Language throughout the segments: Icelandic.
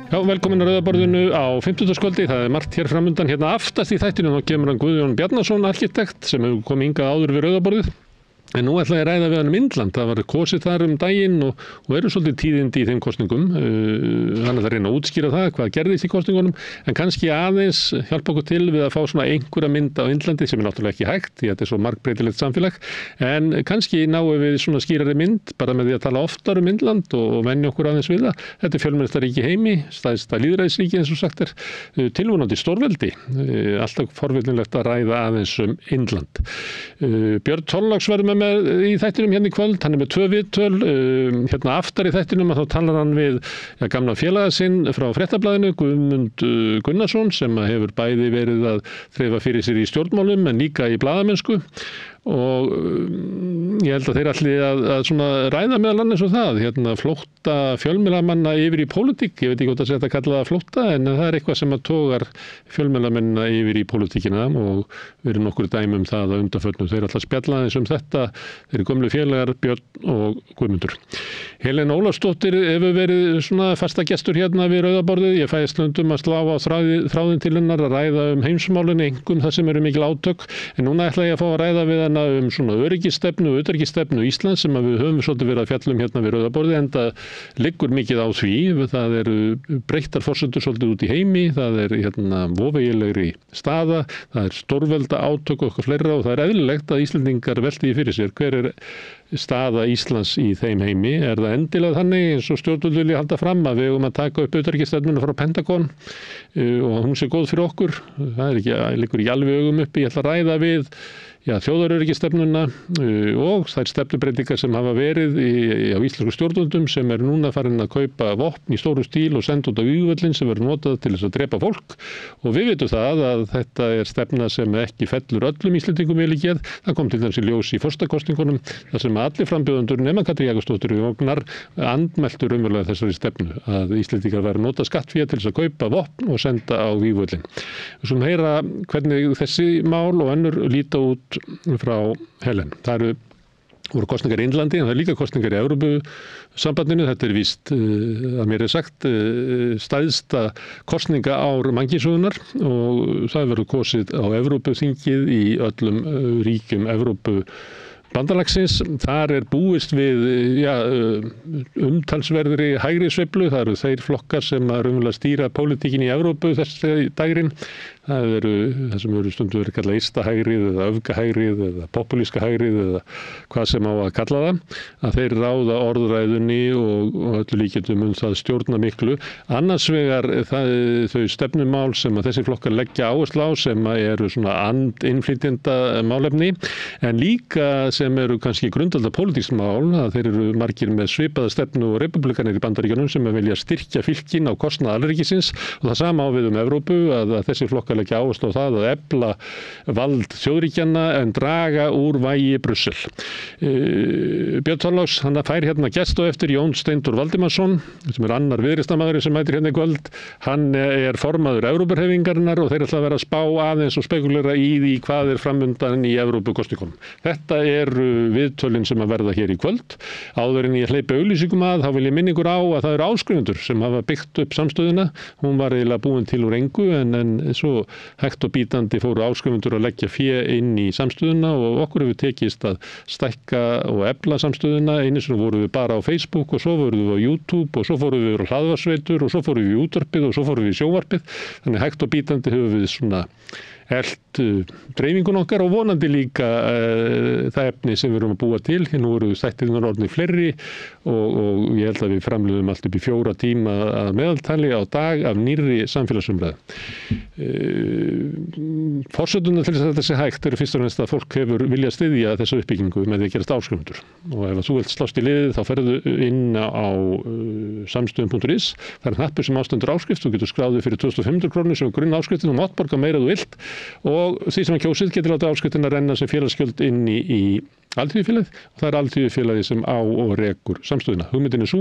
Já, velkomin að Rauðaborðinu á 50. Það margt hér framundan. Hérna aftast í þættinum þá kemur hann Guðjón Bjarnason, arkitekt, sem hefur komið hingað áður við Rauðaborðið. En nú ætla ég að ræða við hann Indland. Það var kosið þar daginn og eru svolítið tíðindi í þeim kosningum. Hann ætla að reyna að útskýra það, hvað gerðist í kosningunum, en kannski aðeins hjálpa okkur til við að fá svona einhverja mynd á Indlandi sem náttúrulega ekki hægt, því þetta svo margbreytilegt samfélag, en kannski náum við svona skýrari mynd bara með því að tala oftar Indland og venja okkur aðeins við það. Þetta er fjölmennasta ríki í heimi, stærsta lýðræðisríki eins og sagt er, tilvonandi stórveldi, alltaf forvitnilegt að ræða aðeins Indland. Björn Thorlags verður með í þættinum hérna í kvöld, hann er með 2 viðtöl, hérna aftar í þættinum að þá talar hann við gamla félaga sinn frá Fréttablaðinu, Guðmund Gunnarsson, sem hefur bæði verið að þreifa fyrir sér í stjórnmálum en líka í blaðamennsku. Og ég held að þeir allir að svona ræða meðal annars og það, hérna flótta fjölmiðlamanna yfir í pólitík, ég veit ekki hvort að þetta kalla það flótta, en það er eitthvað sem að togar fjölmiðlamennina yfir í pólitíkina og við erum nokkur dæmi það að undanförnum. Þeir alltaf spjalla aðeins þetta, þeir eru gömlu félagar Björn og Guðmundur. Helena Ólafsdóttir hefur verið svona fasta gestur hérna við Rauðaborðið. Ég fæ stundum að slá á þráðinn til hennar að ræða heimsmálin, einkum það sem eru mikil átök, en núna ætla ég að fá að ræða við hana svona öryggisstefnu og utanríkisstefnu Íslands sem við höfum svolítið verið að fjalla hérna við Rauðaborðið, en það liggur mikið á því. Það eru breyttar forsendur svolítið út í heimi, það er hérna voveiglegri staða, það er stórvelda átök og eitthvað fleira og það er eðlilegt að Íslendingar velti því fyrir sér hver er staða Íslands í þeim heimi. Er það endilega þannig eins og stjórnvöld vilja halda fram að við eigum að taka upp utanríkisstefnuna frá Pentagon og hún sé góð fyrir okkur? Það liggur ekki alveg augum uppi. Ég ætla að ræða við þjóðaröryggisstefnuna og þær stefnubreytingar sem hafa verið á íslensku stjórnvöldum sem er núna farin að kaupa vopn í stóru stíl og senda út á vígvöllin sem verður notað til þess að drepa fólk. Og við vitum það að þetta er stefna sem ekki fellur öllum Íslendingum vel í geð. Það kom til dæmis í ljós í forstakosningunum þar sem allir frambjóðendur nema Katrín Jakobsdóttir Vognar andmæltu raunverulega þessari stefnu að Íslendingar væru nota skattfé til þess að kaupa vopn og senda á vígvöllin. Við skulum heyra hvernig þessi mál og önnur líta út frá Helen. Það voru kosningar í Indlandi en það er líka kosningar í Evrópusambandinu. Þetta er víst, að mér er sagt, stærsta kosningaár mannkynssögunnar og það verður kosið á Evrópuþingið í öllum ríkjum Evrópubandalagsins. Þar er búist við umtalsverðri hægri sveiflu. Það eru þeir flokkar sem að raunverulega stýra pólitíkin í Evrópu þessi daginn. Það sem eru stundum verið kallað ystahægrið eða öfgahægrið eða populíska hægrið eða hvað sem á að kalla það, að þeir ráða orðræðunni og öllu líkindum það stjórna miklu. Annars vegar þau stefnumál sem að þessi flokkar leggja áherslu á sem eru svona innflytjenda málefni, en líka sem eru kannski grundvalda pólitísk mál, að þeir eru margir með svipaða stefnu og republikanir í Bandaríkjunum sem vilja styrkja fylkin á kostnað alríkisins og það sama á við Evrópu að þessi flokkar leggja áherslu á það að efla vald þjóðríkjanna en draga úr vægi Brussel. Björn Thorlags, hann fær hérna gest á eftir Jón Steindór Valdimarsson, sem er annar viðreisnarmaður sem mætir hérna í kvöld. Hann er formaður Evrópuhreyfingarinnar og þeir ætla að vera að spá aðeins og spekulera í því hvað er framundan í Evrópukosningunum. Þetta eru viðtölin sem að verða hér í kvöld. Áður en ég hleypi auglýsingum þá vil ég minna ykkur á að það eru áskrifundur sem hafa byggt upp samstöðuna. Hún var eiginlega búin til úr engu en svo hægt og bítandi fóru áskrifundur að leggja fé inn í samstöðuna og okkur hefur tekist að stækka og efla samstöðuna. Einu sinni vorum við bara á Facebook og svo vorum við á YouTube og svo fórum við á hlaðvarpsveitur og svo fórum við í útvarpið og svo fórum við í sjónvarpið. Þannig hægt og bítandi höfum við svona elt dreifingun okkar og vonandi líka það efni sem við erum að búa til. Nú eru þættirnar orðnir fleiri og ég held að við framleiðum allt upp í 4 tíma að meðaltali á dag af nýrri samfélagsumræðu. Forsendurnar til þess að þetta sé hægt eru fyrst og fremst að fólk hefur viljað styðja þessa uppbyggingu með því að gerast áskrifundur. Og ef þú vilt slást í liðið þá ferðu inn á samstöðum.is. Það er hnappur sem ástendur áskrift. Þú getur skráðið fyrir 2.500 krónur sem grunn áskriftin og mátt borga meira þú vilt. Og því sem að kjósið getur látið áskriftina renna sem félagsgjöld inn í Alþýðufélagið og það er Alþýðufélagið sem á og rekur samstöðuna. Hugmyndin er sú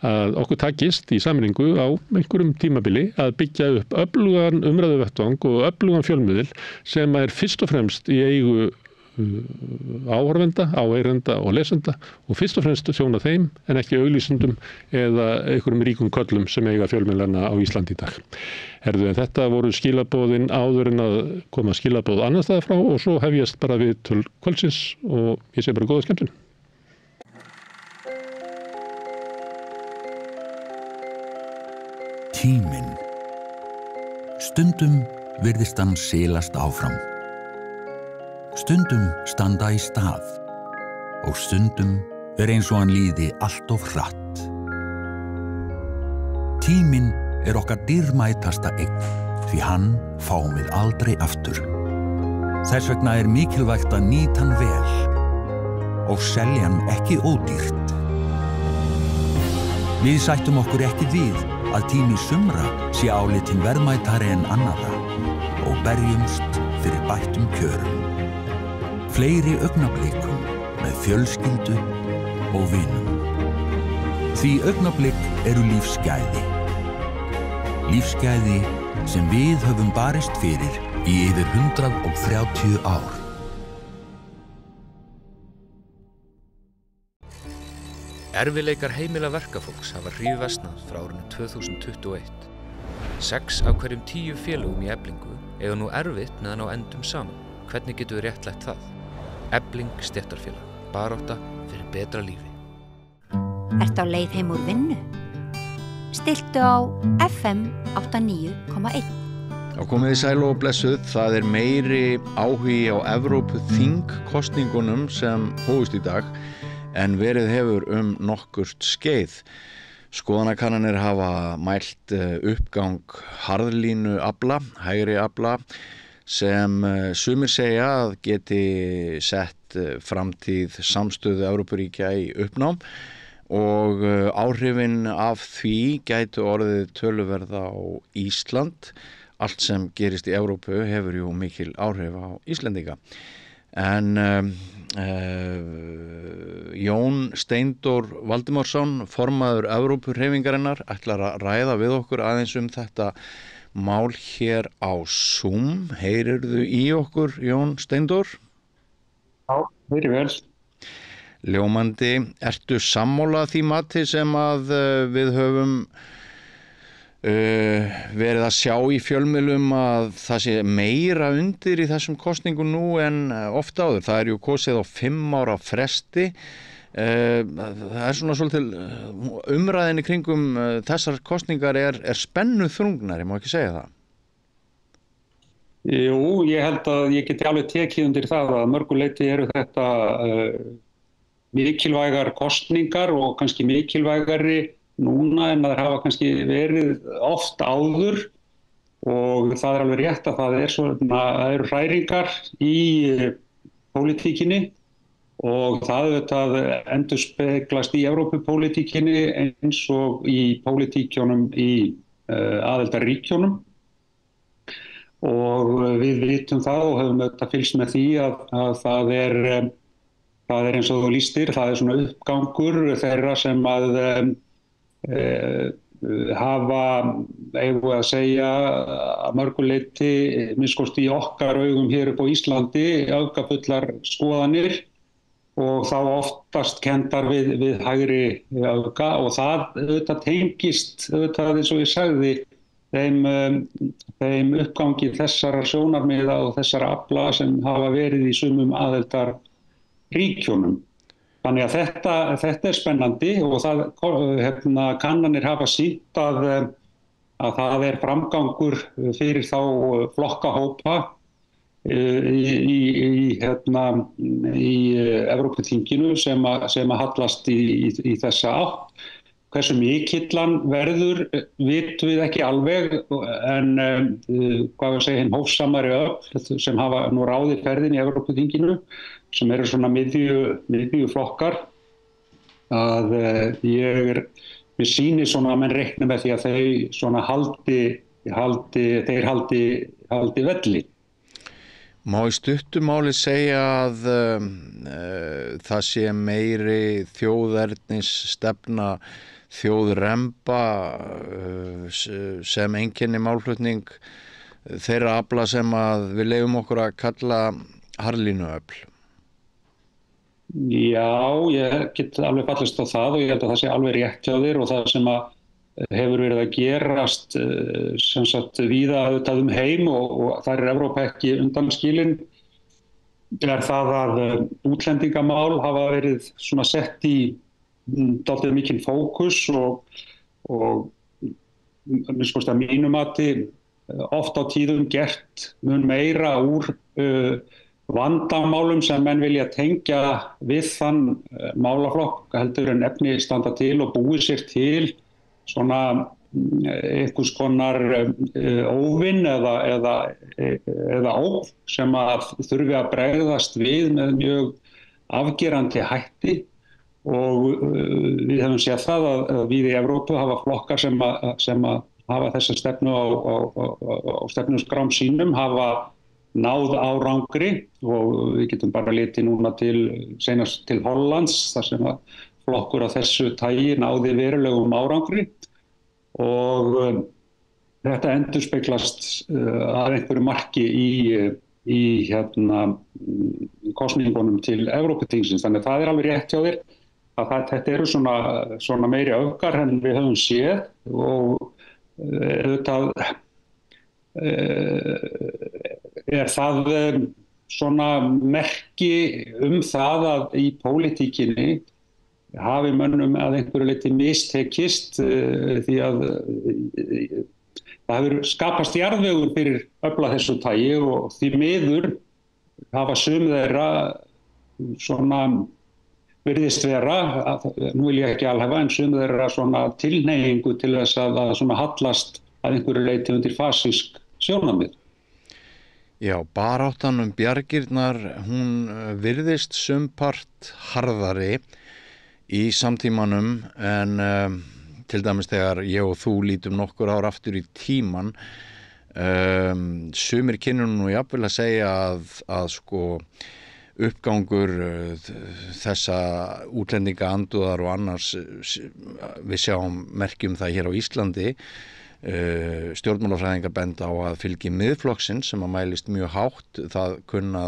að okkur takist í sameiningu á einhverjum tímabili að byggja upp öflugan umræðuvettvang og öflugan fjölmiðil sem er fyrst og fremst í eigu áhorfenda, áheyrenda og lesenda og fyrst og fremst þjóna þeim en ekki auglýsendum eða einhverjum ríkum köllum sem eiga fjölmiðlana á Íslandi í dag. Herðu, en þetta voru skilaboðin áður en að koma skilaboð annars staðar frá og svo hefjast bara við til kvöldsins og ég segi bara góða skemmtun. Tíminn. Stundum virðist hann silast áfram. Stundum standa í stað og stundum eins og hann líði allt of hratt. Tíminn okkar dýrmætasta eign því hann fáum við aldrei aftur. Þess vegna mikilvægt að nýta hann vel og selja hann ekki ódýrt. Við sættum okkur ekki við að tími sumra sé álitinn verðmætari en annarra og berjumst fyrir bættum kjörum. Fleiri augnablikum með fjölskyldu og vinum. Því augnablik eru lífsgæði. Lífsgæði sem við höfum barist fyrir í yfir 130 ár. Erfiðleikar heimila verkafólks hafa hríðversnað frá árinu 2021. 6 af hverjum 10 félögum í Eflingu eiga nú erfitt með að ná endum saman. Hvernig getum við réttlætt það? Efling stéttarfélag. Barátta fyrir betra lífi. Ertu á leið heim úr vinnu? Stilltu á FM 89,1. Og komið sæl og blessuð, það meiri áhugi á Evrópuþingkosningunum sem hófust í dag en verið hefur nokkurt skeið. Skoðanakannanir hafa mælt uppgang harðlínu afla, hægri afla, sem sumir segja að geti sett framtíð samstöðu Evrópuríkja í uppnám og áhrifin af því gætu orðið töluverð á Ísland. Allt sem gerist í Evrópu hefur jú mikil áhrif á Íslendinga. En Jón Steindór Valdimarsson, formaður Evrópuhreyfingarinnar, ætlar að ræða við okkur aðeins þetta mál hér á Zoom. Heyrirðu í okkur, Jón Steindór? Já, heyri vel. Ljómandi, ertu sammála því mati sem að við höfum verið að sjá í fjölmiðlum að það sé meira undir í þessum kosningum nú en oft áður? Það jú kosið á 5 ára fresti. Það svona svolítið umræðinni kringum þessar kosningar spennu þrungnari, má ekki segja það? Jú, ég held að ég geti alveg tekið undir það að mörgu leyti eru þetta mikilvægar kosningar og kannski mikilvægari núna en það hafa kannski verið oft áður og það alveg rétt að það eru hræringar í pólitíkinni og það endurspeglast í Evrópupólitíkinni eins og í pólitíkjónum í aðildarríkjónum og við vitum það og höfum fylgst með því að það eins og þú lýstir, það svona uppgangur þeirra sem að hafa, eigum við að segja, að mörgu leyti, minnst í okkar augum hér upp á Íslandi, öfgafullar skoðanir og þá oftast kenndar við hægri öfga og það tengist, eins og ég sagði, þeim uppgangi þessara sjónarmiða og þessara afla sem hafa verið í sumum aðildarríkjunum. Þannig að þetta spennandi og kannanir hafa sýnt að það framgangur fyrir þá flokkahópa í Evrópuþinginu sem að hallast í þessa átt. Hversu mikillan verður vitum við ekki alveg en hinn hófsamari öfl sem hafa nú ráðið ferðin í Evrópuþinginu sem eru svona miðju flokkar að mér sýnir svona að menn reikna með því að þau svona haldi velli. Má í stuttu máli segja að það sé meiri þjóðernisstefna, þjóðremba sem einkenni málflutning þeirra afla sem að við leyfum okkur að kalla harðlínuöfl? Já, ég get alveg fallist á það og ég held að það sé alveg rétt hjá þér og það sem að hefur verið að gerast sem sagt víða auðvitað heim og þar Evrópa ekki undanskilin það að útlendingamál hafa verið svona sett í dálítið mikinn fókus og að mínu mati oft á tíðum gert mun meira úr vandamálum sem menn vilja tengja við þann málaflokk heldur en efni standa til og búi sér til svona einhvers konar óvin eða ógn sem að þurfi að bregðast við með mjög afgerandi hætti og við hefum séð það að við í Evrópu hafa flokkar sem að hafa þessa stefnu á stefnuskrám sínum hafa náð árangri og við getum bara litið núna senast til Hollands þar sem að flokkur af þessu tagi náði verulegum árangri og þetta endurspeglast að einhverju marki í kosningunum til Evrópuþingsins. Þannig að það alveg rétt hjá þér að þetta eru svona meiri öfgar en við höfum séð og auðvitað það svona merki það að í pólitíkinni hafi mönnum að einhverju leyti mistekist því að það hefur skapast jarðvegur fyrir öfla þessu tagi og því miður hafa sum þeirra svona virðist vera, nú vil ég ekki alhæfa, en sum þeirra svona tilhneigingu til þess að svona hallast að einhverju leyti undir fasísk sjónarmið. Já, baráttan bjargirnar, hún virðist sumpart harðari í samtímanum en til dæmis þegar ég og þú lítum nokkur ár aftur í tíman sumir kynnu nú jafnvel að segja að sko uppgangur þessa útlendinga andúðar og annars við sjáum merkjum það hér á Íslandi stjórnmálafræðingar benda á að fylgi Miðflokksins sem að mælist mjög hátt það kunna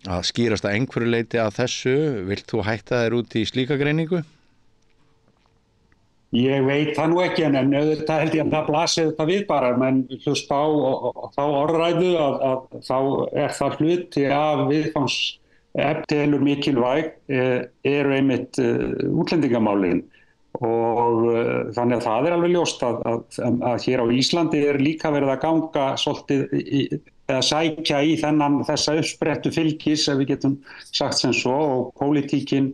að skýrast að einhverju leyti að þessu. Vilt þú hætta þér út í slíka greiningu? Ég veit það nú ekki en auðvitað held ég að það blasir þetta við bara menn hlust á þá orðræðu að þá það hluti af viðfangs telur mikilvæg eru einmitt útlendingamálin og þannig að það alveg ljóst að hér á Íslandi líka verið að ganga svolítið eða sækja í þessa uppsprettu fylgis ef við getum sagt sem svo og pólitíkin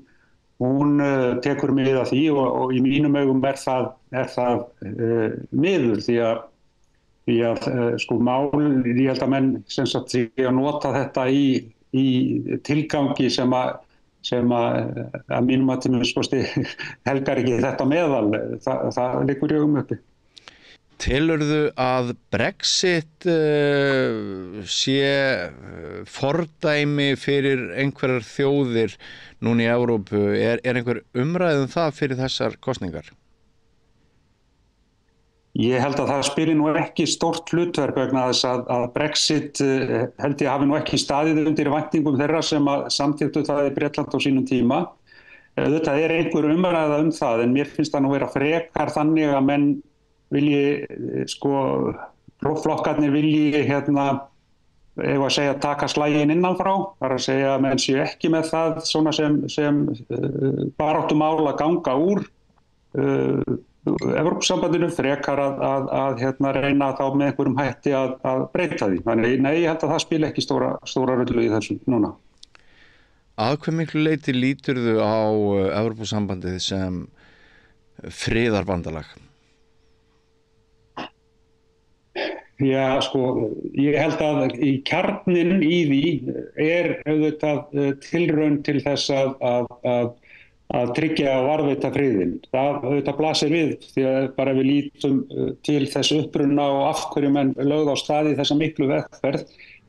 hún tekur mið af því og í mínum augum það miður því að sko mál, ég held að menn sem sagt að nota þetta í tilgangi sem að mínum að helgar ekki þetta meðal, það liggur í augum uppi. Telurðu að Brexit sé fordæmi fyrir einhverjar þjóðir núna í Evrópu? Er einhver umræðum það fyrir þessar kosningar? Ég held að það spili nú ekki stórt hlutverk vegna þess að Brexit held ég hafi nú ekki staðið undir væntingum þeirra sem að samþykktu það í Bretland á sínum tíma. Þetta einhver umræða það en mér finnst það nú vera frekar þannig að menn vilji flokkarnir vilji ef að segja taka slaginn innanfrá, þar að segja að menn séu ekki með það svona sem baráttumál að ganga úr Evrópusambandinu frekar að reyna þá með einhverjum hætti að breyta því. Þannig nei, ég held að það spila ekki stóra rullu í þessu núna. Að hve miklu leyti líturðu á Evrópusambandið sem friðarbandalag? Já, ég held að í kjarninn í því auðvitað tilraun til þess að tryggja og varðveita friðinn. Það auðvitað blasir við því að bara við lítum til þess uppruna og af hverju menn lögð á staði þessa miklu vegferð,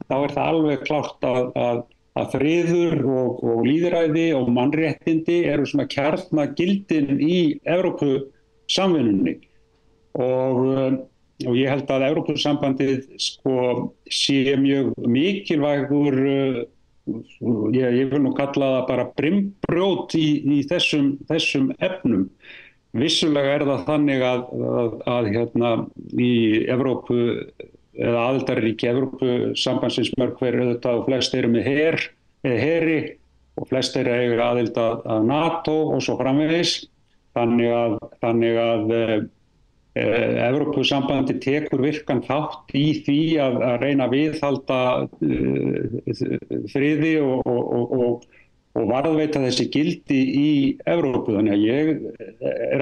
þá það alveg klárt að friður og lýðræði og mannréttindi eru svona kjarnagildin í Evrópusamvinnunni og ég held að Evrópusambandið sé mjög mikilvægur ég vil nú kalla það bara brimbrjót í þessum efnum. Vissulega það þannig að hérna í Evrópu eða aðildarríki Evrópusambandsins mörg hver auðvitað og flest eru með heri og flest eru eiga aðild að NATO og svo framvegis. Þannig að Evrópusambandi tekur virkan þátt í því að reyna að viðhalda friði og varðveita þessi gildi í Evrópu. Þannig að ég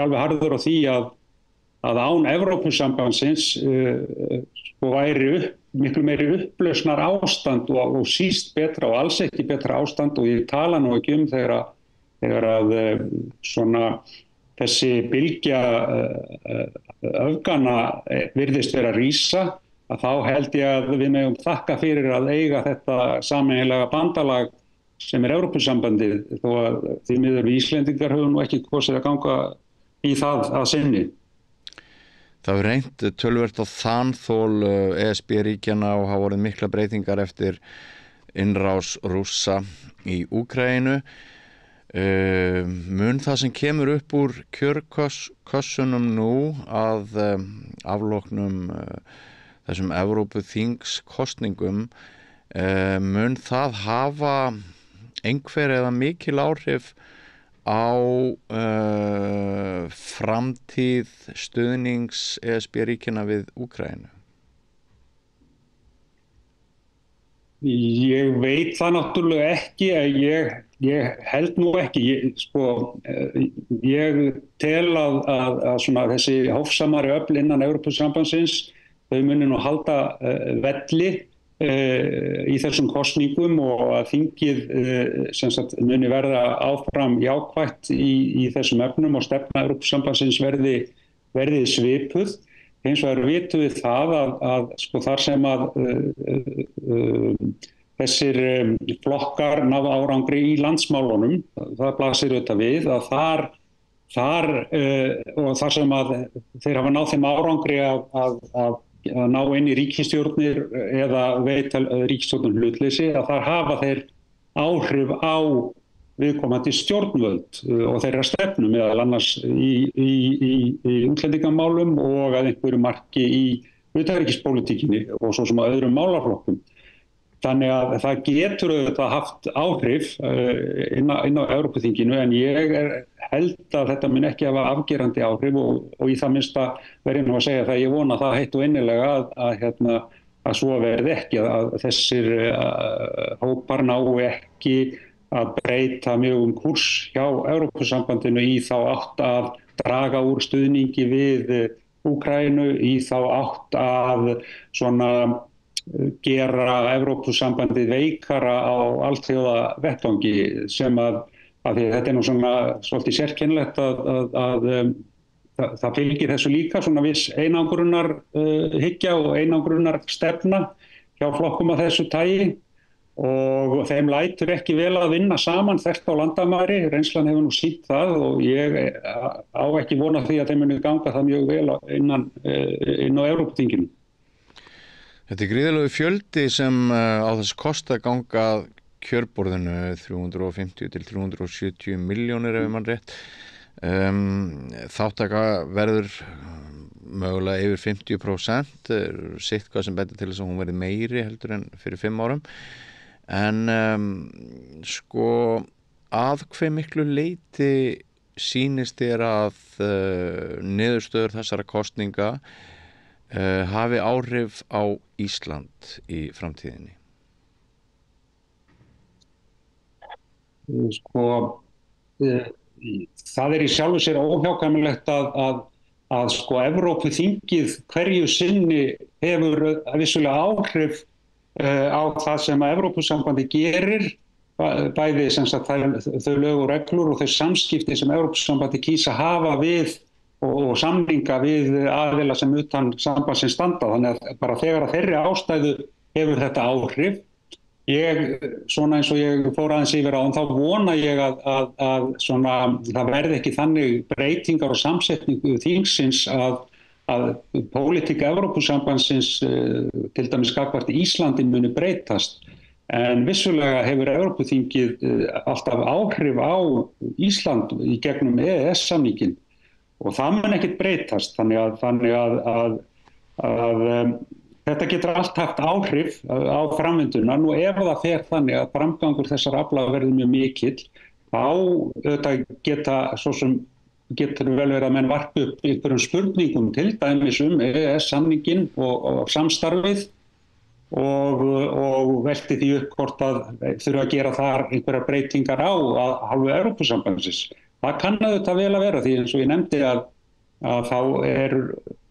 alveg harður á því að án Evrópusambandsins væri miklu meiri upplausnar ástand og síst betra og alls ekki betra ástand, og ég tala nú ekki þegar að svona þessi bylgja öfgana virðist vera að rísa, að þá held ég að við megum þakka fyrir að eiga þetta sameiginlega bandalag sem Evrópusambandið, þó að því miður við Íslendingar höfum nú ekki kosið að ganga í það að sinni. Það hefur reynt töluvert á þanþol ESB-ríkjana og hafa orðið mikla breytingar eftir innrás Rússa í Úkraínu. Mun það sem kemur upp úr kjörkössunum nú að afloknum þessum Evrópuþingskosningum, mun það hafa einhver eða mikil áhrif á framtíð stuðnings ESB-ríkjana við Úkraínu? Ég veit það náttúrulega ekki, ég held nú ekki. Ég tel að svona þessi hófsamari öfl innan Evrópusambandsins, þau muni nú halda velli í þessum kosningum og að þingið sem sagt muni verða áfram jákvætt í þessum efnum og stefna Evrópusambandsins verði svipuð. Hins vegar vitum við það að þar sem að þessir flokkar ná árangri í landsmálunum, það blasir auðvitað við að þar sem að þeir hafa náð þeim árangri að ná inn í ríkisstjórnir eða veita ríkisstjórnum hlutleysi, að þar hafa þeir áhrif á viðkomandi stjórnvöld og þeirra stefnu, meðal annars í útlendingamálum og að einhverju marki í utanríkispólitíkinni og svo sem á öðrum málaflokkum. Þannig að það getur auðvitað haft áhrif inn á Evrópuþinginu, en ég held að þetta mun ekki hafa afgerandi áhrif og í það minnsta verið nú að segja það, ég vona það heitt og innilega að svo verði ekki, að þessir hópar ná ekki að breyta mjög kúrs hjá Evrópusambandinu í þá átt að draga úr stuðningi við Úkraínu, í þá átt að svona gera Evrópusambandið veikara á alþjóðavettvangi, sem að því þetta nú svona svolítið sérkennilegt að það fylgir þessu líka svona viss einangrunar hyggja og einangrunar stefna hjá flokkum af þessu tagi. Og þeim lætur ekki vel að vinna saman þvert á landamæri, reynslan hefur nú sýnt það og ég á ekki vona því að þeim muni ganga það mjög vel inn á Evrópuþinginu. Þetta gríðarlegu fjöldi sem á þess kosta ganga kjörborðinu, 350 til 370 milljónir ef mann rétt. Þátttaka verður mögulega yfir 50%, sitt hvað sem betur til þess að hún verði meiri heldur en fyrir 5 árum. En að hve miklu leyti sýnist þér að niðurstöður þessara kosninga hafi áhrif á Ísland í framtíðinni? Það í sjálfu sér óhjákvæmilegt að Evrópuþingið hverju sinni hefur vissulega áhrif á það sem að Evrópusambandi gerir, bæði sem sagt þau lög og reglur og þau samskipti sem Evrópusambandi kýsa hafa við og samninga við aðila sem utan sambandsins standa. Þannig að bara þegar að þeirri ástæðu hefur þetta áhrif. Svona eins og ég fór aðeins yfir á, þá vona ég að svona, það verði ekki þannig breytingar og samsetningu þingsins að pólitík Evrópusambandsins til dæmis gagnvart Íslandi muni breytast. En vissulega hefur Evrópuþingið alltaf áhrif á Ísland í gegnum EES-samninginn og það mun ekkert breytast. Þannig að þetta getur allt haft áhrif á framvinduna. Nú ef það fer þannig að framgangur þessar afla verður mjög mikill, þá getur vel verið að menn varpa upp einhverjum spurningum til dæmis EES-samninginn og samstarfið og velti því upp hvort að þurfa að gera þar einhverjar breytingar á hálfu Evrópusambandsins. Það kann auðvitað vel að vera því eins og ég nefndi að þá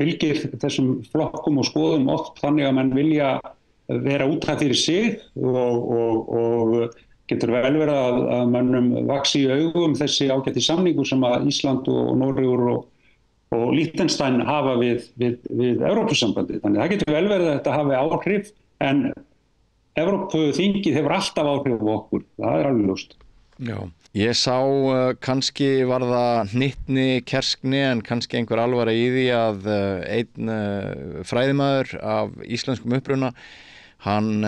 fylgir þessum flokkum og skoðum oft þannig að menn vilja vera út af fyrir sig og getur vel verið að mönnum vaxi í augum þessi ágæti samningur sem að Ísland og Noregur og Liechtenstein hafa við Evrópusambandið. Þannig það getur vel verið að þetta hafi áhrif en Evrópuþingið hefur alltaf áhrif á okkur. Það alveg ljóst. Já, ég sá kannski var það hnyttni, kerskni en kannski einhver alvara í því að einn fræðimaður af íslenskum uppruna hann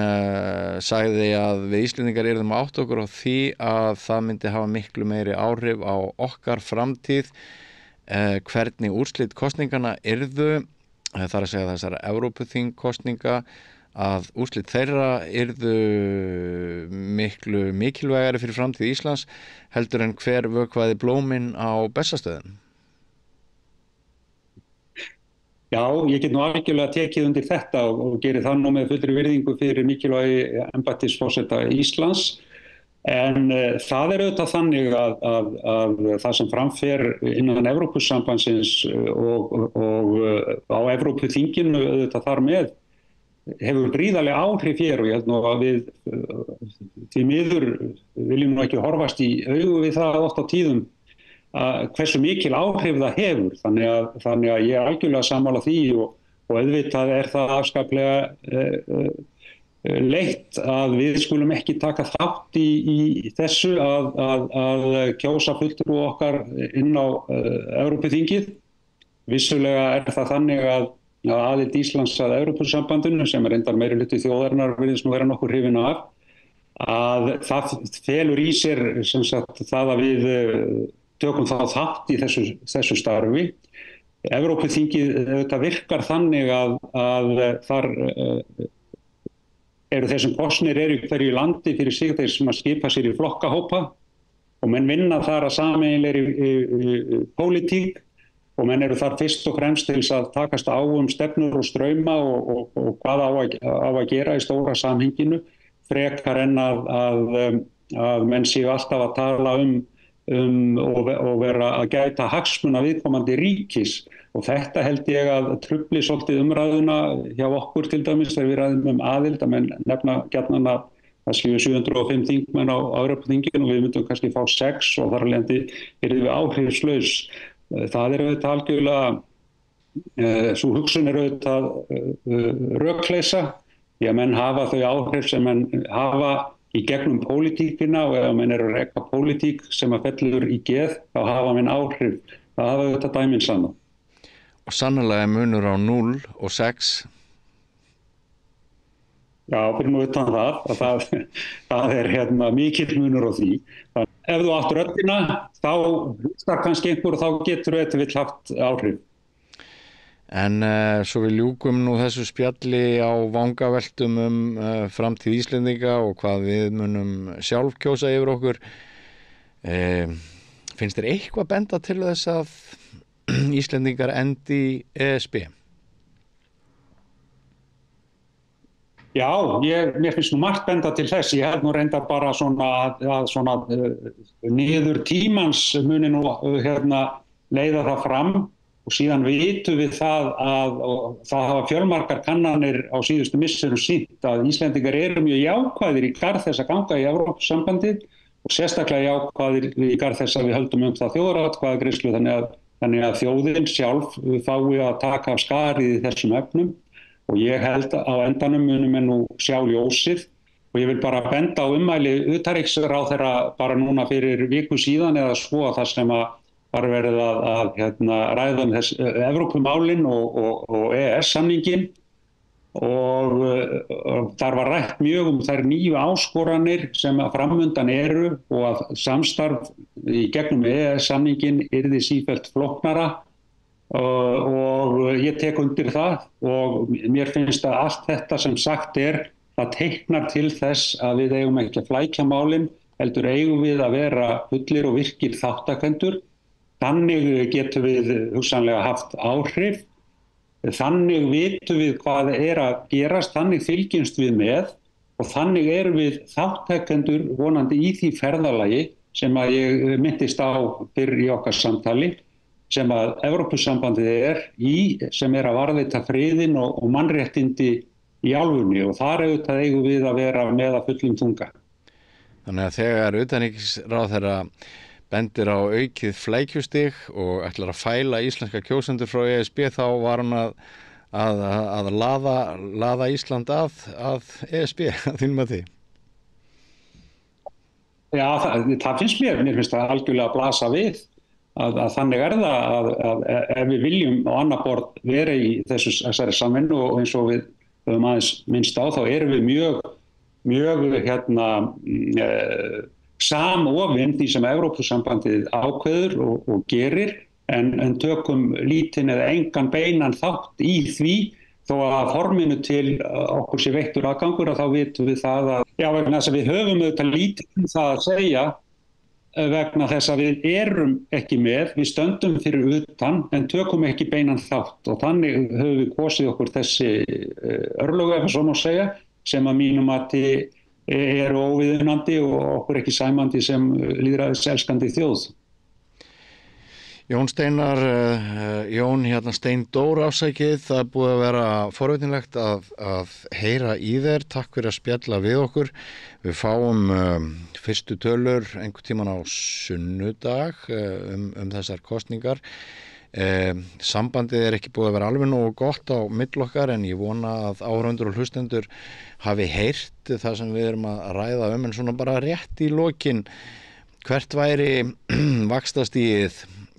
sagði að við Íslendingar yrðum að átta okkur á því að það myndi hafa miklu meiri áhrif á okkar framtíð hvernig úrslit kosninganna yrðu, þar að segja þessara Evrópuþingkosninga, að úrslit þeirra yrðu miklu mikilvægari fyrir framtíð Íslands heldur en hver vökvaði blómin á Bessastöðum. Já, ég get nú algjörlega tekið undir þetta og gerir það nú með fullri virðingu fyrir mikilvægi embættisforseta Íslands. En það auðvitað þannig að það sem framfer innan Evrópusambandsins og á Evrópuþinginu auðvitað þar með hefur gríðarlega áhrif hér og ég held nú að við því miður viljum nú ekki horfast í augu við það oft á tíðum hversu mikil áhrif það hefur. Þannig að ég algjörlega sammála því og auðvitað það afskaplega leitt að við skulum ekki taka þátt í þessu að kjósa fulltrúa okkar inn á Evrópuþingið. Vissulega það þannig að aðild Íslands að Evrópusambandinu sem reyndar meiri hluti þjóðarinnar virðist nú vera nokkur hrifin af að það felur í sér sem sagt það að við tökum þá þátt í þessu starfi. Evrópuþingið þetta virkar þannig að þar eru þeir sem kosnir í hverju landi fyrir sig þeir sem að skipa sér í flokkahópa og menn vinna þar að sameiginlegri pólitík og menn eru þar fyrst og fremst til að takast á stefnur og strauma og hvað á að gera í stóra samhenginu frekar en að menn séu alltaf að tala og vera að gæta hagsmuna viðkomandi ríkis og þetta held ég að trufli svolítið umræðuna hjá okkur til dæmis þegar við ræðum aðild að menn nefna gjarnan að það séu 705 þingmenn á Evrópuþinginu og við myndum kannski fá 6 og þar af leiðandi yrðum við áhrifslaus. Það auðvitað algjörlega sú hugsun auðvitað rökleysa því að menn hafa þau áhrif sem menn hafa í gegnum pólitíkina og ef menn eru að reka pólitík sem að fellur í geð þá hafa menn áhrif. Það hafa auðvitað dæmin sanna. Og sannarlega munur á 0 og 6. Já, fyrir nú utan það mikill munur á því. Ef þú átt röddina, þá hlustar kannski einhver og þá getur þetta vill haft áhrif. En svo við ljúkum nú þessu spjalli á vangaveltum framtíð Íslendinga og hvað við munum sjálf kjósa yfir okkur. Finnst þér eitthvað benda til þess að Íslendingar endi í ESB? Já, mér finnst nú margt benda til þess. Ég held nú reyndar bara að niður tímans muni nú leiða það fram og síðan vitum við það að það hafa fjölmargar kannanir á síðustu misserum sýnt að Íslendingar eru mjög jákvæðir í garð þess að ganga í Evrópusambandið og sérstaklega jákvæðir í garð þess að við höldum það þjóðaratkvæðagreiðslu þannig að þjóðin sjálf fái að taka af skarið í þessum efnum. Og ég held á endanum munum en nú sjá ljósið og ég vil bara benda á ummæli utanríkisráðherra bara núna fyrir viku síðan eða svo að það sem var verið að ræða þess Evrópumálin og EES-samningin og þar var rætt mjög þær nýju áskoranir sem að framundan eru og að samstarf í gegnum EES-samningin yrði sífellt flóknara og ég tek undir það og mér finnst að allt þetta sem sagt það teiknar til þess að við eigum ekki að flækja málin, heldur eigum við að vera fullir og virkir þáttakendur. Þannig getum við hugsanlega haft áhrif, þannig vitum við hvað að gerast, þannig fylgjumst við með og þannig erum við þáttakendur vonandi í því ferðalagi sem að ég minntist á fyrr í okkar samtali, sem að Evrópusambandið sem að varðveita friðinn og mannréttindi í álfunni og þar auðvitað eigum við að vera með að fullum þunga. Þannig að þegar utanríkisráðherra bendir á aukið flækjustig og ætlar að fæla íslenska kjósendur frá ESB þá var hann að laða Ísland að ESB að þínum að því. Já, það finnst mér finnst það algjörlega að blasa við. Að þannig það að ef við viljum á annað borð vera í þessari samvinnu og eins og við höfum aðeins minnst á þá erum við mjög samofin því sem Evrópusambandið ákveður og gerir en tökum lítinn eða engan beinan þátt í því þó að forminu til okkur sé veittur aðgangur og þá vitum við það að vegna þess að við höfum auðvitað lítið það að segja vegna þess að við erum ekki með, við stöndum fyrir utan en tökum ekki beinan þátt og þannig höfum við kosið okkur þessi örlögu ef svo má segja sem að mínum mati eru óviðunandi og okkur ekki sæmandi sem lýðræðiselskandi þjóð. Jón Steinar, Jón Steindór afsækið, það búið að vera forvitinlegt að heyra í þér, takk fyrir að spjalla við okkur. Við fáum fyrstu tölur einhvern tímann á sunnudag þessar kosningar. Sambandið ekki búið að vera alveg nógu gott á milli okkar en ég vona að áhorfendur og hlustendur hafi heyrt það sem við erum að ræða en svona bara rétt í lokin, hvert væri vaxtastigið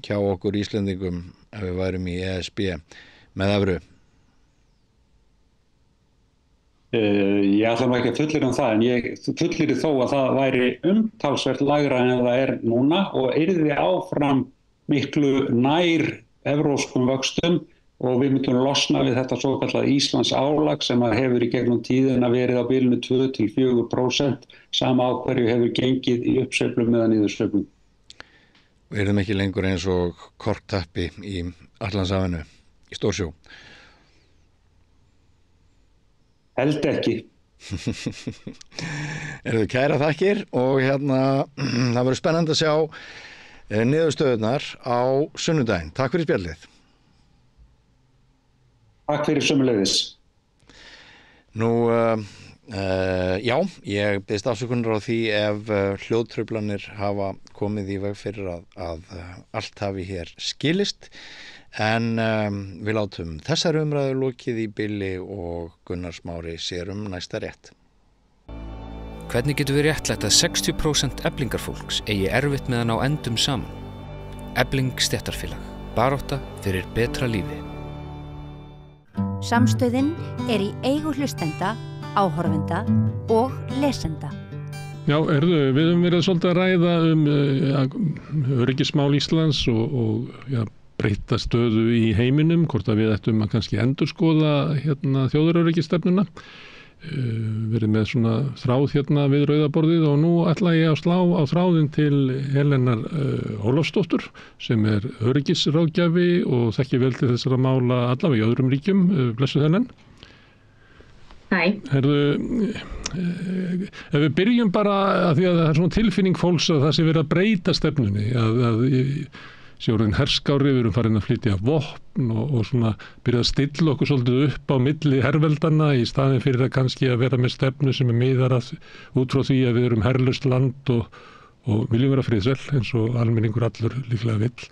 hjá okkur Íslendingum ef við værum í ESB með evru? Ég ætla nú ekki að fullyrða það en ég fullyrði þó að það væri umtalsvert lægra en það núna og yrði áfram miklu nær evrópskum vöxtum og við myndum losna við þetta svokallað Íslands álag sem að hefur í gegnum tíðina verið á bilinu 2-4%, sama á hverju hefur gengið í uppsveiflum eða niðursveiflum. Við erum ekki lengur eins og korktappi í Atlantshafinu, í stórsjó. Held ekki. Eruðu kæra þakkir og það verður spennandi að sjá niðurstöðurnar á sunnudaginn. Takk fyrir spjallið. Takk fyrir sömuleiðis. Nú, já, ég biðst afsökunar á því ef hljóðtruflanir hafa komið í veg fyrir að allt hafi hér skilist en við látum þessar umræðu lokið í bili og Gunnar Smári sér næsta rétt. Hvernig getur við réttlætt að 60% Eflingarfólks eigi erfitt með að ná endum saman? Efling stéttarfélag, barátta fyrir betra lífi. Samstöðin í eigu hlustenda, áhorfenda og lesenda. Já, við höfum verið svolítið að ræða öryggismál Íslands og breyta stöðu í heiminum, hvort að við ættum að kannski endurskoða þjóðaröryggisstefnuna. Verið með svona þráð við rauðaborðið og nú ætla ég að slá á þráðin til Helenar Ólafsdóttur sem öryggisráðgjafi og þekki vel til þessara mála allavega í öðrum ríkjum. Blessuð Helen. Hæ. Ef við byrjum bara að því að það svona tilfinning fólks að það sé verið að breyta stefnunni, að sé orðin herskári, við erum farin að flytja vopn og svona byrja að stilla okkur svolítið upp á milli herveldana í staðin fyrir að kannski að vera með stefnu sem miðar út frá því að við erum herlaust land og viljum vera friðsæl eins og almenningur allur líklega vill.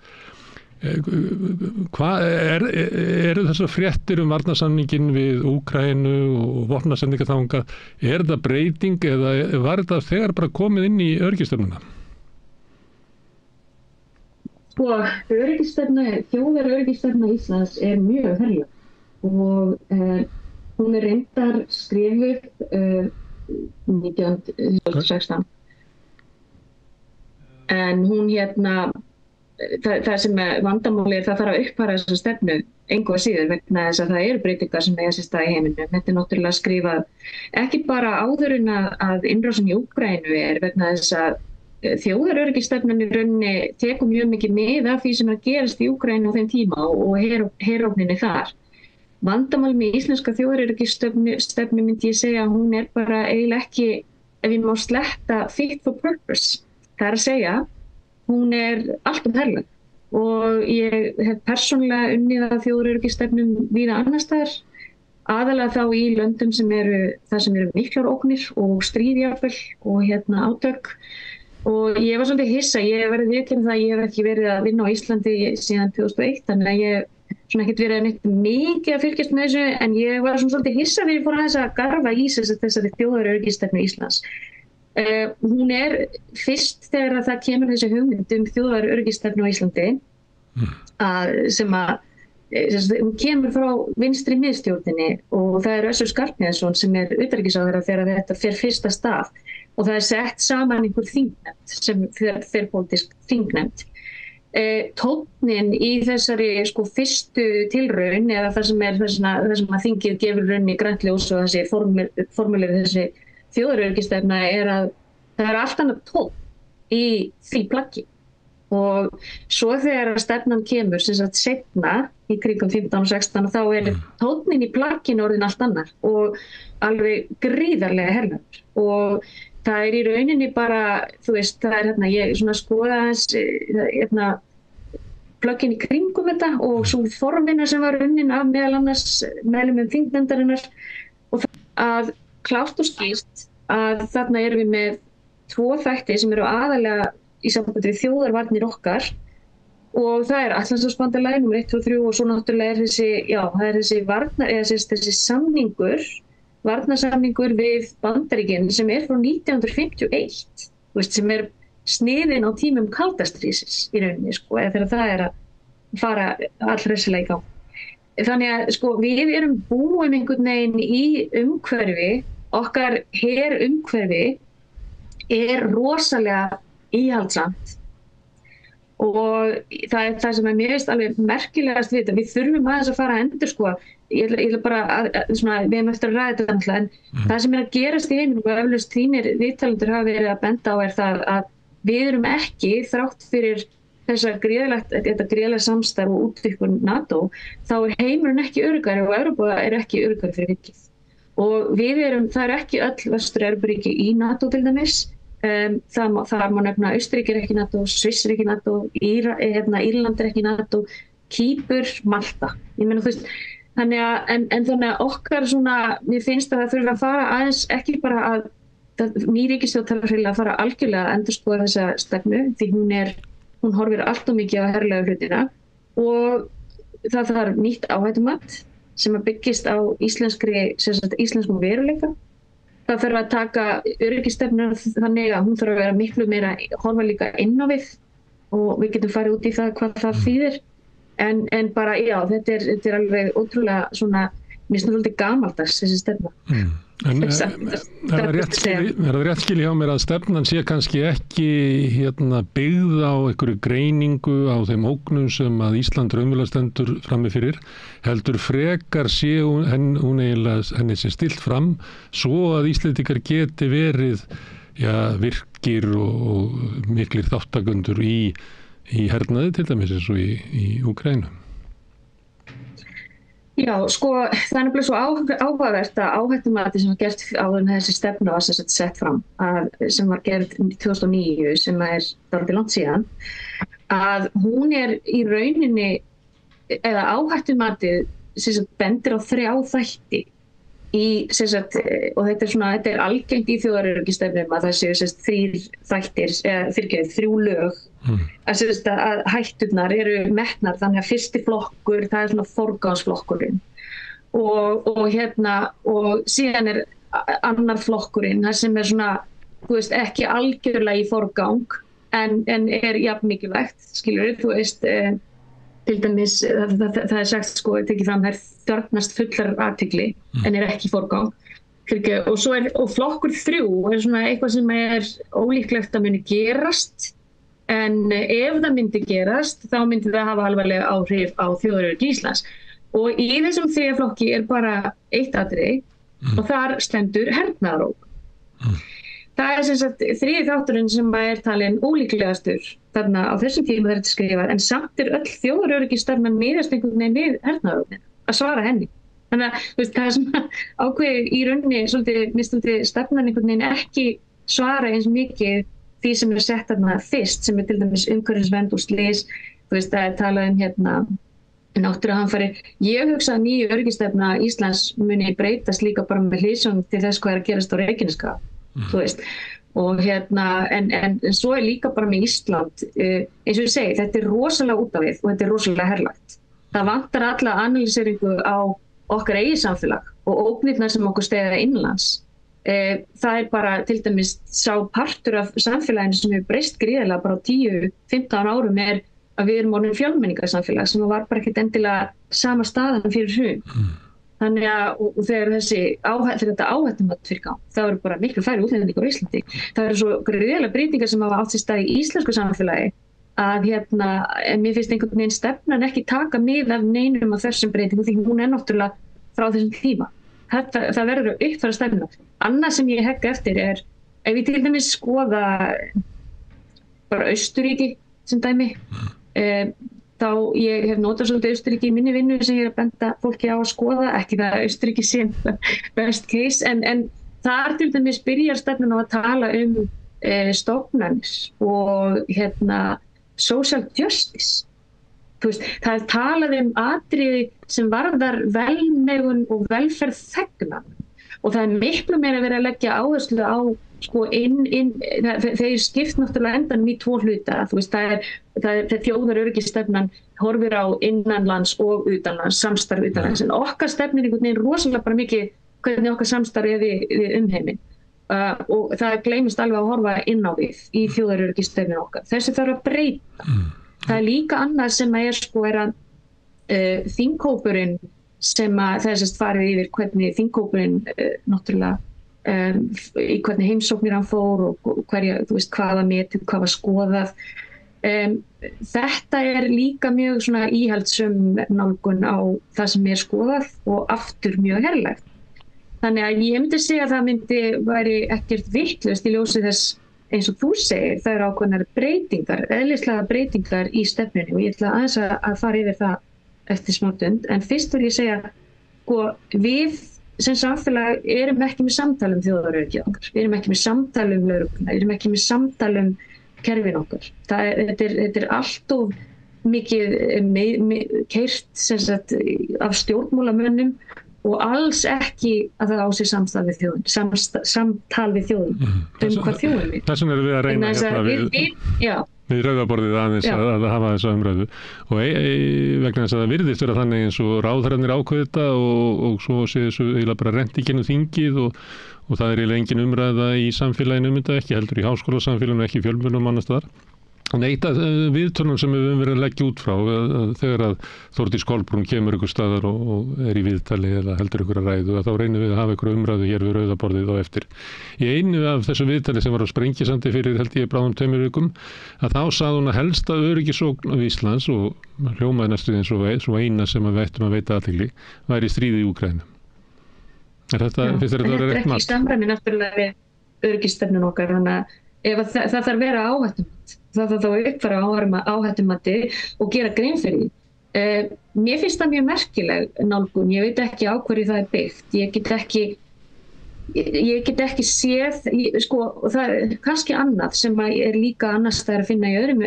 Hvað eru þessar fréttir varnarsamninginn við Úkraínu og vopnasendingar þangað? Er það breyting eða var þetta þegar bara komið inn í öryggisstefnuna? Þjóðaröryggisstefna Íslands mjög herleg og Hún reyndar skrifuð 1916. En hún það sem vandamáli það þarf að uppfæra þessa stefnu engu að síður vegna þess að það eru breytingar sem eiga sér stað í heiminum. Þetta náttúrulega skrifað ekki bara áður en að innrásin í Úkraínu vegna þess að þjóðaröryggisstefnan í rauninni tekur mjög mikið mið af því sem að gerast í Úkraínu á þeim tíma og herófninni þar. Vandamál með íslenska þjóðaröryggisstefnu myndi ég segja að hún bara eiginlega ekki, ef ég má sletta, fit for purpose. Það að segja, hún allt herleg og ég hef persónulega unnið að þjóðaröryggisstefnum víða annars staðar, aðalega þá í löndum sem eru miklar ógnir og stríðjafel og átök. Og ég var svolítið hissa, ég hef verið viðurkenna það að ég hef ekki verið að vinna á Íslandi síðan 2001, þannig að ég hef ekkert verið neitt mikið að fylgjast með þessu, en ég var svolítið hissa þegar ég fór aðeins að garfa í þessari þjóðaröryggisstefnu Íslands. Hún fyrst þegar það kemur þessi hugmynd þjóðaröryggisstefnu á Íslandi, hún kemur frá vinstri miðstjórninni og það Össur Skarphéðinsson sem utanríkisráðherra þegar þetta fer fyrsta stað. Og það sett saman einhver þingnefnd sem þverpólitísk þingnefnd. Tónninn í þessari fyrstu tilraun eða það sem að þingið gefur raunni grænt ljós og þessi formúlir þessi þjóðaröryggisstefna að það allt annað tónn í því plaggi. Og svo þegar stefnan kemur sem sagt seinna í kringum 15 og 16 og þá tónninn í plagginu orðin allt annar og alveg gríðarlega herlegur. Og það í rauninni bara, þú veist, það ég skoða aðeins plöggin í kringum þetta og svo formina sem var unnin af meðal annars meðlimum þingnefndarinnar og að klárt og skýrt að þarna erum við með 2 þætti sem eru aðalega í sambandi við þjóðarvarnir okkar og það Atlantshafsbandalagið númer 1 og 3 og svo náttúrulega þessi samningur varnarsamningur við Bandaríkin sem frá 1951, sem sniðinn á tímum kalda stríðsins í rauninni, eða þegar það að fara allhressilega í gang. Þannig að við erum búin einhvern veginn í umhverfi, okkar herumhverfi rosalega íhaldsamt og það sem mér finnst alveg merkilegast við þetta, við þurfum aðeins að fara að endurskoða. Ég ætla bara við hefum eftir að ræða þetta náttúrulega, en það sem að gerast í heiminum og eflaust þínir viðtalendur hafa verið að benda á það að við erum ekki þrátt fyrir þetta gríðarlega samstarf og útvíkkun NATO, þá heimurinn ekki öruggari og Evrópa ekki öruggari fyrir vikið. Og það ekki öll Vestur-Evrópuríki í NATO til dæmis, það má nefna Austurríki ekki NATO, Sviss ekki NATO, Írland ekki NATO, Kýpur, Malta. Ég meina þú veist, þannig að okkar mér finnst að það þurfa að fara aðeins ekki bara að ný ríkisstjórn þarf að fara algjörlega að endurskoða þessa stefnu því hún horfir allt of mikið á herlegu hlutina og það þarf nýtt áhættumat sem að byggist á íslenskum veruleika. Það þarf að taka öryggisstefnuna þannig að hún þarf að vera miklu meira horfa líka inn á við og við getum farið út í það hvað það þýðir. En bara, já, þetta alveg ótrúlega mér finnst svolítið gamaldags þessi stefna. En það rétt skilja hjá mér að stefnan sé kannski ekki byggð á einhverju greiningu á þeim ógnum sem að Ísland raunverulega stendur frammi fyrir, heldur frekar sé henni sé stillt fram svo að Íslendingar geti verið virkir og miklir þáttakendur í hernaði til dæmis eins og í Úkraínu. Já, það nefnilega svo áhugavert að áhættumati sem var gert áður en þessi stefna var sett fram, sem var gerð 2009, sem dálítið langt síðan, að hún í rauninni, eða áhættumatið bendir á 3 þætti og þetta algengt í þjóðaröryggisstefnum að það séu 3 þættir, 3 lög að hætturnar eru metnar þannig að fyrsti flokkur, það forgangsflokkurinn og síðan annar flokkurinn, það sem þú veist, ekki algjörlega í forgang en jafn mikilvægt, skilur þú veist til dæmis, það sagt sko, tekið fram þær þarfnast fullar athygli en ekki forgang. Og svo og flokkur 3 svona eitthvað sem ólíklegt að muni gerast, en ef það myndi gerast, þá myndi það hafa alvarlega áhrif á þjóðaröryggi Íslands. Og í þessum 3. flokki bara eitt atriði og þar stendur hernaðarógn. Það sem sagt 3. þátturinn sem talinn ólíklegastur þarna á þessum tíma þetta skrifað, en samt öll þjóðaröryggisstefnan miðast einhvern veginn við hernaðarógnin, að svara henni. Þannig að það sem ákveði í rauninni svolítið stefnan einhvern veginn ekki svara eins mikið því sem sett þarna fyrst, sem til dæmis umhverfisvernd og slys, það talað náttúruhamfarir. Ég hugsa að nýju öryggisstefna Íslands muni breytast líka bara með hliðsjón til þess hvað að gerast á Reykjanesskaga, og en svo líka bara með Ísland, eins og ég segi, þetta rosalega út af við og þetta rosalega herlagt. Það vantar alla analýseringu á okkar eigið samfélag og ógnirnar sem okkur steðja innlands. Það bara til dæmis sá partur af samfélaginu sem hefur breyst gríðarlega bara á 10-15 árum að við erum orðin fjölmenningarsamfélag sem var bara ekkert endilega sama staðan fyrir hrun. Þannig að og þegar þetta áhættumat fyrir gang, það eru bara miklu færri útlendingar á Íslandi. Það eru svo gríðarlega breytingar sem hafa átt sér stað í íslensku samfélagi að mér finnst einhvern veginn stefnan ekki taka mið af neinum af þessum breytingum því hún náttúrulega frá þessum tíma. Það verður að uppfæra stefnuna. Annað sem ég hegg eftir ef ég til dæmis skoða bara Austurríki sem dæmi, þá ég hef notað svolítið Austurríki í minni vinnu sem ég að benda fólki á að skoða, ekki það að Austurríki sé best case, en þar til dæmis byrjar stefnun á að tala stofnanir og social justice. Það talað atriði sem varðar velmegun og velferð þegna og það miklu meira verið að leggja áherslu á þeir skipt náttúrulega endanum í 2 hluta. Það þjóðaröryggisstefnan horfir á innanlands og utanlands, samstarf utanlands, en okkar stefnir einhvern veginn rosalega bara mikið hvernig okkar samstarf við umheiminn. Og það gleymist alveg að horfa inn á við í þjóðaröryggisstefnun okkar. Þessi þarf að breyta. Það líka annað sem að þinghópurinn sem að þessast farið yfir hvernig þinghópurinn náttúrulega í hvernig heimsóknir hann fór og hvaða metið, hvað var skoðað. Þetta líka mjög svona íhaldssöm nálgun á það sem skoðað og aftur mjög herlegt. Þannig að ég myndi segja að það væri ekkert vitlaust í ljósi þess eins og þú segir, það eru ákveðnar breytingar, eðlislega breytingar í stefnunni og ég ætla aðeins að fara yfir það eftir smá stund. En fyrst vil ég segja, við sem samfélag erum ekki með samtal þjóðaröryggi okkar, við erum ekki með samtal lögregluna, við erum ekki með samtal kerfin okkar. Þetta allt of mikið keyrt af stjórnmálamönnum og alls ekki að það á sig samtal við þjóðin hvað þjóðin er. Þess vegna erum við að reyna við rauðaborðið aðeins að hafa þessa umræðu og vegna þess að það virðist vera þannig eins og ráðherrarnir ákveða þetta og svo sé þessu eiginlega bara rennt í gegnum þingið og það eiginlega engin umræða í samfélaginu þetta, ekki heldur í háskólasamfélaginu, ekki í fjölmiðlum annars staðar. En eitt af viðtölum sem við höfum verið að leggja út frá þegar að Þórdís Kolbrún kemur ykkur staðar og í viðtali eða heldur ykkur að ræðu þá reynum við að hafa ykkur umræðu hér við rauðaborðið á eftir. Í einu af þessu viðtali sem var á Sprengisandi fyrir held ég bráðum 2 vikum að þá sagði hún að helsta öryggisógn af Íslands og hljómaði næstu eins og eina sem við ættum að veita athygli væri stríðið í Úkraínu. Finnst þér þetta vera rétt mat? Þetta ekki samræmi náttúrulega við öryggisstefnun okkar þannig að ef það þarf vera áhættumat, það þarf þá að uppfæra áhættumati og gera grein fyrir því. Mér finnst það mjög merkileg nálgun, ég veit ekki á hverju það byggt, ég get ekki séð, það er kannski annað sem líka annars það að finna í öðrum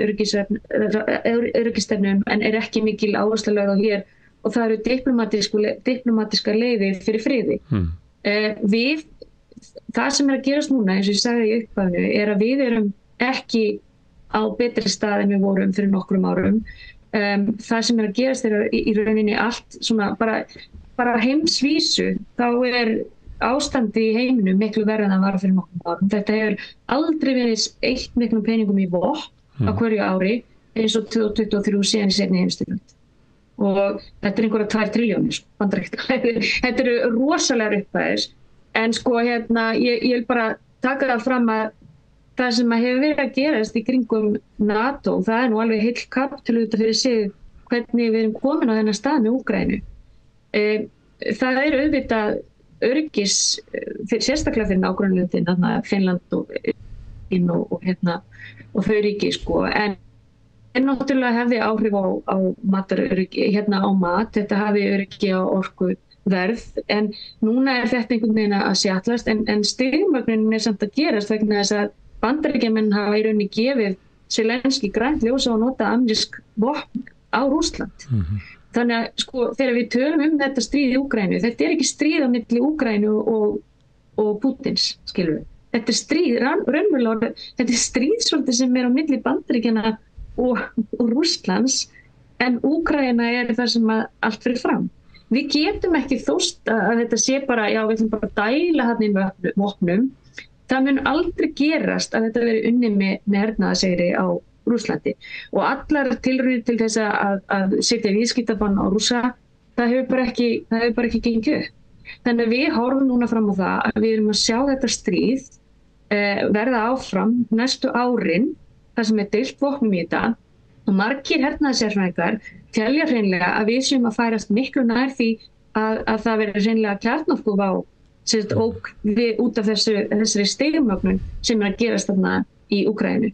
öryggisstefnum en ekki mikil áhersla lögð á hér og það eru diplomatiska leiðir fyrir friði. Það sem að gerast núna, eins og ég sagði í upphafinu, að við erum ekki á betri stað en við vorum fyrir nokkrum árum. Það sem að gerast í rauninni allt svona bara heimsvísu, þá ástandi í heiminum miklu verra en það var fyrir nokkrum árum. Þetta hefur aldrei verið eytt miklum peningum í vopn á hverju ári eins og 2023 síðan í seinni heimsstyrjöld. og þetta einhverja 2 trilljónir bandaríkjadala. Þetta eru rosalegar upphæðir, en sko ég vil bara taka það fram að það sem hefur verið að gerast í kringum NATO, það nú alveg heill kapítóla út af fyrir sig hvernig við erum komin á þennan stað með Úkraínu. Það auðvitað öryggis, sérstaklega fyrir nágrannlöndin, Finnland og þau ríki sko, en náttúrulega hefði áhrif á mataröryggi, á mat, þetta hafi öryggi á orkuverð, en núna þetta einhvern veginn að sjattlast, en stigmögnunin samt að gerast vegna þess að Bandaríkjamenn hafa í rauninni gefið Zelenský grænt ljós á að nota amerísk vopn á Rússland. Þannig að sko, þegar við tölum þetta stríð í Úkraínu, þetta ekki stríð á milli Úkraínu og Pútins, skilur við. Þetta stríð, raunverulega, þetta stríð svolítið sem á milli Bandaríkjanna og Rússlands, en Úkraína það sem allt fyrir fram. Við getum ekki þóst að þetta sé bara, já, við ætlum bara að dæla hann inn vopnum. Það mun aldrei gerast að þetta veri unnið með hernaðarsigri á Rússlandi, og allar tilraunir til þess að setja viðskiptabann á Rússa, það hefur bara ekki gengið upp. Þannig að við horfum núna fram á það að við erum að sjá þetta stríð verða áfram næstu árin, þar sem deilt vopnum í þetta, og margir hernaðarsérfræðingar telja hreinlega að við séum að færast miklu nær því að það veri hreinlega kjarnorkuvá út af þessari stigmögnun sem að gerast þarna í Úkraínu.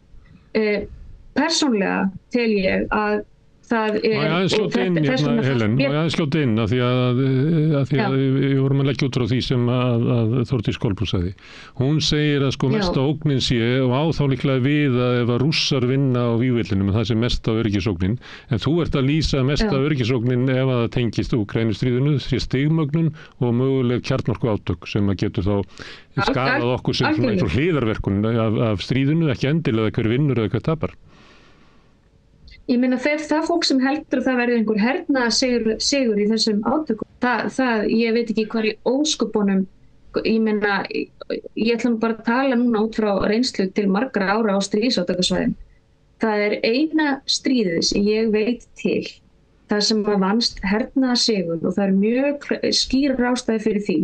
Persónlega tel ég að það aðeins slóta inn af því að við vorum að leggja út frá því sem að Þórdís Kolbrún sagði. Hún segir að sko mesta ógnin sé, og á þá líklega við að ef að Rússar vinna á vígvellinum, það sé mesta öryggisógnin, en þú ert að lýsa mesta öryggisógnin ef að það tengist Úkrænustríðinu, sé stigmögnun og möguleg kjarnorku átök sem að getur þá skadað okkur sem eins og hliðarverkun af stríðinu, ekki endilega hver vinnur eða hver tapar. Ég meina það fólk sem heldur að það verði einhver hernaðarsigur í þessum átökum, ég veit ekki hvar í ósköpunum, ég meina, ég ætla bara að tala núna út frá reynslu til margra ára á stríðsátakasvæðum. Það eina stríðið sem ég veit til, það sem vannst hernaðarsigur, og það mjög skýrar ástæði fyrir því,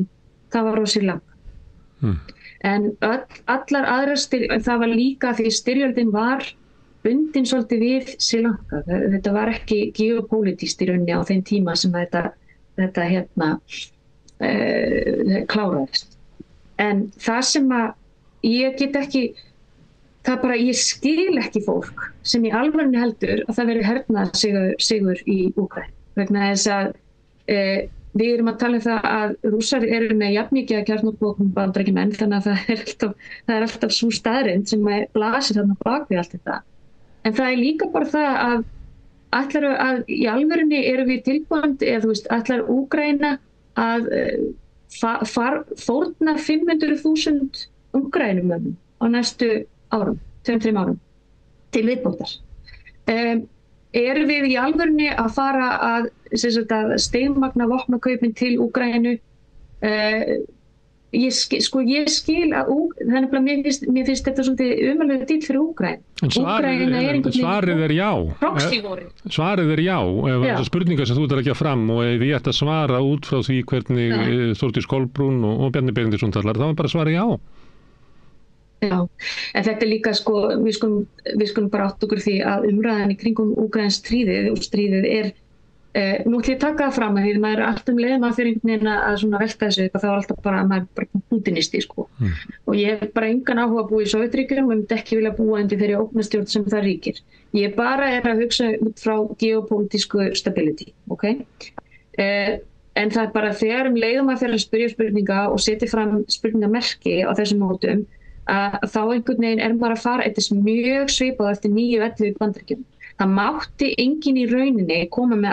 það var á Sri Lanka. En allar aðrar það var líka því styrjöldin var bundin svolítið við Sri Lanka. Þetta var ekki geopolítískt í rauninni á þeim tíma sem þetta kláraðist. En það sem að ég get ekki, ég skil ekki fólk sem í alvörunni heldur að það veri hernaðarsigur í Úkraínu. Vegna þess að við erum að tala það að Rússar eru með jafnmikið að kjarnorkuvopnum Bandaríkjamenn, þannig að það er alltaf sú staðreynd sem blasir þarna bak við allt þetta. En það líka bara það að í alvörunni erum við tilbúin, eða þú veist, ætlar Úkraína að fórna 500.000 Úkrænumönnum á næstu árum, 2-3 árum, til viðbótar. Erum við í alvörunni að fara að stigmagna vopnakaupin til Úkraínu? Ég skil að mér finnst þetta svolítið umalega dýrt fyrir Úkraínu. Svarið er já. Svarið er já. Ef það er spurningar sem þú ert að leggja fram og ef ég ætti að svara út frá því hvernig Þórdís Kolbrún og Bjarni Benediktsson talar, þá er bara svarið já. Já, en þetta líka við skulum bara átta okkur því að umræðan í kringum Úkraíns stríðið nú ætlum ég að taka það fram að því maður alltaf leið maður fyrir einhvern veginn að svona velta þessu upp, þá er alltaf bara maður bara pútinisti og ég hef bara engan áhuga að búa í Sovétríkjunum og myndi ekki vilja búa undir þeirri ógnarstjórn sem það ríkir. Ég bara að hugsa út frá geopolítísku stability, en það bara þegar leiðum að fyrir að spyrja spurninga og setja fram spurningamerki á þessum mótum, að þá einhvern veginn maður að fara eitthvað mjög svipað eftir 9/11 í Bandaríkjunum. Það mátti enginn í rauninni koma með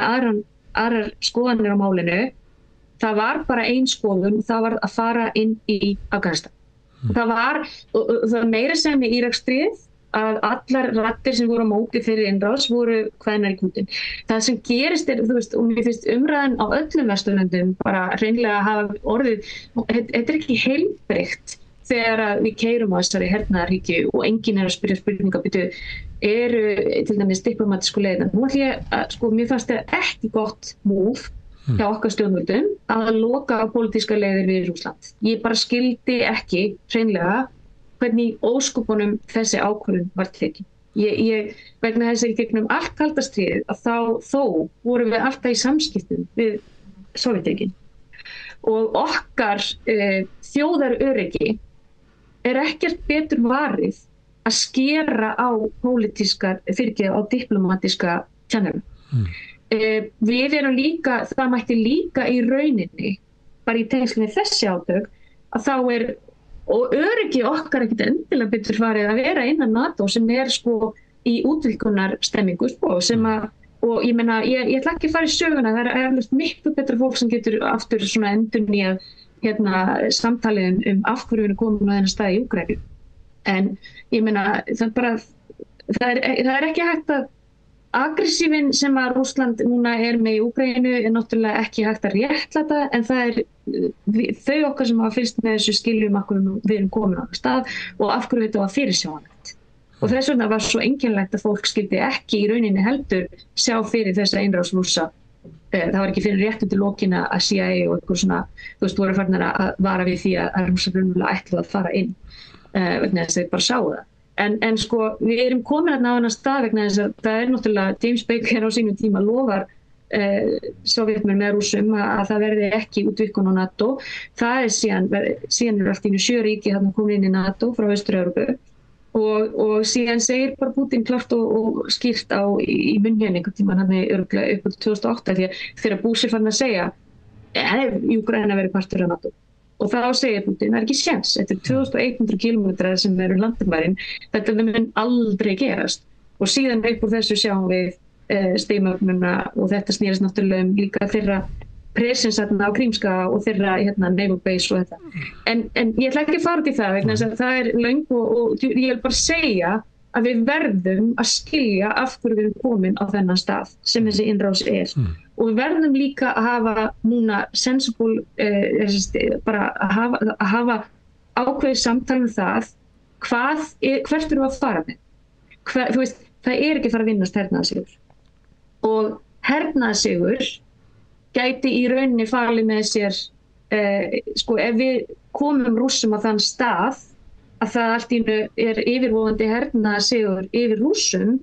aðrar skoðanir á málinu. Það var bara ein skoðun, það var að fara inn í Afganistan. Það meira sem í Íraksstríðið að allar raddir sem voru á móti fyrir innrás voru kveðnar í kútin. Það sem gerist þú veist, og mér finnst umræðan á öllum Vesturlöndum bara hreinlega hafa orðið, þetta ekki heilbrigt þegar að við keyrum á þessari hernaðarhyggju og enginn að spyrja spurninga eru til dæmis diplomatísku leiðin. Nú ætlum ég að, mér fannst þetta ekki gott múf hjá okkar stjórnvöldum að loka á pólitískar leiðir við Rússland. Ég bara skildi ekki hreinlega hvernig ósköpunum þessi ákvörðun var tekin. Vegna þess að í gegnum allt kalda stríðið að þó vorum við alltaf í samskiptum við Sovétríkin. Og okkar þjóðaröryggi ekkert betur varið að skera á á diplomatíska tjannum. Við erum líka, það mætti líka í rauninni, bara í tengslum við þessi átök, að þá og öryggi okkar ekkert endilega betur farið að vera innan NATO sem í útvíkunarstemmingu sem að, og ég meina, ég ætla ekki að fara í söguna, það eflaust miklu betra fólk sem getur aftur svona endurnýjað samtalið af hverju við komum á þennan stað í Úkraínu. En ég meina, það ekki hægt að aggressífin sem að Rússland núna með í Úkraínu náttúrulega ekki hægt að réttlæta, en það þau okkar sem hafa fylgst með þessu skiljum af hverju við erum komin á stað og af hverju þetta var fyrirsjáanlegt. Og þess vegna var svo einkennilegt að fólk skildi ekki í rauninni heldur sjá fyrir þessa innrás Rússa. Það var ekki fyrir rétt undir lokina að CIA og eitthvað svona, voru farnir að vara við því að Rússar ætluðu að fara inn, vegna þess að þau bara sáu það. En við erum komin á annan stað vegna þess að það náttúrulega James Baker á sínum tíma lofar Sovétmenn með Rússum að það verði ekki útvíkkun á NATO. Það síðan allt í 7 ríki þarna komin inn í NATO frá Austur-Evrópu og síðan segir bara Putin klart og skýrt í munnhjörn einhvern tímann hann örugglega upp á 2008 því að þegar Bush farin að segja Úkraína verið partur af NATO. Og þá segir Putin, það ekki séns, þetta 2100 kilometrar sem eru landamærin, þetta mun aldrei gerast. Og síðan upp úr þessu sjáum við stigmögnuna og þetta snýrist náttúrulega líka þeirra presence á Krímskaga og þeirra naval base og þetta. En ég ætla ekki að fara út í það vegna þess að það löng og ég vil bara segja að við verðum að skilja af hverju við erum komin á þennan stað sem þessi innrás Og við verðum líka að hafa núna sensible, bara að hafa ákveðið samtal það hvert erum við að fara með. Þú veist, það ekki að fara að vinnast hernaðarsigur. Og hernaðarsigur gæti í rauninni falið með sér, ef við komum Rússum á þann stað að það allt í einu yfirvofandi hernaðarsigur yfir Rússum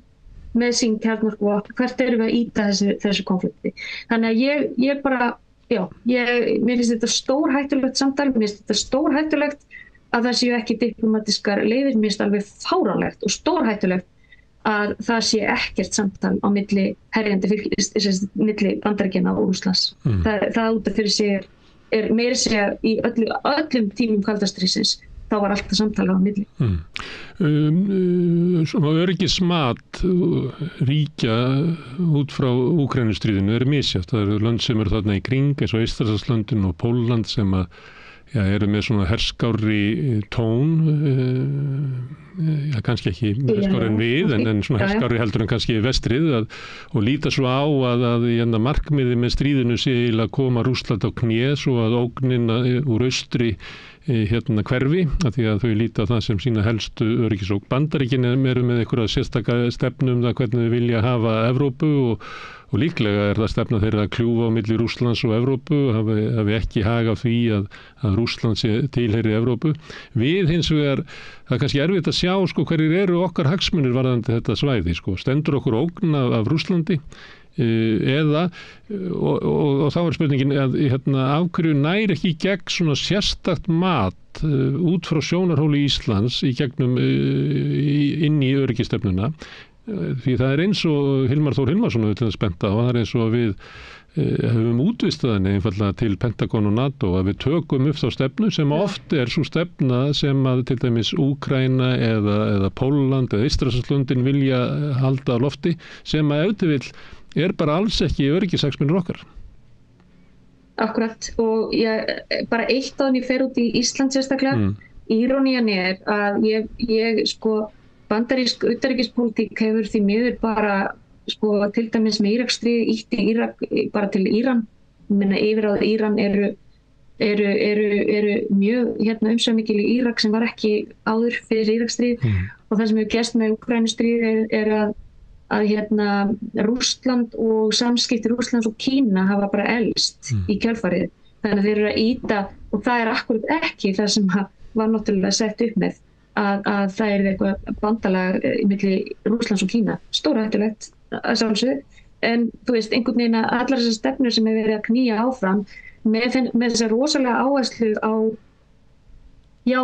með sín kjarnorkuvopn, hvert erum við að ýta þessu konflikti. Þannig að ég bara, mér finnst þetta stórhættulegt samtal, mér finnst þetta stórhættulegt að það séu ekki diplomatískar leiðir, mér finnst alveg fáránlegt og stórhættulegt að það sé ekkert samtal á milli milli Bandaríkjanna og Rússlands. Það út af fyrir sig meira segja í öllum tímum kalda stríðsins. Þá var alltaf samtala á milli. Svona öryggismat ríkja út frá Úkraínustríðinu misjafnt. Það eru lönd sem eru þarna í kring eins og Eystrasaltslöndin og Pólland sem eru með svona herskárri tón, kannski ekki herskárri en við, en svona herskárri heldur en kannski vestrið og líta svo á að markmiði með stríðinu sé að koma Rússland á kné svo að ógnin úr austri hverfi, af því að þau líta það sem sína helstu öryggisógn. Bandaríkin eru með einhverja sérstaka stefnu það hvernig þau vilja hafa Evrópu og líklega það stefna þeirra að kljúfa á milli Rússlands og Evrópu, hafi ekki hag af því að Rússland tilheyri Evrópu. Við hins vegar, það kannski erfitt að sjá hverjir eru okkar hagsmunir varðandi þetta svæði. Stendur okkur ógn af Rússlandi eða og þá spurningin að af hverju nær ekki gegn svona sérstakt mat út frá sjónarhóli Íslands í gegnum inn í öryggisstefnuna því það eins og Hilmar Þór Hilmarsson hefur til að spenta og það eins og við höfum útvistað henni einfallega til Pentagon og NATO að við tökum upp þá stefnu sem oft svo stefna sem að til dæmis Úkraína eða Pólland eða Eystrasaltslöndin vilja halda á lofti sem að ef til vill bara alls ekki öryggishagsmunir okkar. Akkurat og bara eitt áður en ég fer út í Ísland sérstaklega. Írónían að ég bandarísk utanríkispólitík hefur því miður bara til dæmis með Íraksstríðið ýtti Írak bara til Íran. Yfirráð Íran eru mjög umsvifamikil í Írak sem var ekki áður fyrir Íraksstríð og það sem hefur gerst með Úkraínustríð er að Rússland og samskipti Rússlands og Kína hafa bara elst í kjölfarið. Þannig að þeir eru að ýta, og það er akkurat ekki það sem var náttúrulega sett upp með að það er eitthvað bandalag milli Rússlands og Kína. Stórhættulegt að sjálfsögðu, en þú veist, einhvern veginn að allar þessar stefnur sem hefur verið að knýja áfram með þessar rosalega áherslu á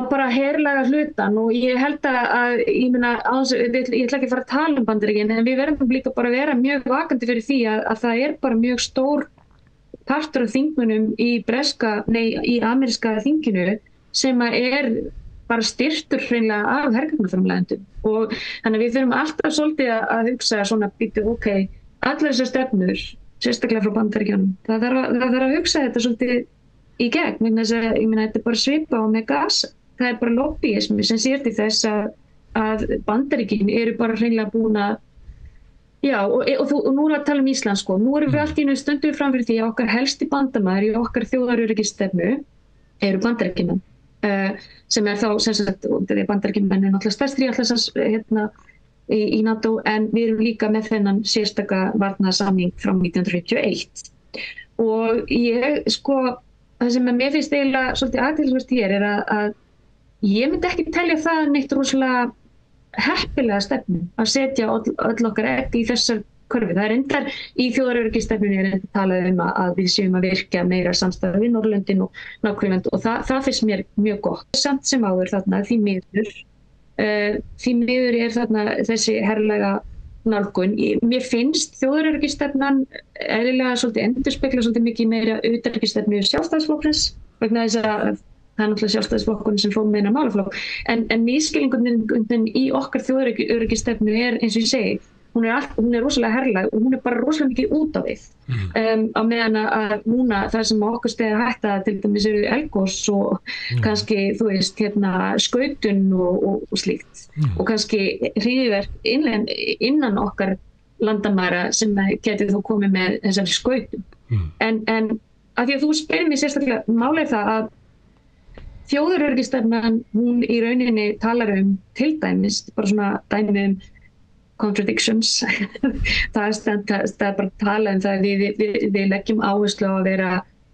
bara herlaga hlutan og ég held að ég ætla ekki að fara að tala um Bandaríkin en við verðum líka bara að vera mjög vakandi fyrir því að það er bara mjög stór partur af þingmönnum í ameríska þinginu sem er bara styrktur hreinlega af hergagnaframleiðendum og þannig að við þurfum alltaf svolítið að hugsa svona allar þessar stefnur, sérstaklega frá Bandaríkjunum, það þarf að hugsa þetta svolítið í gegn, vegna þess að þetta er bara svipa og með gas, það er bara lobbyismi sem sér til þess að Bandaríkin eru bara hreinlega búin að og nú er að tala um Ísland sko, nú erum við allt í einu stöndum fram fyrir því að okkar helsti bandamaður í okkar þjóðaröryggisstefnu eru Bandaríkjamenn sem þá sem sagt, Bandaríkjamenn er náttúrulega stærstri alltaf í NATO en við erum líka með þennan sérstaka varnarsamning frá 1951 og ég sko það sem mér finnst eiginlega svolítið athyglisvert hér er að ég myndi ekki telja það neitt rosalega heppilega stefnu að setja öll okkar egg í þessar körfi. Það er endar í þjóðaröryggisstefnunni er endar talað um að við séum að virka meira samstarf við Norðurlöndin og nágrannalönd og það finnst mér mjög gott. Samt sem áður þarna því miður er þarna þessi herrlega nálgun. Mér finnst þjóðaröryggisstefnan eðlilega svolítið endurspegla svolítið mikið meira utanríkisstefnu Sjálfstæðisflokksins vegna þess að það er náttúrulega Sjálfstæðisflokkurinn sem fór með eina málaflokk en misskilningurinn í okkar þjóðaröryggisstefnu er eins og ég segi hún er rosalega herrleg og hún er bara rosalega mikið út á við á meðan að núna það sem okkur stegar hætta til dæmis eru eldgos og kannski þú veist skautun og slíkt og kannski hryðjuverk innan okkar landamæra sem getur þó komið með þessari skautun en að því að þú spyrir mig sérstaklega málið það að þjóðaröryggisstefnan hún í rauninni talar til dæmis bara svona dæmi contradictions það er bara að tala það að við leggjum áherslu á að vera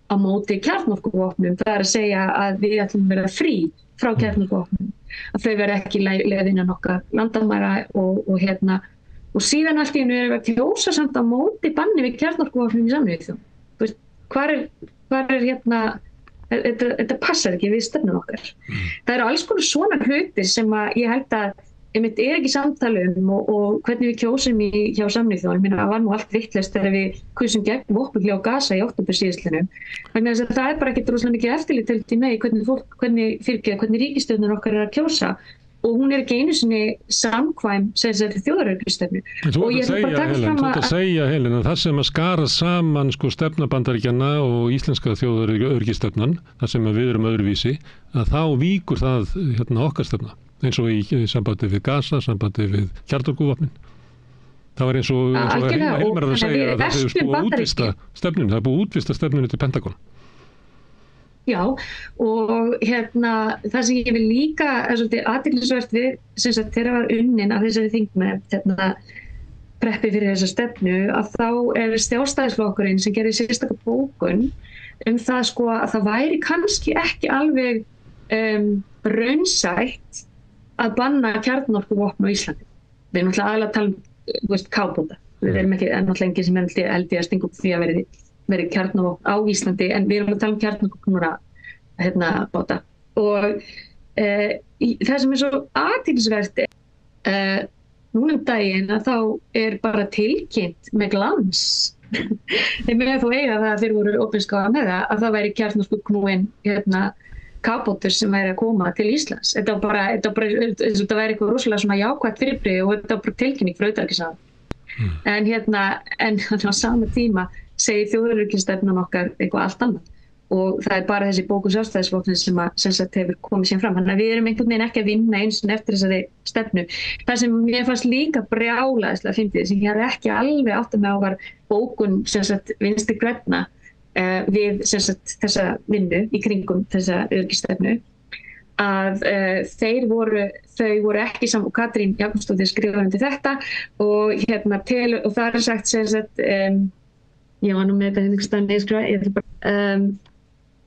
á móti kjarnorkuvopnum það er að segja að við ætlum að vera frí frá kjarnorkuvopnum að þau vera ekki leið innan okkar landamæra og síðan allt í einu erum við að kjósa samt á móti banni við kjarnorkuvopnum í Sameinuðu þjóðunum hvar er þetta passar ekki við stefnum okkar það eru alls konar svona hlutir sem að ég held að er ekki samtalum og hvernig við kjósum hjá Sameinuðu þjóðunum. Það var nú allt vitlaust þegar við kusum gegn vopnhlé á Gaza í október síðastliðnum. Þannig að það er bara ekkert rosalega mikið eftirlit með hvernig ríkisstjórnar okkar er að kjósa og hún er ekki einu sinni samkvæm þjóðaröryggisstefnu. Þú ert að segja, Helena, það sem að skara saman stefna Bandaríkjanna og íslenska þjóðaröryggisstefnan, það sem við erum öðruvísi, að þá víkur það okkar stefna. Eins og í sambandi við Gaza, sambandi við kjarnorkuvopnin. Það var eins og Hilmar að segja að það hefur búið að útvista stefnun, það er búið að útvista stefnunni til Pentagon. Já, og það sem ég vil líka er svolítið athyglisvert við, sem sagt þegar var unnin af þessari þingmenn preppi fyrir þessa stefnu, að þá er Sjálfstæðisflokkurinn sem gerir sérstaka bókun það að það væri kannski ekki alveg raunsætt að banna kjarnorkuvopn á Íslandi. Við erum náttúrulega aðalega að tala um kafbáta. Við erum ekki náttúrulega enginn sem held að stinga upp því að verið kjarnorkuvopn á Íslandi en við erum að tala um kjarnorkuvopnara báta. Og það sem er svo athyglisvert núna daginn að þá er bara tilkynnt með glans þeir með þú eiga það að þeir voru opinskáða með það að það væri kjarnorkuknúin kafbátur sem væri að koma til Íslands. Þetta væri eitthvað rosalega svona jákvætt fyrirbrigði og þetta var bara tilkynning frá utanríkisráðuneytinu. En á sama tíma segir þjóðaröryggisstefnan okkar eitthvað allt annað og það er bara þessi bóku Sjálfstæðisflokksins sem sagt hefur komið síðan fram. Þannig að við erum einhvern veginn ekki að vinna eins og eftir þessari stefnu. Það sem mér fannst líka brjálæðislega fyndið sem ég hafði ekki alveg átt með á var bókun sem sagt Vinstri grænna við sem sagt þessa vinnu í kringum þessa öryggisstefnu að þau voru ekki saman, og Katrín Jakobsdóttir skrifaði undir þetta og og það sagt sem sagt ég var nú með þetta einhvers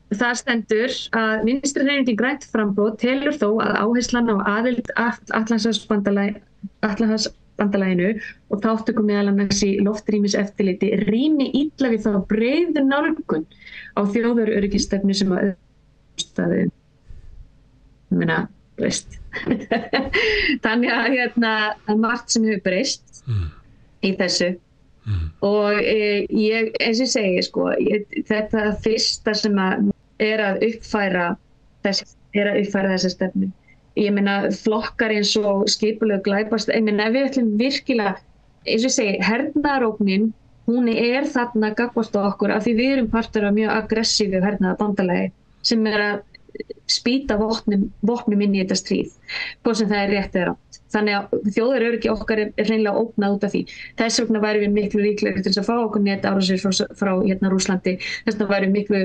það stendur að Vinstri-hreyfingin Grænt framboð telur þó að áherslan á aðild Atlantshafsbandalaginu og þátttöku meðal annars í loftrýmiseftirliti rými illa við þá breiðu nálgun á þjóðaröryggisstefnu sem að breyst. Þannig að margt sem hefur breyst í þessu og ég, eins og ég segi, þetta fyrsta sem að uppfæra þessa stefnu. Ég meina flokkar eins og skipulög glæpast, ég meina ef við ætlum virkilega, eins og ég segi, hernaðarógnin, hún þarna gagnvart okkur af því við erum partur af mjög aggressífu hernaðarbandalagi sem að spýta vopnum inn í þetta stríð, hvort sem það rétt eða rangt. Þannig að þjóðaröryggi okkar hreinlega ógnað út af því. Þess vegna værum við miklu líklegri til þess að fá okkur netárásir frá Rússlandi. Þess vegna værum miklu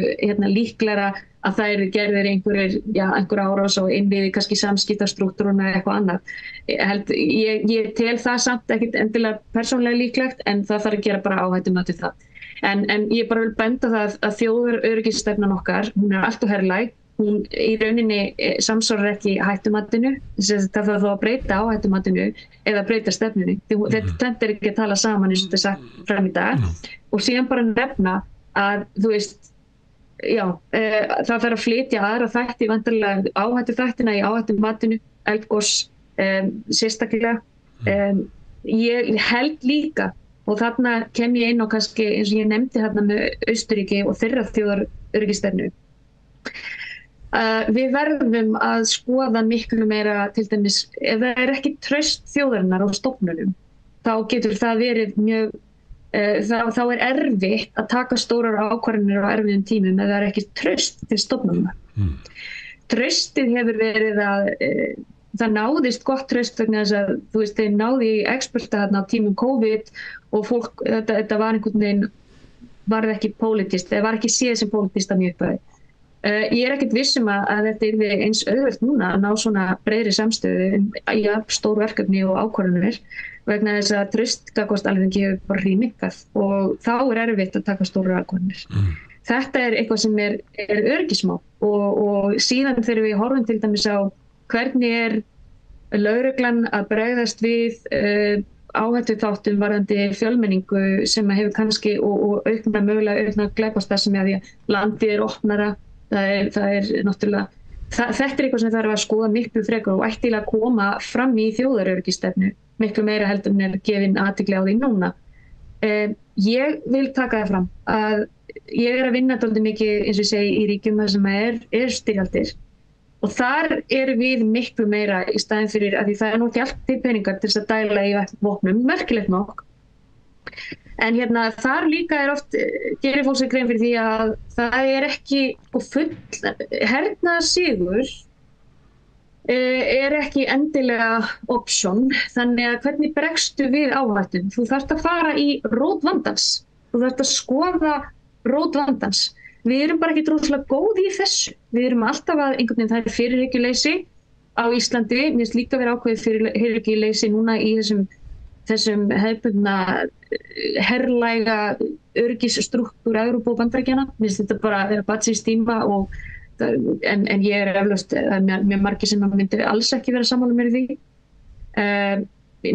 líklegra að það gerðir einhver árás og innviði kannski samskiptastrúktúruna eða eitthvað annað. Ég tel það samt ekkert endilega persónlega líklegt en það þarf að gera bara áhættumat við það. En ég bara vil benda það að þjóðaröryggisstefnan okkar, hún allt og herlæg. Hún í rauninni samsvarar ekki hættumatinu, það þarf þá að breyta áhættumatinu eða breyta stefnunni. Þetta ekki að tala saman eins og þetta sagt fram í dag og síðan bara nefna að þú veist, það þarf að flytja aðra þætti, vantarlega áhættuþættina í áhættumatinu, eldgos sérstaklega. Ég held líka, og þarna kem ég inn á kannski eins og ég nefndi þarna með Austurríki og þeirra þjóðaröryggisstefnu. Við verðum að skoða miklu meira, til dæmis, ef það ekki traust þjóðarinnar á stofnunum, þá getur það verið mjög, þá erfitt að taka stórar ákvarðanir á erfiðum tímum ef það ekki traust til stofnunum. Traustið hefur verið að, það náðist gott traust vegna þess að, þú veist, þeir náði experta þarna á tímum COVID og fólk, þetta var einhvern veginn, var ekki pólitískt, það var ekki séð sem pólitískt að mjög upphafi. Ég ekkert viss að þetta eins auðvelt núna að ná svona breiðri samstöðu í stór verkefni og ákvarðanir vegna þess að traust gagnvart almenningi hefur bara minnkað og þá erfitt að taka stórar ákvarðanir. Þetta eitthvað sem öryggismál og síðan þegar við horfum til dæmis á hvernig lögreglan að bregðast við áhættuþáttum varðandi fjölmenningu sem hefur kannski og mögulega glæpastarfsemi að því að landið opnara. Það náttúrulega, þetta eitthvað sem þarf að skoða miklu frekar og ættilega að koma fram í þjóðaröryggisstefnu miklu meira heldur en gefin athygli á því núna. Ég vil taka það fram að ég að vinna dálítið mikið, eins og ég segi, í ríkjum þar sem styrjaldir og þar við miklu meira í staðinn fyrir að því það nú ekki allt til peningar til þess að dæla í vopnum, merkilegt nokk. En þar líka oft, gerir fólk sér grein fyrir því að það ekki full hernaðarsigur ekki endilega option, þannig að hvernig bregstu við áhættum? Þú þarft að fara í rót vandans, þú þarft að skoða rót vandans. Við erum bara ekki rosalega góð í þessu. Við erum alltaf að einhvern veginn, það fyrirhyggjuleysi á Íslandi, mér finnst líka vera ákveðið fyrirhyggjuleysi núna í þessum hefðbundna herlæga öryggisstruktúr Evrópu og Bandaríkjanna. Mér finnst þetta bara vera batsins tíma en ég eflaust mjög margir sem myndi alls ekki vera sammála mér í því. Við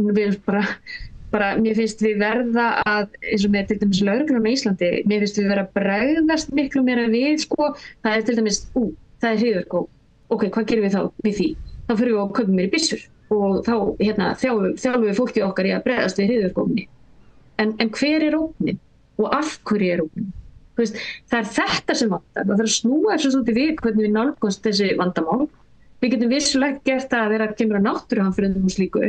mér finnst við verða að, eins og með til dæmis lögregluna í Íslandi, mér finnst við vera að bregðast miklu meira við, það til dæmis, það hryðjuverk, ok, hvað gerum við þá við því? Þá fyrir við að kaupa meiri byssur og þá þjálfum við fólkið okkar í að bregðast við hryðjuverkógninni. En hver ógnin og af hverju ógnin? Það þetta sem vantar. Það þarf að snúa þessu svolítið við hvernig við nálgumst þessi vandamál. Við getum vissulega gert það þegar kemur að náttúruhamförum og slíku,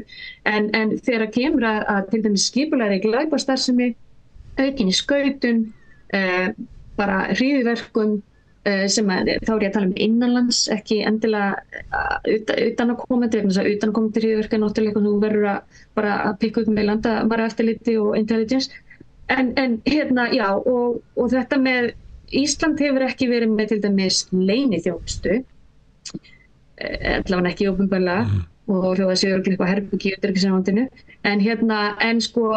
en þegar kemur að til dæmis skipulagðri glæpastarfsemi, aukinni skautun, bara hryðjuverkum, sem þá ég að tala innanlands, ekki endilega utanaðkomandi, vegna þess að utanaðkomandi hryðjuverk náttúrulega eitthvað þú verður að pikka upp með landamæraeftirliti og intelligence. En já, og þetta með Ísland hefur ekki verið með til dæmis leyniþjónustu, allavega ekki opinberlega og hljóða séu örugglega eitthvað herbergi í utanríkisráðuneytinu, en sko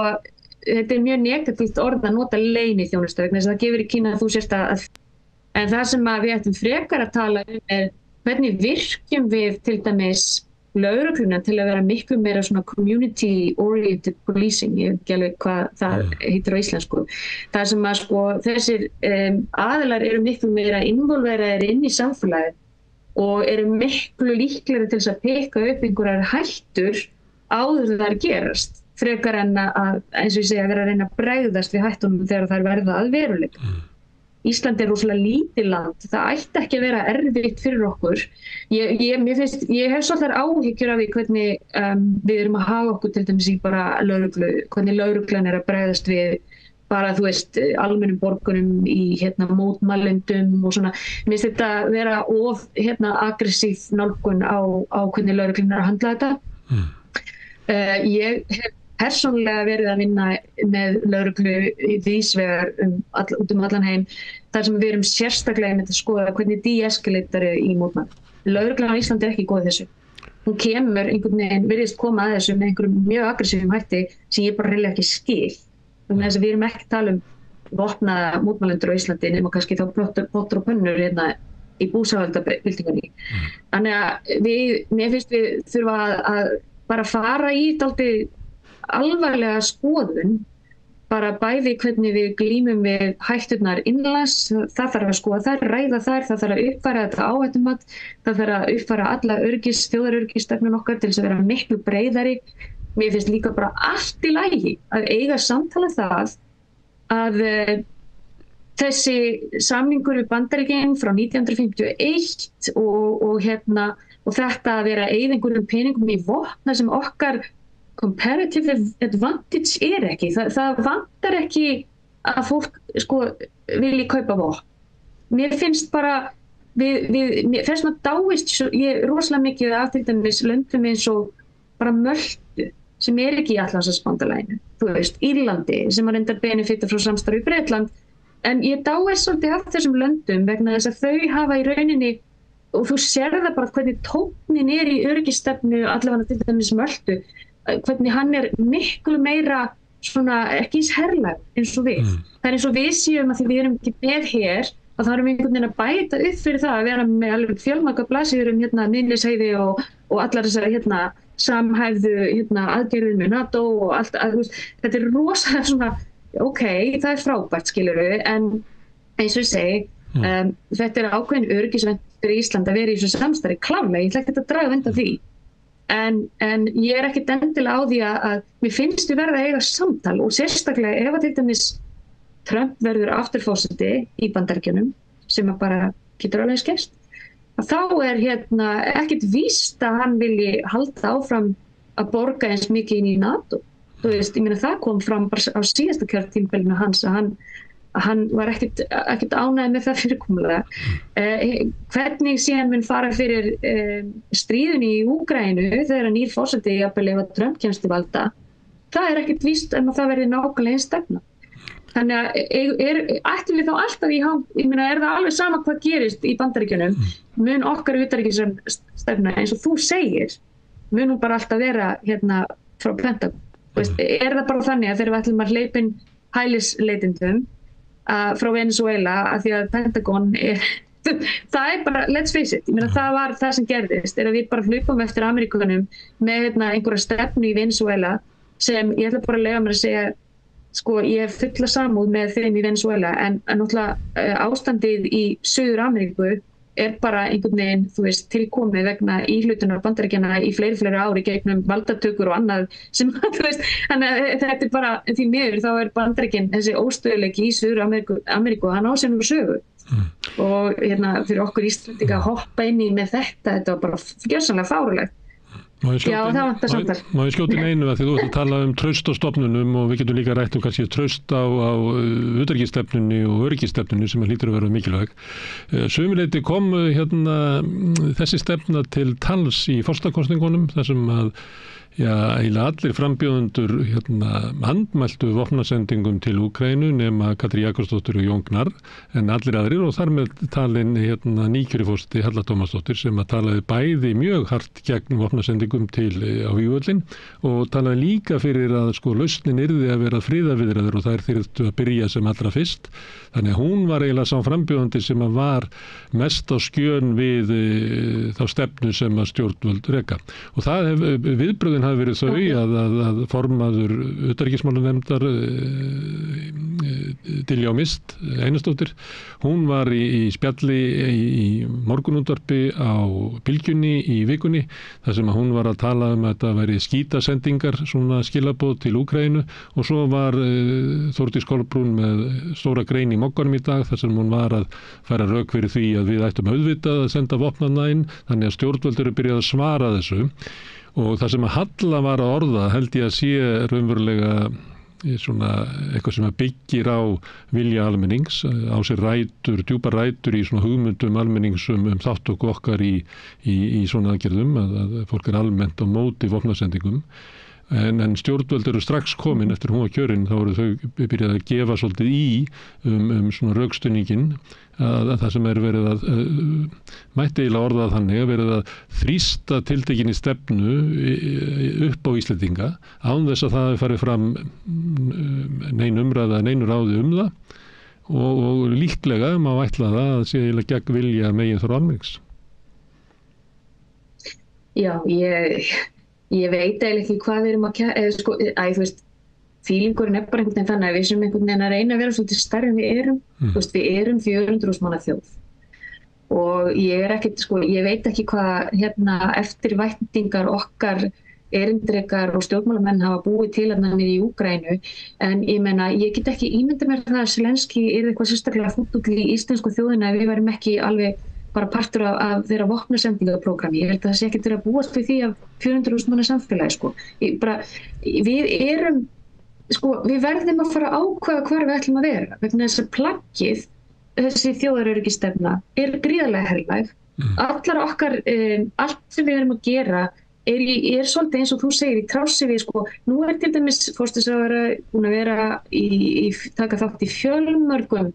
þetta mjög negatíft orð að nota leyniþjónustu vegna þess að það gefur í kynna að þú sért að en það sem við ættum frekar að tala hvernig virkjum við til dæmis lögregluna til að vera miklu meira svona community oriented policing, ég veit ekki alveg hvað það heitir á íslensku. Það sem að sko þessir aðilar eru miklu meira involveraðir inn í samfélagið og eru miklu líklegri til þess að peka upp einhverjar hættur áður það gerast, frekar en að, eins og ég segja, vera að reyna að bregðast við hættunum þegar þær verða að veruleika. Ísland rosalega lítið land, það ætti ekki að vera erfitt fyrir okkur. Ég hef svolítið áhyggjur af því hvernig við erum að hafa okkur til dæmis í bara lögreglu, hvernig lögreglan að bregðast við bara, þú veist, almennum borgurum í mótmælendum og svona. Mér finnst þetta vera of aggressív nálgun á hvernig lögreglan að handla þetta. Ég hef persónulega verið að vinna með lögreglu víðsvegar út allan heim, þar sem við erum sérstaklega með að skoða hvernig de-escalatori í mótmælum. Lögreglan á Íslandi ekki góð þessu. Hún kemur einhvern veginn, virðist koma að þessu með einhverjum mjög aggressífum hætti sem ég bara reynilega ekki skil. Þannig að við erum ekki að tala vopnaða mótmælendur á Íslandi nema kannski þá pottur og pönnur í búsáhaldabyltingunni. Þannig að mér finnst við þurfa að bara fara í dálítið alvarlega skoðun, bara bæði hvernig við glímum við hætturnar innanlands, það þarf að skoða þær, ræða þær, það þarf að uppfæra þetta áhættumat, það þarf að uppfæra alla þjóðaröryggisstefnun okkar til þess að vera miklu breiðari. Mér finnst líka bara allt í lagi að eiga samtala það að þessi samningur við Bandaríkin frá 1951 og þetta að vera að eyða einhverjum peningum í vopna sem okkar comparative advantage ekki. Það vantar ekki að fólk vilji kaupa vopn. Mér finnst bara, mér finnst maður dáist rosalega mikið af til dæmis löndum eins og bara Möltu, sem ekki í Atlantshafsbandalaginu, þú veist, Írlandi, sem að reyndar benefita frá samstarfi Bretland, en ég dáist svolítið af þessum löndum vegna þess að þau hafa í rauninni, og þú sér það bara hvernig tóninn í öryggisstefnu allavega til dæmis Möltu, hvernig hann miklu meira svona ekki eins herlag eins og við. Það eins og við séum að því við erum ekki með hér, að það erum einhvern veginn að bæta upp fyrir það að vera með alveg fjölmarga blaðsíður Miðnesheiði og allar þessar samhæfðu aðgerðir með NATO og allt, þetta rosalega svona, ok, það frábært skilurðu, en eins og ég segi, þetta ákveðin öryggisvent fyrir Ísland að vera í þessu samstarfi klárlega, ég ætla ekki að draga undan því. En ég ekki endilega á því að mér finnst við verða að eiga samtal og sérstaklega ef að til dæmis Trump verður afturforseti í Bandaríkjunum sem að bara getur alveg skerst, þá ekkert víst að hann vilji halda áfram að borga eins mikið inn í NATO. Þú veist, ég meina það kom fram bara á síðasta kjörtímabilinu hans að hann var ekkert ánægður með það fyrirkomulega. Hvernig síðan mun fara fyrir stríðunni í Úkraínu þegar nýr forseti jafnvel ef að Trump kemst til valda, það ekkert víst að það verði nákvæmlega eins stefna. Þannig að ættum við þá alltaf ég meina, það alveg sama hvað gerist í Bandaríkjunum, mun okkar utanríkisstefna eins og þú segir, mun hún bara alltaf vera frá Pentagon. Það bara þannig að þegar við ætlum að hleypa inn hælisleitendum frá Venezuela að því að Pentagon það bara, let's face it, ég meina það var það sem gerðist, að við bara hlupum eftir Ameríkunum með einhverja stefnu í Venezuela sem ég ætla bara að leyfa mér að segja, ég hef fulla samúð með þeim í Venezuela, en náttúrulega ástandið í Suður-Ameríku bara einhvern veginn, þú veist, tilkomið vegna íhlutunar Bandaríkjanna í fleiri ári gegnum valdatökur og annað sem, þú veist, þannig að þetta bara því miður, þá Bandaríkinn þessi óstöðuleiki í Suður-Ameríku, hann á sér nú sögu. Og fyrir okkur Íslendinga að hoppa inn í með þetta var bara gjörsamlega fárulegt. Já, það vantar samtal. Má ég skjóta inn einu að því þú ert að tala traust á stofnunum og við getum líka rætt kannski traust á utanríkisstefnunni og öryggisstefnunni sem hlýtur að vera mikilvæg. Sömuleyti kom þessi stefna til tals í forsetakosningunum þar sem að eiginlega allir frambjóðendur andmæltu vopnasendingum til Úkraínu nema Katrín Jakobsdóttir og Jón Gnarr, en allir aðrir og þar með talin nýkjöri forseti Halla Tómasdóttir sem að talaði bæði mjög hart gegn vopnasendingum til á Vígvöllin og talaði líka fyrir að lausnin yrði að vera friðarviðræður og þær þyrftu að byrja sem allra fyrst. Þannig að hún var eiginlega sá frambjóðandi sem að var mest á skjön við þá stefnu sem að stjórnvöld reka. Og viðbröðin hafi verið þau að formaður utanríkismálanefndar Diljá Mist Einarsdóttir, hún var í spjalli í morgunútvarpi á Bylgjunni í vikunni, þar sem að hún var að tala um að þetta væri skítasendingar, svona skilaboð til Úkraínu, og svo var Þórdís Kolbrún með stóra grein í Mogganum í dag, þar sem hún var að færa rök fyrir því að við ættum auðvitað að senda vopnana inn, þannig að stjórnvöld eru byrjað að svara þessu. Og það sem að Halla var að orða held ég að sé raunverulega svona eitthvað sem að byggir á vilja almennings, á sér djúpar rætur í svona hugmyndum almennings þáttöku okkar í svona aðgerðum, að fólk almennt á móti vopnasendingum. En stjórnvöld eru strax komin eftir hún var kjörin, þá eru þau byrjað að gefa svolítið í svona rökstuðningin, að það sem verið að mætti eiginlega orðað þannig að verið að þrýsta tiltekinni stefnu upp á Íslendinga án þess að það hafi farið fram nein umræða, neinu ráði það og líklega má ætla það að sé eiginlega gegn vilja meginþorra almennings. Já, ég veit eiginlega ekki hvað við erum að þú veist, fílingurinn bara einhvern veginn þannig að við sem einhvern veginn að reyna að vera svolítið stærri en við erum. Þú veist, við erum 400.000 manna þjóð og ég veit ekki hvað eftirvæntingar okkar erindrekar og stjórnmálamenn hafa búið til niður í Úkraínu, en ég meina, ég get ekki ímyndað mér það að Zelenský eitthvað sérstaklega fútt út í íslensku þjóðina ef við værum ekki alveg bara partur af þeirra vopnasendingaprógrami. Ég held að það sé ekkert verið að búast við því af 400.000 manna samfélagi. Við verðum að fara að ákveða hvar við ætlum að vera, vegna þess að plaggið, þessi þjóðaröryggisstefna, gríðarlega herlæg. Allar okkar, allt sem við erum að gera svolítið eins og þú segir í trássi við, nú til dæmis forsætisráðherra búin að vera taka þátt í fjölmörgum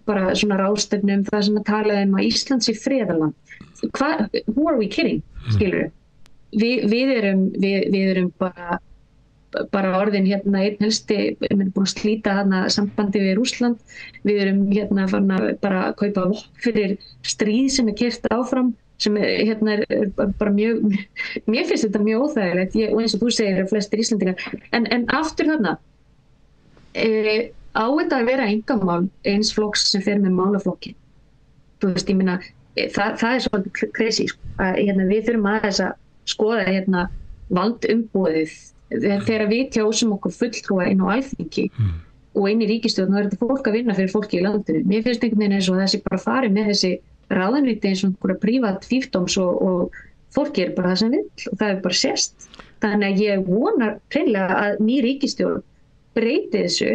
bara svona ráðstefnum þar sem að tala að Ísland sé friðarland. Who are we kidding, skilur við erum bara orðin einn helsti, við erum búin að slíta sambandi við Rússland, við erum farin að bara kaupa vopn fyrir stríð sem keyrt áfram, sem bara mjög, mér finnst þetta mjög óþægilegt, og eins og þú segir flestir Íslendingar, en aftur á þetta að vera einkamál eins flokks sem fer með málaflokkin. Þú veist, ég meina, það svolítið crazy, við þurfum aðeins að skoða valdumboðið. Þegar við kjósum okkur fulltrúa inn á Alþingi og inn í ríkisstjórn, þá þetta fólk að vinna fyrir fólki í landinu. Mér finnst einhvern veginn eins og þessi bara farið með þessi ráðuneyti eins og einhverja prívat fífdóms og fólki bara það sem vill og það bara sést. Þannig að ég vonar hreinlega að ný ríkisstjórn breyti þessu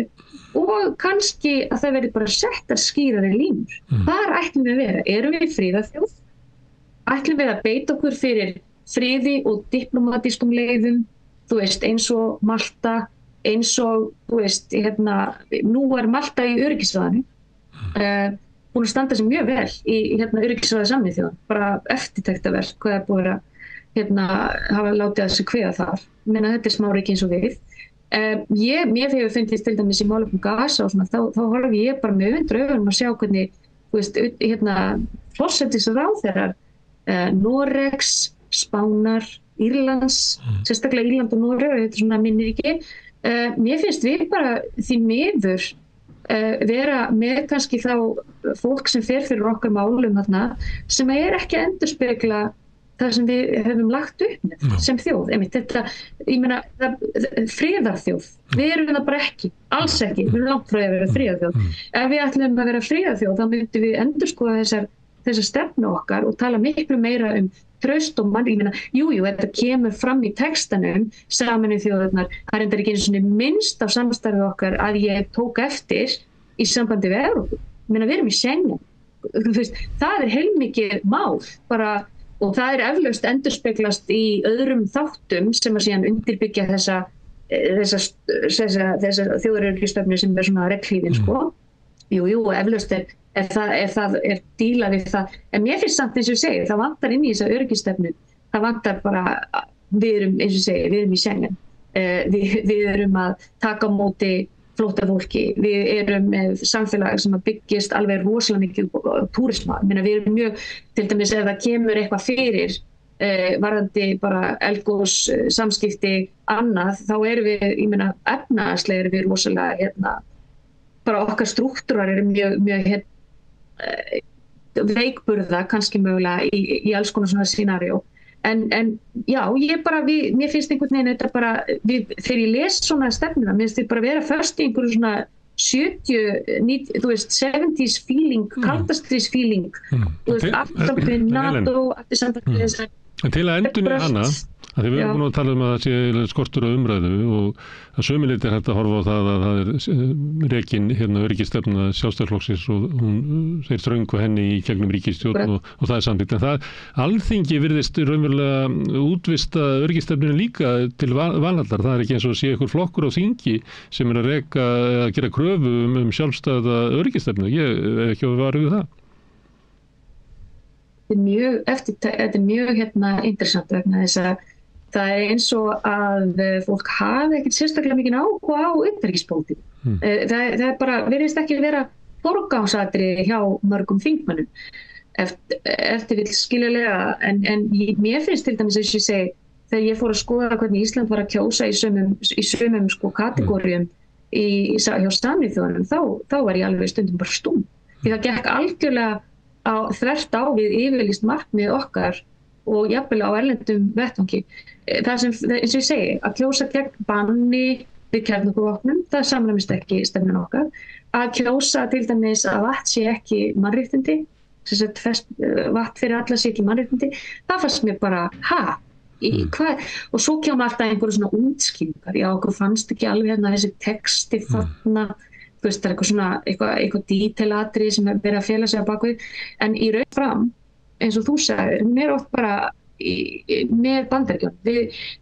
og kannski að það verði bara settar skýrari línur. Hvar ætlum við að vera? Erum við friðarþjóð? Ætlum við að beita okkur fyrir friði og diplomatískum leiðum? Þú veist, eins og Malta, eins og, þú veist, nú Malta í öryggisráðinu, búin að standa sig mjög vel í öryggisráði Sameinuðu þjóðanna, bara eftirtektarvert hvað búið að hafa látið að sig kveða þar. Meina þetta smáríki eins og við. Mér hefur fundist til dæmis í málefnum Gaza og svona, þá horfi ég bara með undrun að sjá hvernig, þú veist, forsætisráðherrar Noregs, Spánar, Írlands, sérstaklega Írland og Noreg, þetta svona minnir ekki. Mér finnst við bara því miður vera með kannski þá fólk sem fer fyrir okkar málum sem ekki að endurspegla það sem við höfum lagt upp með sem þjóð. Þetta, ég meina, friðarþjóð. Við erum það bara ekki, alls ekki. Við erum langt frá að vera friðarþjóð. Ef við ætlum að vera friðarþjóð, þá myndum við endurskoða þessar stefnu okkar og tala miklu meira traust og mann, ég meina, þetta kemur fram í textanum Sameinuðu þjóðirnar, það reyndar ekki einu svona minnst af samstarfið okkar að ég tók eftir í sambandi við Evrópu. Ég meina, við erum í Schengen, það heilmikið mál bara, og það eflaust endurspeglast í öðrum þáttum sem að síðan undirbyggja þessa þjóðaröryggisstefnu sem svona regnhlífin, sko. Jú, eflaust það díla við það, en mér finnst samt eins og ég segi, það vantar inn í þessa öryggisstefnu, það vantar bara, við erum eins og ég segi, við erum í Schengen, við erum að taka á móti flóttafólki, við erum með samfélag sem að byggist alveg rosalega mikið túrisma, við erum mjög, til dæmis ef það kemur eitthvað fyrir varðandi bara eldgos, samskipti, annað, þá erum við, efnahagslega erum við rosalega, bara okkar strúktúrar eru mjög veikburða kannski mögulega í alls konar svona scenario. En já, mér finnst einhvern veginn þetta bara, þegar ég les svona stefnuna, mér finnst þið bara vera först í einhverju svona 70s feeling, kaldastríðs feeling, aftur við NATO, aftur samtækni þessar. En til að endurnýja hana, að því við erum búin að tala að það sé skortur á umræðu og að sömuleyti hægt að horfa á það að það rekin öryggisstefna Sjálfstæðisflokksins og hún þeir þröngu henni í gegnum ríkisstjórn og það samþykkt. En það Alþingi virðist raunverulega útvista öryggisstefnunni líka til valhaldar. Það ekki eins og sé ykkur flokkur á þingi sem að gera kröfu sjálfstæða öryggisstefnu. Ég hef ekki að vara við það. Þetta er mjög interessant vegna þess að það eins og að fólk hafi ekkert sérstaklega mikið áhuga á utanríkispólitík. Það bara virðist ekki vera forgangsatriði hjá mörgum þingmönnum eftir vill skiljulega, en mér finnst til dæmis eins og ég segi, þegar ég fór að skoða hvernig Ísland var að kjósa í sumum kategórium hjá Sameinuðu þjóðunum, þá var ég alveg stundum bara stúm. Því það gekk algjörlega þvert á við yfirlýst markmið okkar og jafnvel á erlendum vettvangi. Það sem, eins og ég segi, að kjósa gegn banni við kjarnorkuvopnum, það samræmist ekki stefnun okkar. Að kjósa til dæmis að vatn sé ekki mannréttindi, vatn fyrir alla sé ekki mannréttindi, það fannst mér bara, hvað? Og svo kemur alltaf einhverju svona útskýringar, já, okkur fannst ekki alveg þessi texti þarna, það er eitthvað svona, eitthvað detail-atriði sem verið að fela sig á bakvið, en í raun fram, eins og þú sagðir, hún oft bara með Bandaríkjunum.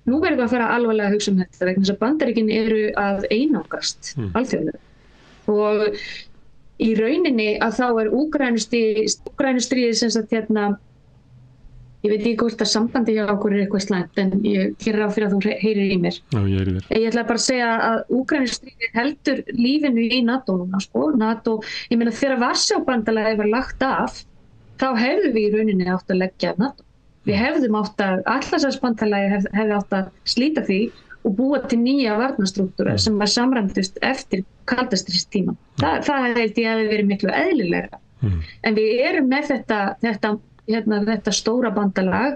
Nú verðum við að fara alvarlega að hugsa þetta vegna þess að Bandaríkin eru að einangrast alþjóðlega. Og í rauninni að þá Úkraínustríðið sem sagt ég veit ekki hvort að sambandi hjá okkur eitthvað slæmt, en ég gerir ráð fyrir að þú heyrir í mér. Já, ég heyri þér. Ég ætla bara að segja að Úkraínustríðið heldur lífinu í NATO núna, sko. NATO, ég meina þegar Varsjárbandalagið var lagt af, þá hefðum við í rauninni átt að leggja af NATO. Við hefðum átt að, Atlantshafsbandalagið hefði átt að slíta því og búa til nýja varnarstrúktúra sem var samræmdust eftir kaldastríðstímann. Það held ég hefði verið miklu eðlilegra. En við erum með þetta stóra bandalag,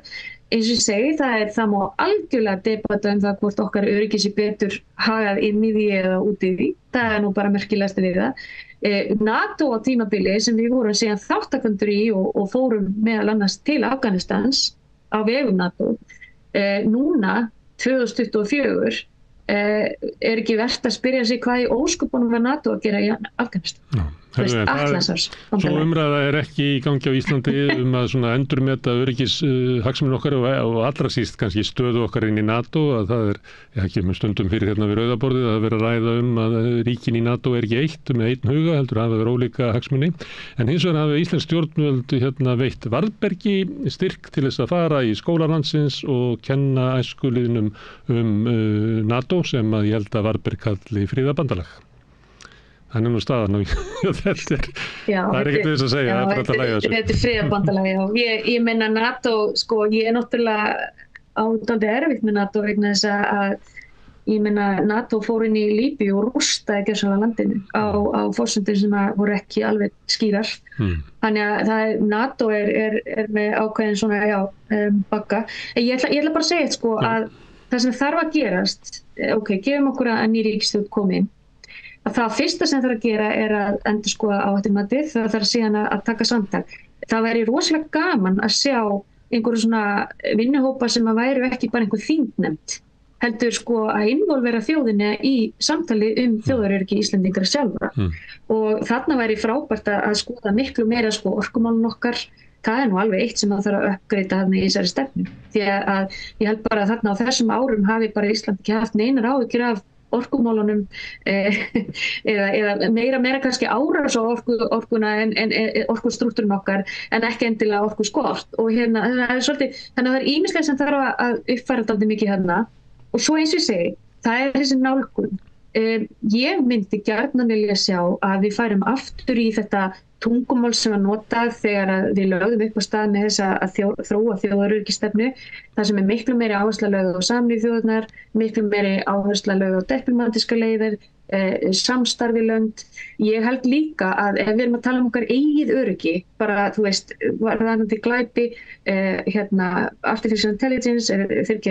eins og ég segi, það má algjörlega debata það hvort okkar öryggi sé betur hagað inn í því eða út í því. Það nú bara merkilegast við það. NATO á tímabili sem við vorum síðan þáttakendur í og fórum meðal annars til Afganistans á vegum NATO, núna 2024 ekki vert að spyrja sig hvað í ósköpunum var NATO að gera í Afganistan. Svo umræða ekki í gangi á Íslandi að endurmeta öryggishagsmuni okkar og allra síst kannski stöðu okkar inn í NATO, að það kemur stundum fyrir við rauðaborðið að vera að ræða að ríkin í NATO ekki eitt með einn huga, heldur hafa verið ólíka hagsmuni. En hins vegar hafa íslensk stjórnvöld veitt Varðbergi styrk til þess að fara í skóla landsins og kenna æskuliðnum NATO, sem að ég held að Varðberg kalli friðarbandalag. Þannig nú staðan og það ekkert þess að segja, það bara að læga þessu. Þetta friðarbandalagi, ég meina NATO, sko, ég náttúrulega dálítið erfitt með NATO vegna þess að ég meina NATO fór inn í Líbíu og rústaði gjörsamlega landinu á forsendum sem voru ekki alveg skýrar. Þannig að NATO er með ákveðin svona, bakka. Ég ætla bara að segja sko að það sem þarf að gerast, gefum okkur að ný ríkisstjórn komi inn, að það fyrsta sem þarf að gera að endurskoða áhættumatið, það þarf síðan að taka samtal. Það væri rosalega gaman að sjá einhverju svona vinnuhópa sem að væru ekki bara einhver þingnefnd, heldur sko að involvera þjóðinni í samtali þjóðaröryggi Íslendingar sjálfra. Og þarna væri frábært að skoða miklu meira sko orkumálun okkar, það nú alveg eitt sem það þarf að uppgreita þarna í þessari stefnu. Því að ég held bara að þarna á þessum árum hafi bara Ísland ekki haft neinar áhyggjur af orkumálunum eða meira kannski árás á orkuna en orkustrúktúrum okkar en ekki endilega orkuskort og hérna þannig að það ýmislegt sem þarf að uppfæra dálítið mikið hérna og svo eins og ég segi, það þessi nálgun. Ég myndi gjarnan vilja sjá að við færum aftur í þetta tungumál sem var notað þegar við lögðum upp á stað með þess að þróa þjóðaröryggisstefnu, það sem miklu meiri áhersla lögð á Sameinuðu þjóðirnar, miklu meiri áhersla lögð á diplómatískar leiðir, samstarfi lönd. Ég held líka að ef við erum að tala okkar eigið öryggi, bara þú veist, varðandi glæpi, artificial intelligence, ef við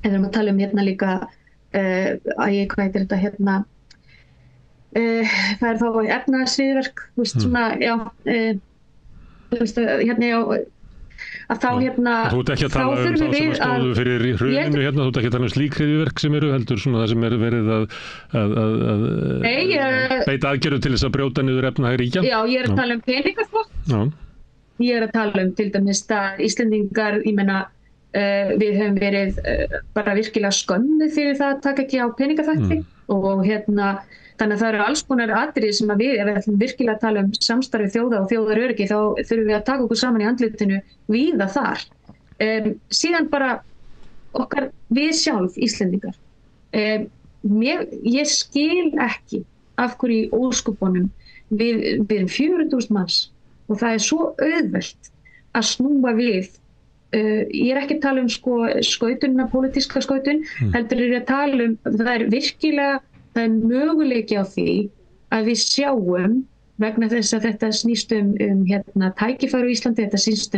erum að tala líka, hvað heitir þetta það þá efnahagsviðverk, þú veist svona, já, þú veist, að þá Þú ert ekki að tala það sem stóðu fyrir hruninu þú ert ekki að tala slík hryðjuverk sem eru heldur svona það sem verið að beita aðgerðum til þess að brjóta niður efnahagsríkja. Já, ég að tala peningaflott. Ég að tala til dæmis að Íslendingar, ég meina, við höfum verið bara virkilega skömmuð fyrir það að taka ekki á peningaþvætti og þannig að það eru alls konar atriði sem að ef við ætlum virkilega að tala samstarfi þjóða og þjóðaröryggi þá þurfum við að taka okkur saman í andlitinu víða þar. Síðan bara okkar við sjálf Íslendingar. Ég skil ekki af hverju í ósköpunum við erum 400.000 manns og það svo auðvelt að snúa við. Ég ekki að tala skautunina, pólitíska skautun, heldur ég að tala það virkilega, það möguleiki á því að við sjáum vegna þess að þetta snýst tækifæri á Íslandi, þetta snýst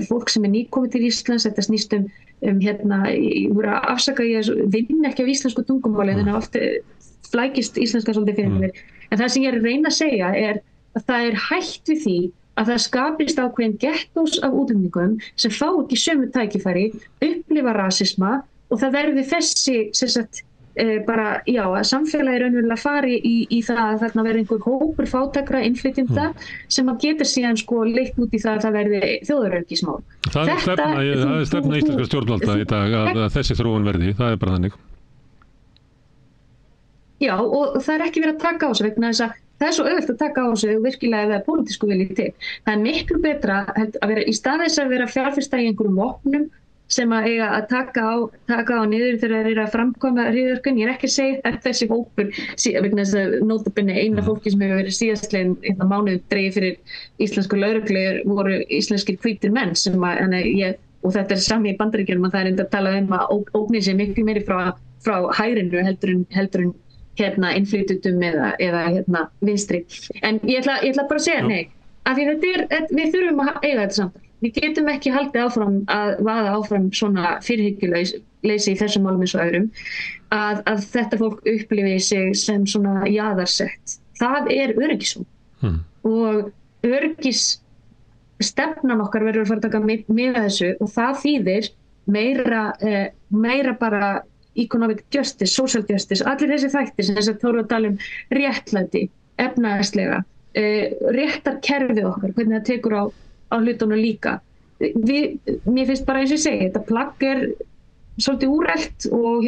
fólk sem nýkomið til Íslands, þetta snýst ég voru að afsaka ég vinn ekki af íslensku tungumáli þannig að oft flækist íslenska svolítið fyrir mér. En það sem ég að reyna að segja að það hætt við því að það skapist ákveðin gettós af útlendingum sem fá ekki sömu tækifæri, upplifa rasisma og það verði þessi að samfélagi raunverulega fari í það að þarna verði einhver hópur fátækra innflytjenda sem að geta síðan leitt út í það að það verði þjóðaröryggismál. Það er stefna íslenska stjórnvalda í dag að þessi þróun verði, það er bara þannig. Já, og það ekki verið að taka á sig vegna þess að það svo auðvelt að taka á sig og virkilega ef það pólitísku vilji til. Það miklu betra að vera í stað þess að vera fjárfesta í einhverjum vopnum sem að eiga að taka á niður þegar það að framkvæma hryðjuverkin. Ég ekki að segja að þessi hópur, vegna þess að nótabene eina fólki sem hefur verið síðastlegin mánuð dreigð fyrir íslensku lögreglu voru íslenskir hvítir menn sem og þetta sami í Bandaríkjunum að það enda að tala að ógnið sé miklu meiri frá hægrinu heldur en innflytjendum eða vinstri. En ég ætla bara að segja af því við þurfum að eiga þetta samtal. Við getum ekki haldið áfram að vaða áfram svona fyrirhyggjuleysi í þessum málum eins og öðrum að þetta fólk upplifi sig sem svona jaðarsett. Það öryggisvon og öryggisstefnan okkar verður að fara að taka með þessu og það þýðir meira bara economic justice, social justice, allir þessi þættir sem þess að þóru að tala réttlæti, efnahagslega, réttarkerfið okkar, hvernig það tekur á hlutunum líka. Mér finnst bara eins og ég segi, þetta plagg svolítið úrelt og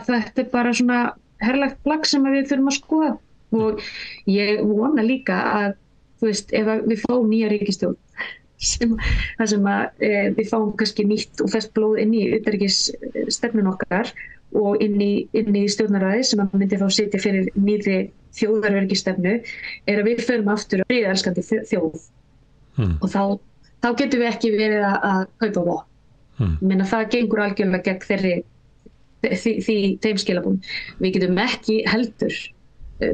þetta bara svona herrlegt plagg sem við þurfum að skoða og ég vona líka að, þú veist, ef við fáum nýja ríkisstjórn, þar sem við fáum kannski nýtt og ferskt blóð inn í utanríkisstefnun okkar og inn í stjórnarráðið sem að myndi þá sitja fyrir nýrri þjóðaröryggisstefnu að við förum aftur að friðelskandi þjóð og þá getum við ekki verið að kaupa vopn. Menna það gengur algjörlega gegn þeim skilabúm. Við getum ekki heldur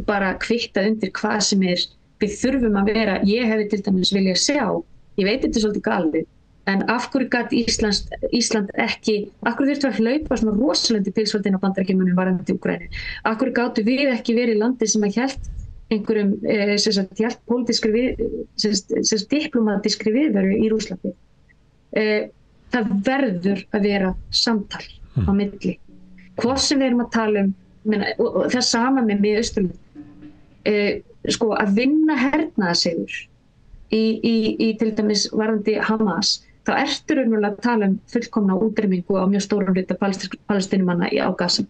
bara kvittað undir hvað sem við þurfum að vera. Ég hefði til dæmis viljað sjá, ég veit þetta svolítið galið, en af hverju gat Ísland ekki, af hverju þurftu að hlaupa svona rosalandi pilsvöldin á Bandaríkjunum varðandi Úkraínu? Af hverju gátu við ekki verið landi sem að hélt einhverjum diplómatískri viðveru í Rússlandi? Það verður að vera samtal á milli. Hvort sem við erum að tala og það sama með Mið-Austurlönd. Að vinna hernaðarsigur í til dæmis varðandi Hamas, þá ertu raunverulega að tala fullkomna útrýmingu á mjög stórum hluta Palestínumanna á Gaza.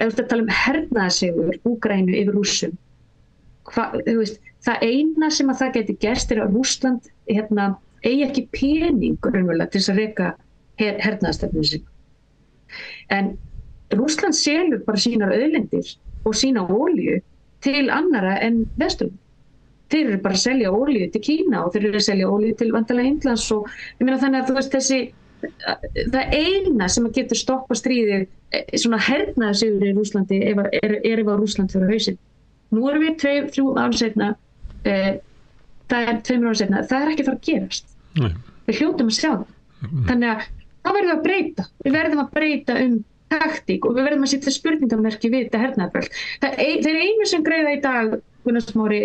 Ef þú ert að tala hernaðarsigur Úkraínu yfir Rússum, það eina sem að það geti gerst að Rússland eigi ekki pening raunverulega til þess að reka hernaðarstefnu sig. En Rússland selur bara sínar auðlindir og sína olíu til annara en Vesturlönd. Þeir eru bara að selja olíu til Kína og þeir eru að selja olíu til vandalega Indlands og ég meina þannig að þú veist það eina sem að getur stoppa stríðið svona hernaðarsigur í Rússlandi ef að Rússland fyrir hausinn. Nú erum við 2-3 árum seinna, það er 2 árum seinna, það er ekki að fara að gerast. Við hljótum að sjá það. Þannig að það verðum að breyta. Við verðum að breyta taktík og við verðum að setja spurningamerki við þetta hernaðarbröld. Þeir einu sem greiða í dag, Gunnar Smári,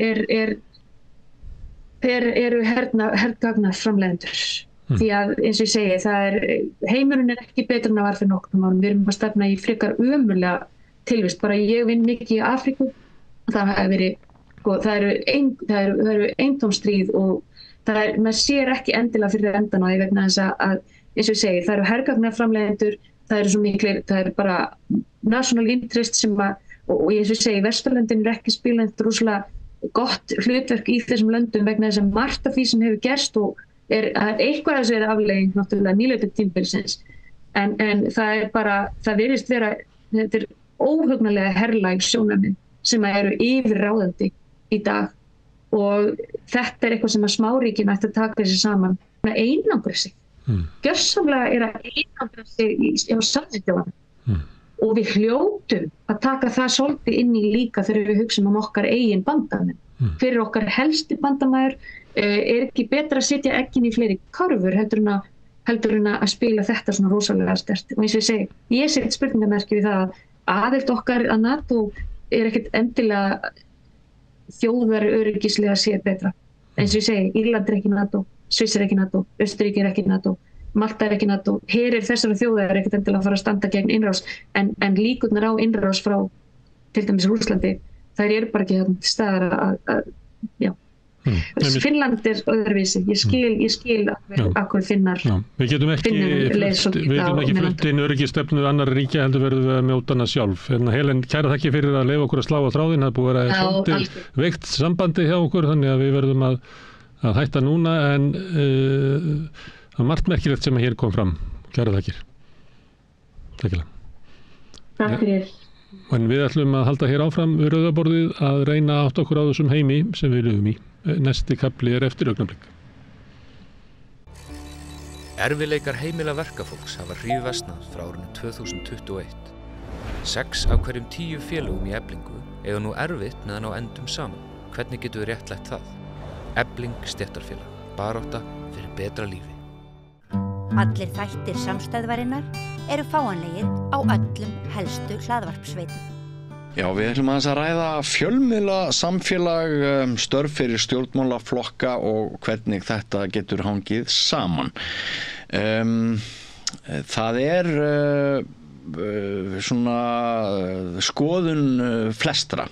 eru hergagnarframleiðendur. Því að eins og ég segi, heimurinn ekki betur en að var fyrir nokkrum árum. Við erum að stefna í frekar ömurlega tilvist. Bara ég vinn mikið í Afríku. Það eru eintómstríð og maður sér ekki endilega fyrir endan á því vegna þess að eins og ég segi, það eru hergagnarframleiðendur, það eru svo miklir, það eru bara national interest sem og eins og ég segi, Vesturlöndin ekki spilað rosalega gott hlutverk í þessum löndum vegna þess að margt af því sem hefur gerst og eitthvað af þessu afleiðing náttúrulega nýlautu tímabilsins en það virðist vera, þetta óhugnalega herlæg sjónarmið sem eru yfirráðandi í dag og þetta eitthvað sem að smáríkin ætti að taka sér saman að einangra sig. Gjörsamlega að einangra sig á samþjóðanum og við hljótum að taka það svolítið inn í líka þegar við hugsum okkar eigin bandamenn. Fyrir okkar helsti bandamaður ekki betra að setja eggin í fleiri karfur heldur en að spila þetta svona rosalega sterkt. Og eins og ég set spurningamerki við það að aðild okkar að NATO ekkert endilega þjóðaröryggislega séð betra. Eins og ég segi, Írland ekki NATO, Sviss ekki NATO, Austurríki ekki NATO, Malta ekki NATO. Herir þessara þjóðar ekkert endilega að fara að standa gegn innrás, en líkurnar á innrás frá til dæmis Rússlandi, þær eru bara ekki til staðar að Finnland öðruvísi. Ég skil akkur finnar. Við getum ekki flutt inn öryggisstefnu annarra ríkja heldur verðum við að mjóta hana sjálf. Helen, kæra þakki fyrir að leyfa okkur að slá á þráðinn. Það búið að vera svolítið veikt sambandi hjá okkur þannig að við verðum að hætta núna en það er margt merkilegt sem hér kom fram. Kæra þakkir. Takk fyrir. En við ætlum að halda hér áfram við rauðaborðið að reyna að átta okkur á þessum heimi sem við lifum í. Næsti kafli eftir augnablik. Erfiðleikar heimila verkafólks hafa hríðversnað frá árinu 2021. 6 af hverjum 10 félögum í Eflingu eiga nú erfitt meðan á endum saman. Hvernig getum við réttlætt það? Efling stéttarfélag. Barátta fyrir betra lífi. Allir þættir samstæðvarinnar eru fáanlegir á öllum helstu hlaðvarpsveitum. Já, við ætlum aðeins að ræða fjölmiðla, samfélag, störf fyrir stjórnmálaflokka og hvernig þetta getur hangið saman. Það er svona skoðun flestra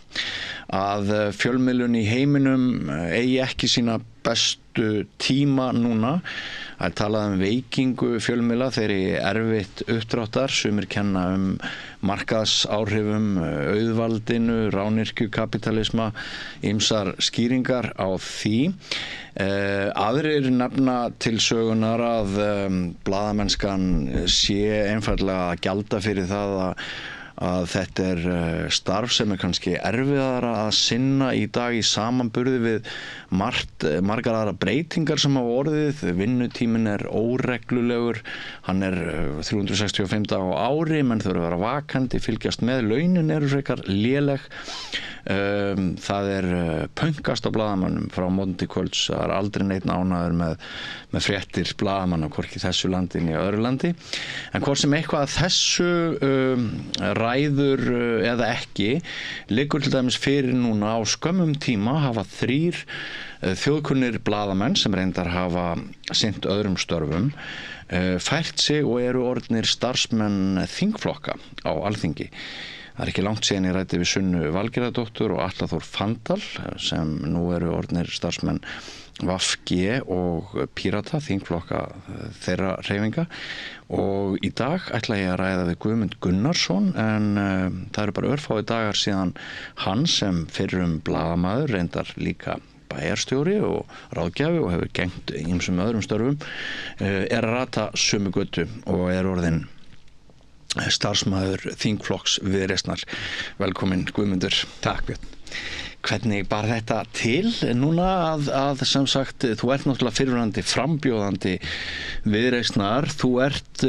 að fjölmiðlun í heiminum eigi ekki sína bestu tíma núna. Það er talað veikingu fjölmiðla þeirri erfitt uppdráttar, sumir kenna markaðsáhrifum, auðvaldinu, rányrkjukapitalisma, ýmsar skýringar á því. Aðrir nefna til sögunar að blaðamennskan sé einfaldlega að gjalda fyrir það að þetta er starf sem er kannski erfiðara að sinna í dag í samanburði við margar aðra breytingar sem hafa orðið. Vinnutíminn er óreglulegur, hann er 365 daga á ári, menn þurfa að vera vakandi, fylgjast með, launin eru frekar léleg. Það er pönkast á blaðamönnum frá morgun til kvölds. Það er aldrei neitt ánægður með fréttir blaðamanna, hvorki þessu landi né öðru landi. En hvort sem eitthvað að þessu ræður eða ekki, liggur til dæmis fyrir núna á skömmum tíma hafa 3 þjóðkunnir blaðamenn sem reyndar hafa sinnt öðrum störfum fært sig og eru orðnir starfsmenn þingflokka á Alþingi. Það er ekki langt síðan ég ræddi við Sunnu Valgerðardóttur og Atla Þór Fandal sem nú eru orðnir starfsmenn VG og Pírata, þingflokka þeirra hreyfinga og í dag ætla ég að ræða við Guðmund Gunnarsson en það eru bara örfáir dagar síðan hann sem fyrrum blaðamaður reyndar líka bæjarstjóri og ráðgjafi og hefur gegnt ýmsum öðrum störfum að rata sömu götu og orðinn starfsmaður þingflokks Viðreisnar. Velkomin Guðmundur. Takk Björn. Hvernig bar þetta til núna að sem sagt, þú ert náttúrulega fyrrverandi frambjóðandi Viðreisnar, þú ert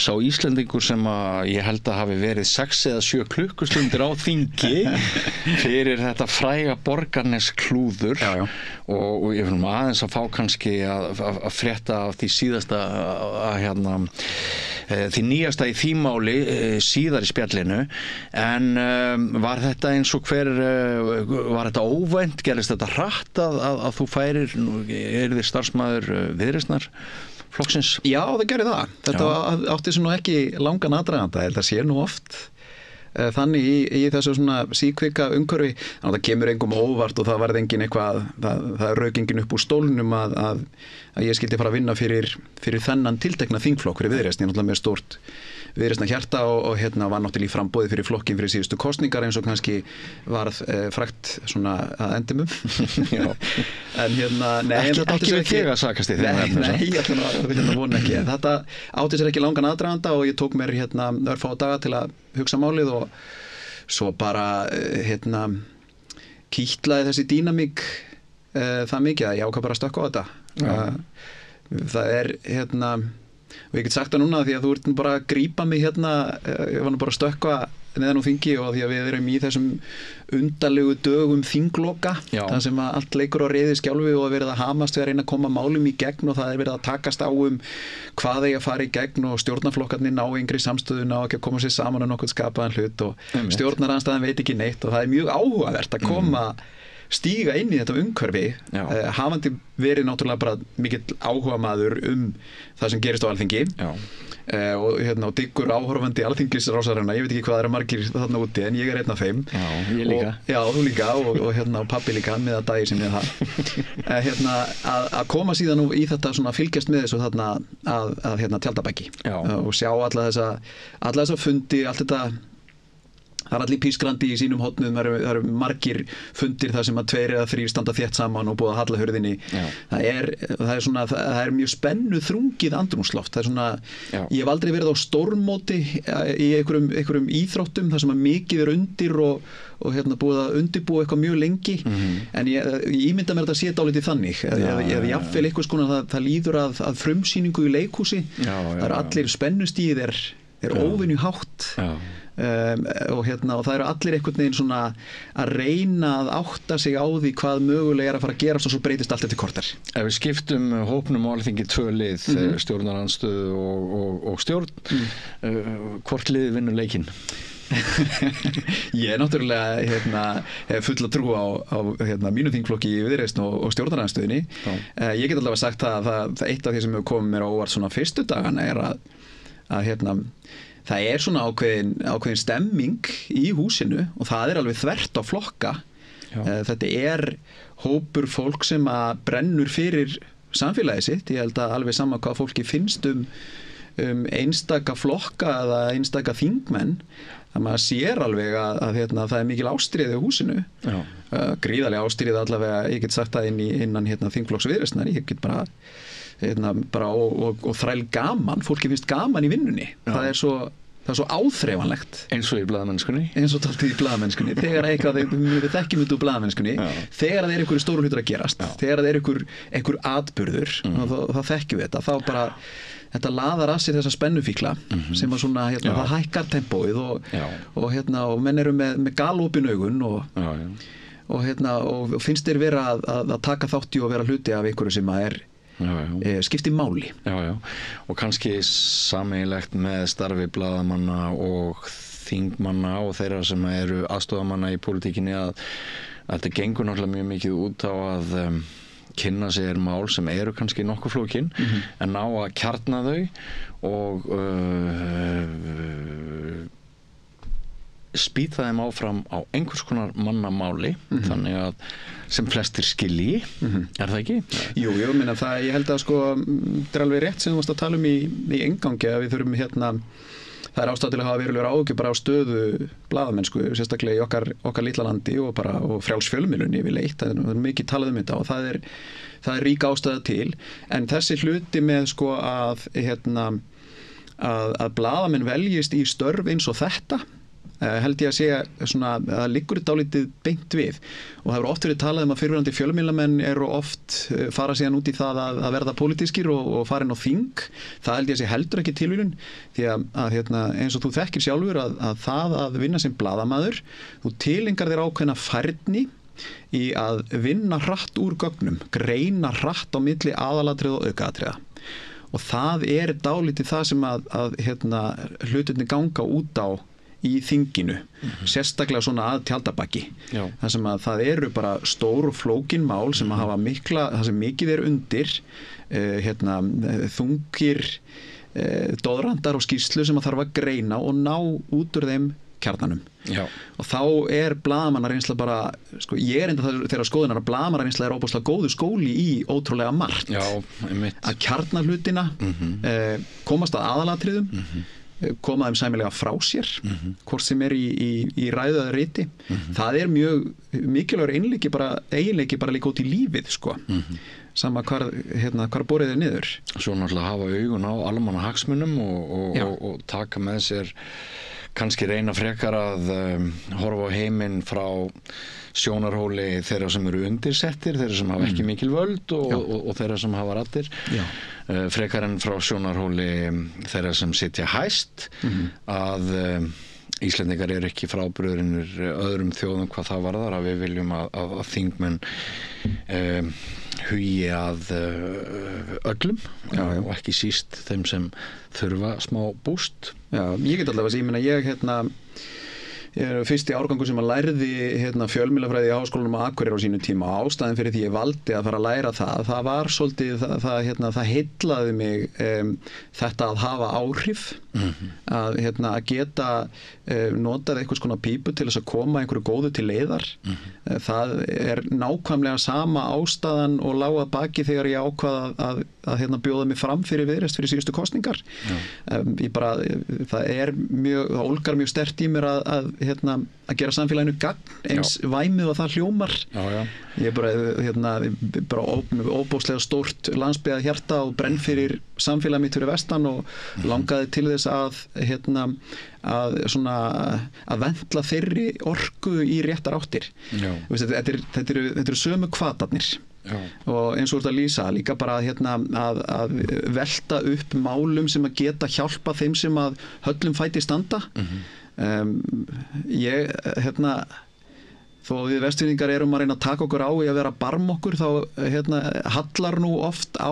sá Íslendingur sem að ég held að hafi verið 6 eða 7 klukkustundir á þingi fyrir þetta fræga Borgarnesklúður og ég finnum aðeins að fá kannski að frétta af því síðasta að því nýjasta í því máli síðar í spjallinu en var þetta eins og var þetta óvænt, gerðist þetta hratt að þú færir þið starfsmaður Viðreisnar flokksins? Já, það gerði það. Þetta átti svo nú ekki langan aðdraganda, þetta sé nú oft þannig í þessu svona síkvika umhverfi, þannig að það kemur engum óvart og það varð engin eitthvað, það rauk engin upp úr stólnum að ég skildi fara að vinna fyrir þennan tiltekna þingflokk fyrir Viðreisn. Ég er náttúrulega með stórt Viðreisnar hjarta og var náttúrulega í framboði fyrir flokkin fyrir síðustu kosningar eins og kannski varð frægt svona að endimum. En ekki við þig að sakast í þeim. Nei, ég ætla að vona ekki. Þetta átti sér ekki langan aðdraganda og ég tók mér örfá daga til að hugsa málið og svo bara kýtlaði þessi dýnamík það mikið að ég ákvað bara að stökkva á þetta. Það og ég get sagt það núna því að þú ert bara að grípa mig ég var nú bara að stökkva neðan á þingi og því að við erum í þessum undarlegu dögum þingloka þar sem að allt leikur á reiði skjálfi og verið að hamast við að reyna að koma málum í gegn og það verið að takast á hvað eigi að fara í gegn og stjórnarflokkarnir ná yngri samstöðu ná ekki að koma sér saman nokkuð skapaðan hlut og stjórnarandstaðan veit ekki neitt og það er mjög áhugavert að koma stíga inn í þetta umhverfi hafandi verið náttúrulega bara mikill áhugamaður það sem gerist á Alþingi og diggur áhorfandi alþingisrásarinnar, ég veit ekki hvað eru margir þarna úti en ég er einn af þeim. Já, ég líka. Já, þú líka og pabbi líka með að dagi sem ég það. Að koma síðan í þetta svona fylgjast með þessu þarna að Tjaldabæki og sjá alla þessa fundi, allt þetta. Það er allir pískrandi í sínum hornum, það eru margir fundir þar sem að 2 eða 3 standa þétt saman og búið að halla hurðinni. Það er mjög spennu þrungið andrúmsloft. Það er svona, ég hef aldrei verið á stórmóti í einhverjum íþróttum þar sem að mikið er undir og búið að undirbúa eitthvað mjög lengi en ég ímynda mér að þetta sé dálítið þannig eða jafnvel eitthvað skona það líður að frumsýningu í leikhúsi. Það eru allir spennustíð er óvenju hátt. Og það eru allir einhvern veginn svona að reyna að átta sig á því hvað mögulega að fara að gerast og svo breytist allt eftir korter. Ef við skiptum hópnum á Alþingi 2 lið, stjórnarandstöðu og stjórn, hvort liðið vinnur leikinn? Ég náttúrulega hef fulla trú á mínu þingflokki í Viðreisn og stjórnarandstöðunni. Ég get allavega sagt að eitt af því sem hefur komið mér á óvart svona fyrstu dagana er að það er svona ákveðin stemming í húsinu og það er alveg þvert á flokka. Þetta er hópur fólk sem að brennur fyrir samfélagið sitt. Ég held að alveg sama hvað fólki finnst einstaka flokka eða einstaka þingmenn. Það maður sér alveg að það er mikil ástríði á húsinu. Gríðarlega ástríði allavega, ég get sagt það innan þingflokks Viðreisnar. Ég get bara og þræl gaman, fólki finnst gaman í vinnunni. Það er svo áþreifanlegt. Eins og í blaðamennskunni. Eins og taltið í blaðamennskunni. Þegar við þekkjum út úr blaðamennskunni, þegar það er einhverju stóru hlutur að gerast, þegar það er einhver atburður, þá þekkjum við þetta. Þá bara, þetta laðar að sér þessa spennufíkla sem að svona, það hækkar tempóið og menn eru með galopin augun og finnst þér vera að taka þátt í og vera hluti af einhverju sem að skiptir máli. Og kannski sameiginlegt með starfi blaðamanna og þingmanna og þeirra sem eru aðstoðamanna í pólitíkinni að þetta gengur náttúrulega mjög mikið út á að kynna sér mál sem eru kannski nokkuð flókin en ná að kjarna þau og spýta þeim áfram á einhvers konar mannamáli þannig að sem flestir skilji það ekki? Jú, ég meina það, ég held að sko það er alveg rétt sem þú varst að tala um í inngangi að við þurfum það er ástæða til að hafa verulegur áhyggjur bara á stöðu blaðamennsku, sérstaklega í okkar litla landi og frjáls fjölmiðlun yfirleitt, það er mikið talað um þetta og það er rík ástæða til, en þessi hluti með sko að blaðamenn veljist í störf eins og þetta held ég að segja svona að liggur þetta dálítið beint við og það hefur oft verið talað um að fyrrverandi fjölmiðlamenn eru oft fara síðan út í það að verða pólitískir og fara inn á þing, það held ég að sé heldur ekki tilvílun því að eins og þú þekkir sjálfur að það að vinna sem blaðamaður, þú tilengar þér ákveðna færni í að vinna hratt úr gögnum, greina hratt á milli aðalatriða og aukaatriða og það er dálítið það sem að hlutirnir ganga út á í þinginu, sérstaklega svona að tjaldabaki. Það sem að það eru bara stór og flókin mál sem að hafa það sem mikið er undir þungir doðrandar og skýrslu sem að þarf að greina og ná út úr þeim kjarnanum. Já. Og þá er blaðamannareynsla bara, sko, ég enda þeirra skoðunar að blaðamannareynsla er óbúslega góður skóli í ótrúlega margt. Já, að kjarna hlutina, komast að aðalatriðum, koma þeim sæmilega frá sér hvort sem er í ræðu eða riti það er mjög mikilvægur eiginleiki bara líka út í lífið sko sama hvar borið er niður. Svo náttúrulega hafa augun á almannahagsmunum og taka með sér kannski reyna frekar að horfa á heiminn frá sjónarhóli þeirra sem eru undirsettir, þeirra sem hafa ekki mikil völd og þeirra sem hafa raddir frekar en frá sjónarhóli þeirra sem sitja hæst að Íslendingar eru ekki frábrugðnir öðrum þjóðum hvað það varðar að við viljum að þingmenn hugi að öllum og ekki síst þeim sem þurfa smá búst. Já, ég get allavega að ég er fyrsti árgangur sem að lærði fjölmiðlafræði í Háskólanum á Akureyri á sínu tíma og ástæðan fyrir því ég valdi að fara að læra það var svolítið það heillaði mig þetta að hafa áhrif að geta notað einhvers konar pípu til þess að koma einhverju góðu til leiðar það er nákvæmlega sama ástæðan og lá að baki þegar ég ákvað að bjóða mig fram fyrir Viðreisn fyrir síðustu kosningar það ólgar mjög sterkt í mér að gera samfélaginu gagn eins væmið og það hljómar ég er bara óbóðslega stórt landsbyggða hjarta og brenn fyrir samfélagi mitt fyrir vestan og langaði til þess að vendla þeirri orku í réttar áttir þetta eru sömu hvatarnir og eins og þú ert að lýsa líka bara að velta upp málum sem að geta hjálpa þeim sem að höllum fæti standa þó við vestfirðingar erum að reyna að taka okkur á í að vera barm okkur þá hallar nú oft á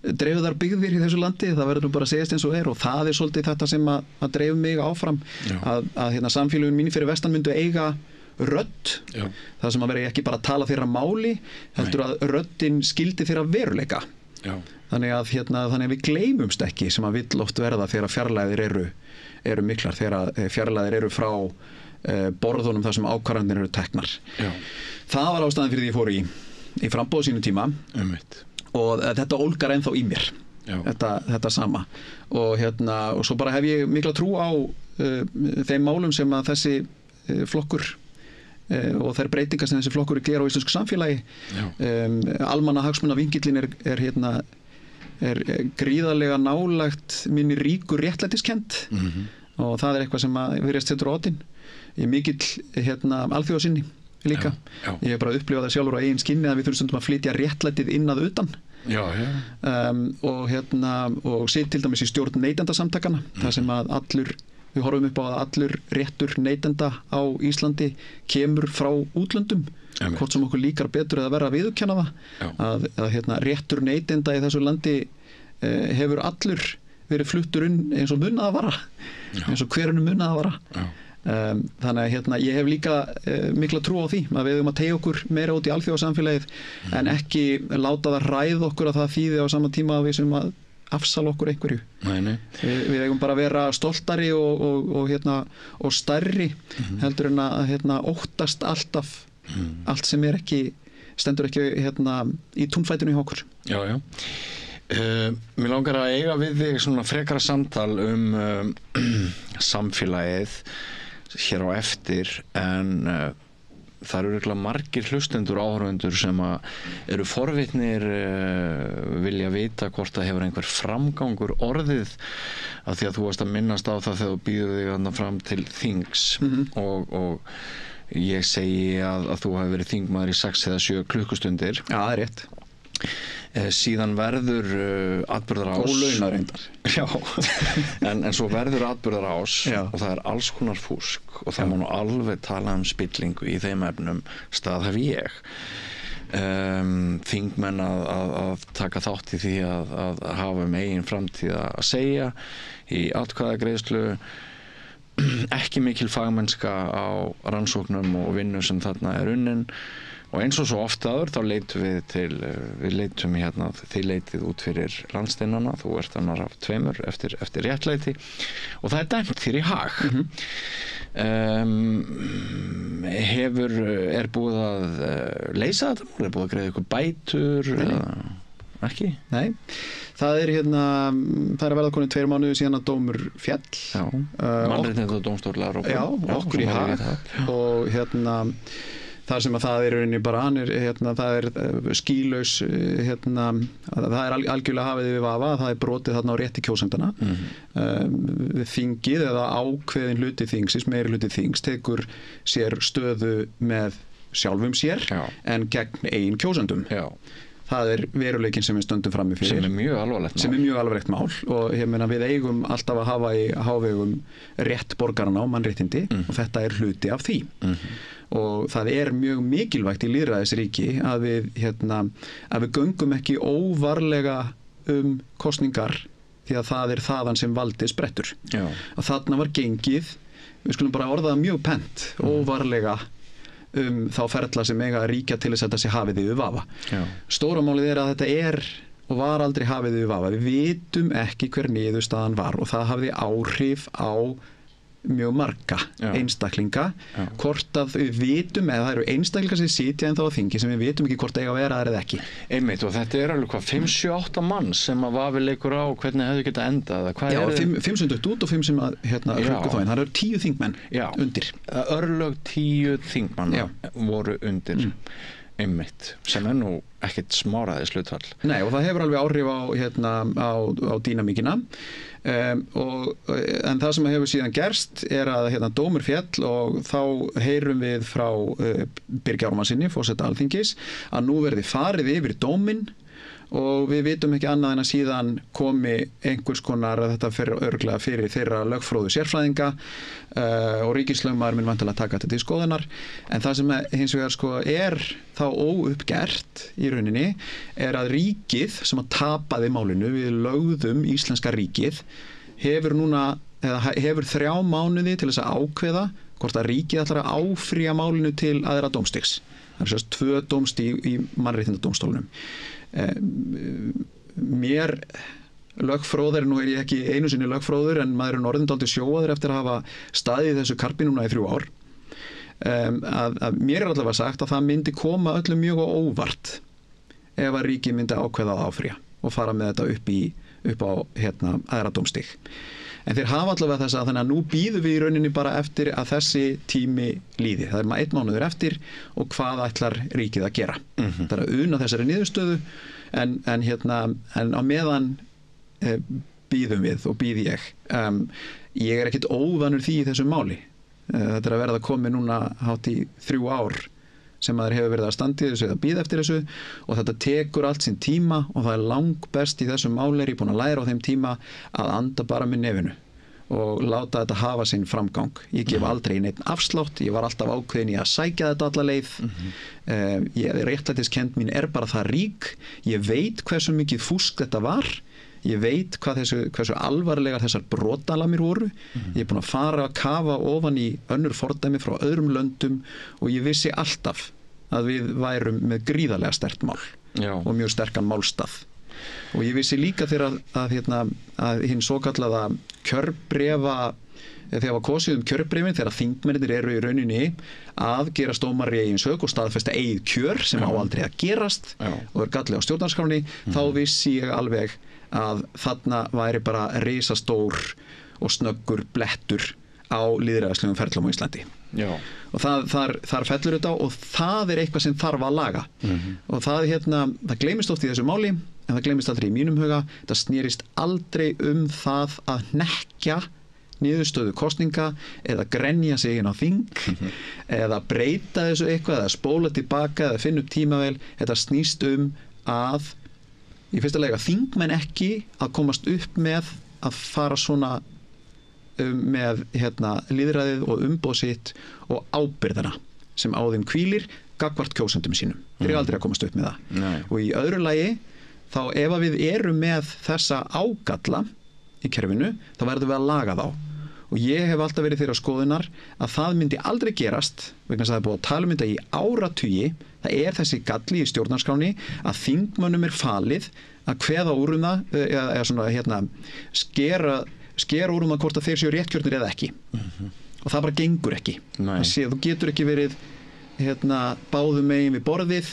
dreifðar byggðir í þessu landi það verður nú bara að segjast eins og og það er svolítið þetta sem að dreif mig áfram að samfélögin mín fyrir vestan myndu eiga rödd það sem að vera ekki bara að tala þeirra máli heldur að röddin skildi þeirra veruleika þannig að við gleymumst ekki sem að vill oft verða þegar fjarlægðir eru miklar þegar fjarlægðir eru frá borðunum þar sem ákvarðanir eru teknar það var ástæðan fyrir því ég fór í framboð sínu tíma og þetta ólgar ennþá í mér þetta sama og svo bara hef ég mikla trú á þeim málum sem að þessi flokkur og þær breytingar sem þessi flokkur gera á íslensku samfélagi almannahagsmuna vingillin er gríðarlega nálægt minni ríku réttlætiskennd og það er eitthvað sem að virðist setur á oddinn ég er mikill alþjóðasinni líka ég hef bara upplifað það sjálfur á eigin skinni að við þurfum stundum að flytja réttlætið inn að utan og sitt til dæmis í stjórn neytendasamtakana þar sem að við horfum upp á að allur réttur neytenda á Íslandi kemur frá útlöndum hvort sem okkur líkar betur eða verra að viðurkenna það að réttur neytenda í þessu landi hefur allur verið fluttur eins og munnað að vara eins og hverjum munnað að vara þannig að ég hef líka mikla trú á því að við höfum að teygja okkur meira út í alþjóðasamfélagið en ekki láta það ræða okkur að það þýði á sama tíma að við sem að afsala okkur einhverju. Nei. Við eigum bara að vera stoltari og stærri heldur en að óttast alltaf allt sem ekki stendur ekki í túnfætinu hjá okkur. Já. Mér langar að eiga við þig svona frekara samtal samfélagið hér á eftir, en það eru örugglega margir hlustendur áhorfendur sem eru forvitnir, vilja vita hvort það hefur einhver framgangur orðið, af því að þú varst að minnast á það þegar þú býður þig þarna fram til þings og ég segi að þú hafi verið þingmaður í 6 eða 7 klukkustundir. Já, það er rétt. Síðan verður atburðarás ólaunareindar. Já, en svo verður atburðarás og það er alls konar fúsk og það má nú alveg tala spillingu í þeim efnum, staðhæfi ég. Þingmenn að taka þátt í því að hafa eigin framtíð að segja í atkvæðagreiðslu, ekki mikil fagmennska á rannsóknum og vinnu sem þarna er unnin. Og eins og svo oft áður þá leitum við leitum þið leitið út fyrir landsteinana, þú ert annar af 2 eftir réttlæti og það er dæmt þér í hag. Er búið að leysa þetta? Er búið að greiða ykkur bætur? Ekki? Nei, það er það er að verða konið 2 mánuði síðan að dómur fjall. Já, mannréttindadómstólar Já, okkur í hag og þar sem að það er rauninni bara það er skýlaus það er algjörlega hafið við vafa, það er brotið þarna á rétti kjósendana. Þingið eða ákveðin hluti þingsins, meiri hluti þings tekur sér stöðu með sjálfum sér en gegn eigin kjósendum. Það er veruleikinn sem við stöndum frammi fyrir. Sem er mjög alvarlegt mál. Og ég meina við eigum alltaf að hafa í hávegum rétt borgarana og mannréttindi og þetta er hluti af því. Og það er mjög mikilvægt í lýðræðisríki að við göngum ekki óvarlega kosningar því að það er þaðan sem valdið sprettur. Og þarna var gengið, við skulum bara orða það mjög pent, óvarlega þá ferla sem eiga að ríkja til þess að þetta sé hafið yfir vafa. Stóra málið er að þetta er og var aldrei hafið yfir vafa. Við vitum ekki hver niðurstaðan var og það hafði áhrif á mjög marga einstaklinga. Hvort að við vitum, eða það eru einstaklingar sem sitja ennþá á þingi sem við vitum ekki hvort eiga að vera þar eða ekki. Einmitt, og þetta er alveg 5-7-8 manns sem að vafi leikur á hvernig hefðu getað endað. Já, 5 sem dött út og 5 sem að hrukku þóin. Það eru 10 þingmenn undir. Örlög 10 þingmanna voru undir. Einmitt, sem er nú ekkert smáraðis hlutfall. Nei, og það hefur alveg áhrif á dýnamíkina. En það sem hefur síðan gerst er að dómur fjall og þá heyrum við frá Birgi Ármannsyni, forseta Alþingis, að nú verði farið yfir dóminn og við vitum ekki annað en að síðan komi einhvers konar, þetta fer örugglega fyrir þeirra lögfróðu sérfræðinga og ríkislögmaður mun væntanlega taka þetta til skoðunar, en það sem hins vegar er þá óuppgert í rauninni er að ríkið sem að tapaði málinu, við lögðum íslenska ríkið, hefur 3 mánuði til þess að ákveða hvort að ríkið ætlar að áfrýja málinu til aðra dómstigs. Það er sérst 2 dómstig í mannréttindadómstólunum. Mér lögfróður, nú er ég ekki einu sinni lögfróður en maður er orðinn dálítið sjóaður eftir að hafa staðið í þessu karpi núna í 3 ár, að mér er allavega sagt að það myndi koma öllum mjög á óvart ef að ríkið myndi ákveða að áfrýja og fara með þetta upp á aðra dómstig. En þeir hafa allavega þess að þannig að nú bíðum við í rauninni bara eftir að þessi tími líði. Það er 1 mánuður eftir og hvað ætlar ríkið að gera. Það er að una þessari niðurstöðu en á meðan bíðum við og bíð ég. Ég er ekkit óvanur því í þessu máli. Þetta er að verða komið núna hátt í 3 ár sem maður hefur verið að standa í þessu eða bíða eftir þessu og þetta tekur allt sinn tíma og það er langbest í þessu máli, ég er búin að læra á þeim tíma að anda bara með nefinu og láta þetta hafa sinn framgang. Ég gef aldrei neitt afslátt, ég var alltaf ákveðin í að sækja þetta alla leið. Réttlætiskennd mín er bara það rík, ég veit hversu mikið fúsk þetta var, ég veit hversu alvarlegar þessar brotalamir voru. Ég er búin að fara að kafa ofan í önnur fordæmi frá öðrum löndum og ég vissi alltaf að við værum með gríðarlega sterkt mál og mjög sterkan málstað. og ég vissi líka þegar að hinn svokallaða kjörbréfa, þegar var kosið kjörbréfin, þegar þingmennir eru í rauninni að gera dómari í eigin sök og staðfesta eigið kjör sem á aldrei að gerast og galli á stjórnarskráni, þá vissi ég alveg að þarna væri bara risastór og snöggur blettur á lýðræðislegum ferlum á Íslandi. Og þar fellur þetta og það er eitthvað sem þarf að laga. Og það gleymist oft í þessu máli, en það gleymist aldrei í mínum huga. Það snerist aldrei það að hnekkja niðurstöðu kosninga eða grenja sig inn á þing eða breyta þessu eitthvað eða spóla tilbaka eða finna upp tímavél. Þetta snýst að í fyrsta lega þingmenn ekki að komast upp með að fara svona með lýðræðið og umboð sitt og ábyrgðina sem á þeim hvílir gagnvart kjósendum sínum. Þeir eru aldrei að komast upp með það. Nei. Og í öðru lagi þá ef við erum með þessa ágalla í kerfinu, þá verðum við að laga þá. Og ég hef alltaf verið þeirra skoðunar að það myndi aldrei gerast vegna þess að það er búið að tala um þetta í áratugi. Það þessi galli í stjórnarskráni að þingmönnum falið að kveða úr það eða svona skera úr það hvort að þeir séu réttkjörnir eða ekki. Og það bara gengur ekki. Þú getur ekki verið báðum megin við borðið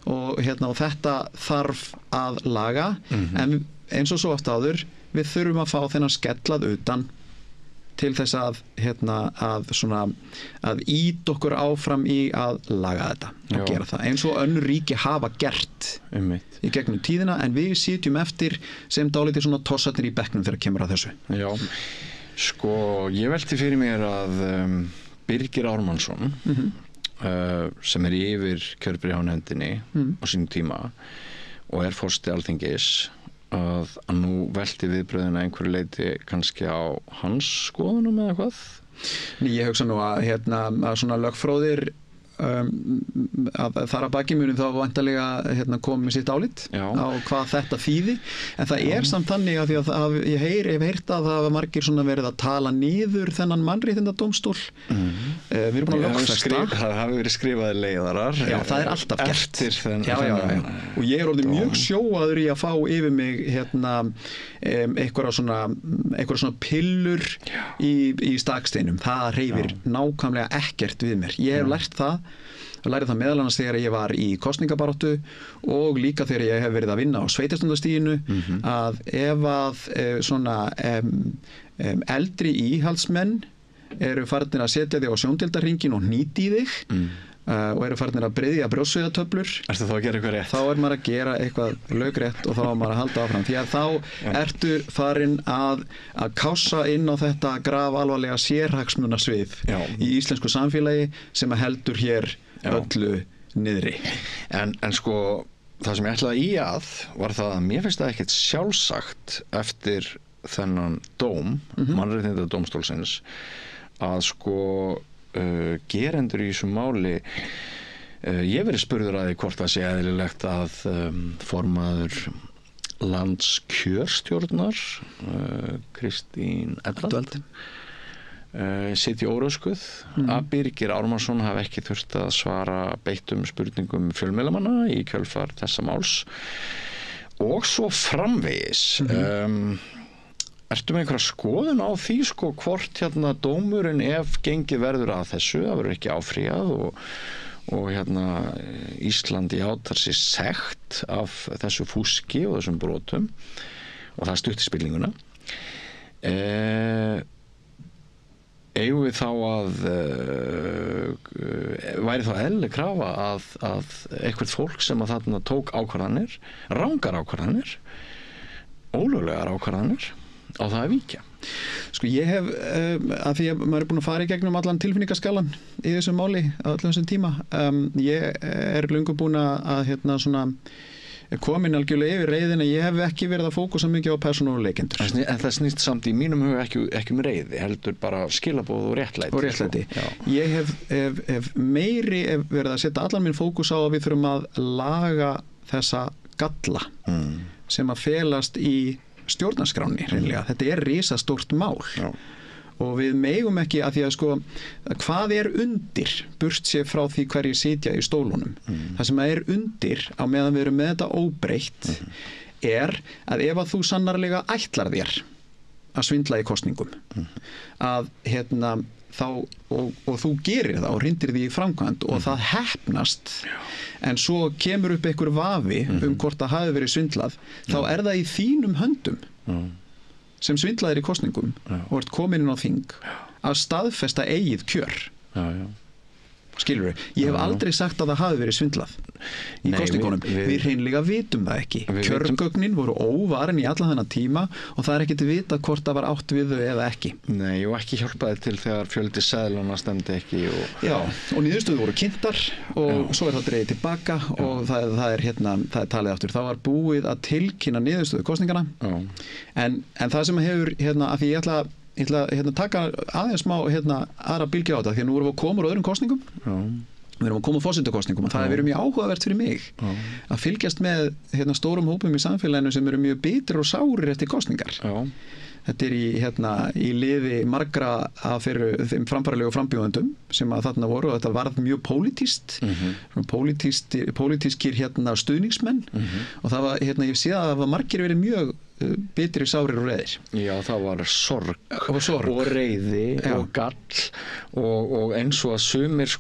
og þetta þarf að laga en eins og svo oft áður við þurfum að fá þennan skellað utan til þess að ýta okkur áfram í að laga þetta og gera það eins og önnur ríki hafa gert í gegnum tíðina en við sitjum eftir sem dálítið svona tossarnir í bekknum þegar kemur að þessu. Já, sko ég velti fyrir mér að Birgir Ármannsson sem yfir kjörbréfanefndinni á sínum tíma og forseti Alþingis að nú velti viðbröðina einhverju leiti kannski á hans skoðunum eða hvað? Ég hugsa nú að svona lögfróðir að þar að baki munum þá vantarlega komið með sitt álit á hvað þetta þýði en það samt þannig að því að ég hef heyrt að það hafa margir svona verið að tala niður þennan mannréttindadómstól við erum búin að lögfesta það hafi verið skrifaði leiðarar það er alltaf gert og ég orðið mjög sjóaður í að fá yfir mig einhverja svona pillur í staksteinum það hreyfir nákvæmlega ekkert við mér ég hef lært það lærið það meðal annars þegar ég var í kosningabaráttu og líka þegar ég hef verið að vinna á sveitarstjórnarstiginu að ef að svona eldri íhaldsmenn eru farnir að setja þig á sjóndeildarhringinn og hnýta í þig og eru farnir að bryðja brjóstsviðatöflur Ertu þá að gera eitthvað rétt? Þá maður að gera eitthvað lögrétt og þá maður að halda áfram því að þá ertu farin að kássa inn á þetta grafalvarlega sérhagsmunasvið í íslensku samfélagi sem að heldur hér öllu niðri en sko það sem ég ætlaði í var það að mér finnst það ekkert sjálfsagt eftir þennan dóm mannréttindadómstólsins að sko gerendur í þessu máli ég verið spurður að því hvort það sé eðlilegt að formaður landskjörstjórnar Kristín Edvald sitji óröskuð að Birgir Ármannsson hafi ekki þurft að svara beittum spurningum fjölmiðlamanna í kjölfar þessa máls og svo framvegis Ertu með einhverja skoðun á því sko hvort dómurinn ef gengið verður að þessu, það verður ekki áfrýjað og Ísland játar sér sekt af þessu fúski og þessum brotum og það stutt í spillinguna. Eigum við þá að væri þá eðlileg krafa að eitthvað fólk sem að þarna tók ákvarðanir, rangar ákvarðanir, ólöglegar ákvarðanir á það að víkja. Sko ég hef, að því að maður búin að fara í gegnum allan tilfinningaskalan í þessum máli á öllum þessum tíma, ég löngu búin að svona komin algjörlega yfir reiðina, ég hef ekki verið að fókusa mikið á persónuleikendur. En það snýst samt í mínum huga ekki reiði, heldur bara skilaboð og réttlæti. Og réttlæti. Ég hef verið að setja allan minn fókus á að við þurfum að laga þessa galla sem að felast í stjórnarskráni hreinlega. Þetta risastórt mál. Já. Og við megum ekki að því að sko hvað undir burt sér frá því hverjir sitja í stólunum. Það sem undir á meðan við erum með þetta óbreytt að ef að þú sannarlega ætlar þér að svindla í kosningum að þá, og þú gerir það og hrindir því í framkvæmd og það heppnast en svo kemur upp einhver vafi hvort það hafi verið svindlað þá það í þínum höndum sem svindlaðir í kosningum og ert komin inn á þing að staðfesta eigið kjör skilurðu, ég hef aldrei sagt að það hafi verið svindlað í kosningunum, við hreinlega vitum það ekki kjörgögnin voru óvarin í alla þennan tíma og það ekki til vita hvort það var átt við þau eða ekki Nei, og ekki hjálpaði til þegar fjöldi seðlana stemdi ekki Já, og niðurstöður voru kynntar og svo það dregið tilbaka og það er talið aftur, það var búið að tilkynna niðurstöður kosningana en það sem hefur, að því ég ætla að taka aðeins smá aðra bylgju á þetta því að nú erum við að koma úr öðrum kosningum við erum að koma úr forsetakosningum og það hefur verið mjög áhugavert fyrir mig að fylgjast með stórum hópum í samfélaginu sem eru mjög bitrir og sárir eftir kosningar þetta í liði margra af þeim framfæralegu frambjóðendum sem að þarna voru og þetta varð mjög pólitískir stuðningsmenn og það var, ég sé að það var margir verið mjög bitri, sárir og reiðir Já, það var sorg og reiði og gall og eins og að sumir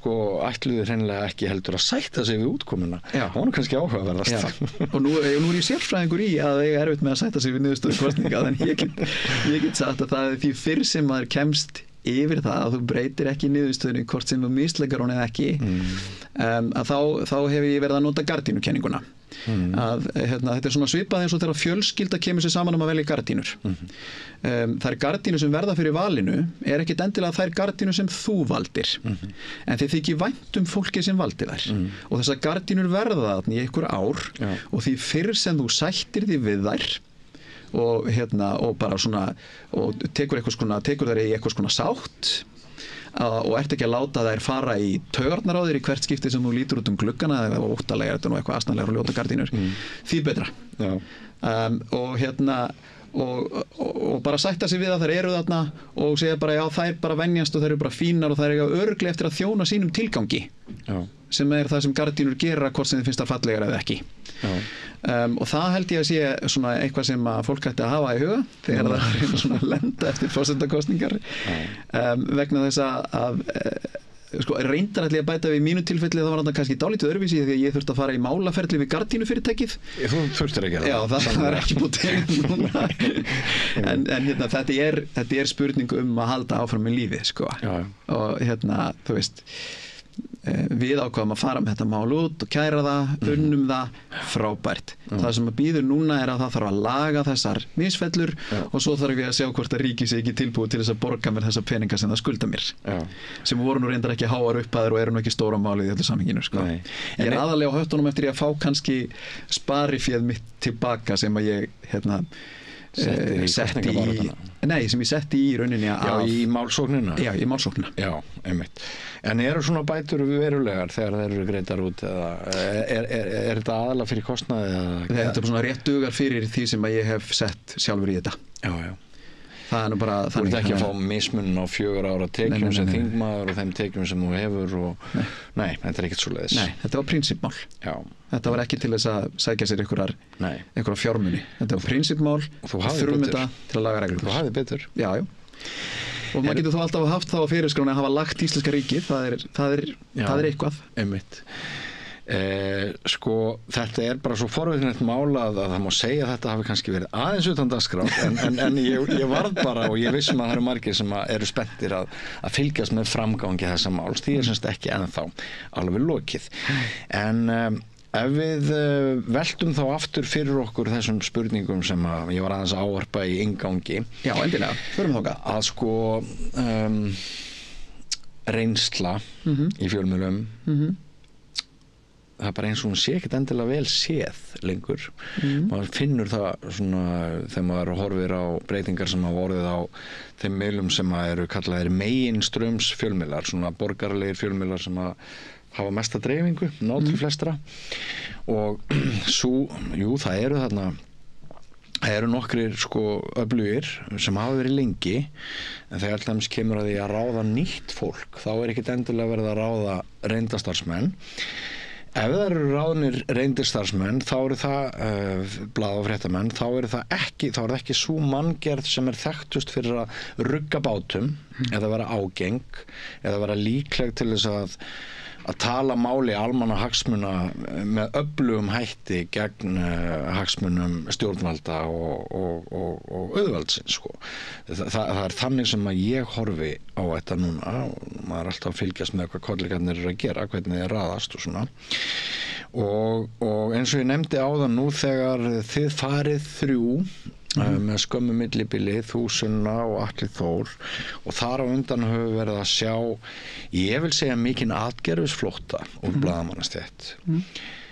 ætluðu hreinlega ekki heldur að sætta sig við útkomuna það var kannski áhugaverðast og nú er ég sérfræðingur í að eiga erfitt með að sætta sig við niðurstöðu kosninga en ég get sagt að það er því fyrr sem maður kemst yfir það að þú breytir ekki niðurstöðunni hvort sem þú misleikar hún eða ekki að þá hef ég verið að nota gardínukenninguna að þetta er svona svipað eins og þegar fjölskylda kemur sér saman að velja gardínur þær gardínur sem verða fyrir valinu er ekkit endilega þær gardínur sem þú valdir en þið þykir vænt fólkið sem valdir þær og þessar gardínur verða þarna í einhver ár og því fyrr sem þú sættir því við þær og bara svona og tekur þær í eitthvað svona sátt og ert ekki að láta þær fara í taugarnar á þér í hvert skipti sem þú lítur út gluggana eða óttalega þetta eitthvað astanlegar og ljóta gardínur því betra og bara sætta sig við að þær eru þarna og segja bara já þær bara venjast og þær eru bara fínar og þær eru örugglega eftir að þjóna sínum tilgangi sem er það sem gardínur gera hvort sem þið finnst það fallegar eða ekki og það held ég að sé svona eitthvað sem að fólk ætti að hafa í huga þegar það er svona að lenda eftir forsetakosningar vegna þess að reyndar ætla ég að bæta við mínu tilfelli það var þarna kannski dálítið öðruvísi því að ég þurfti að fara í málaferli við gardínufyrirtækið Þú þurftir ekki Já, það er ekki búið til núna en þetta er spurning að halda áfram með lífið og þú veist við ákvaðum að fara með þetta mál út og kæra það, unnum það frábært. Það sem að býður núna er að það þarf að laga þessar misfellur og svo þarf ég að sjá hvort að ríkið sé ekki tilbúið til þess að borga mér þessa peninga sem það skulda mér sem voru nú reyndar ekki háar upphæðir og eru nú ekki stóra málið í öllu samhenginu Ég er aðalega á höftunum eftir ég að fá kannski spariféð mitt tilbaka sem að ég sem ég setti í rauninni í málsóknina Já, í málsóknina Já, einmitt En eru svona bætur verulegar þegar þeir eru greiddar út eða er þetta aðalega fyrir kostnaði? Þetta er svona rétt dugar fyrir því sem að ég hef sett sjálfur í þetta Já Það er nú bara Þú ert ekki að fá mismunn á 4 ára tekjum sem þingmaður og þeim tekjum sem þú hefur Nei, þetta er ekkert svoleiðis Nei, þetta var prinsipmál Þetta var ekki til þess að sækja sér einhverja fjármuni Þetta var prinsipmál þurfum þetta til að laga reglur Þú hafði betur Já Og maður getur þó alltaf haft það á fyrirskráni að hafa lagt íslenska ríkið það er eitthvað Einmitt þetta er bara svo forvitinlegt mál að það má segja að þetta hafi kannski verið aðeins utan dagskrá en ég varð bara og ég vissum að það eru margir sem eru spenntir að fylgjast með framgangi þessa máls því semst ekki ennþá alveg lokið en ef við veltum þá aftur fyrir okkur þessum spurningum sem ég var aðeins að ávarpa í inngangi Já, endilega, förum þangað að reynsla í fjölmiðlum það er bara eins og hún sé ekkert endilega vel séð lengur maður finnur það svona þegar maður horfir á breytingar sem hafa orðið á þeim miðlum sem eru kallaðir meginströms fjölmiðlar svona borgaralegir fjölmiðlar sem hafa mesta dreifingu náð til flestra og það eru þarna það eru nokkrir öflugir sem hafa verið lengi en þegar alltaf kemur að því að ráða nýtt fólk þá er ekkert endilega verið að ráða reyndarstarfsmenn Ef það eru ráðnir reyndir starfsmenn, þá eru það blað- og fréttamenn, þá er það ekki sú manngerð sem þekktust fyrir að rugga bátum eða vera ágeng eða vera líkleg til þess að tala máli almanna hagsmuna með öflugum hætti gegn hagsmunum stjórnvalda og auðvaldsins sko. Það er þannig sem að ég horfi á þetta núna og maður er alltaf að fylgjast með hvað kollegarnir eru að gera, hvernig þeir raðast og svona og eins og ég nefndi áðan nú þegar þið farið 3 með skömmu millibili, þú Sunna og Atli Þór og þar á undan höfum við verið að sjá, ég vil segja mikinn atgerfisflótta úr blaðamannastétt.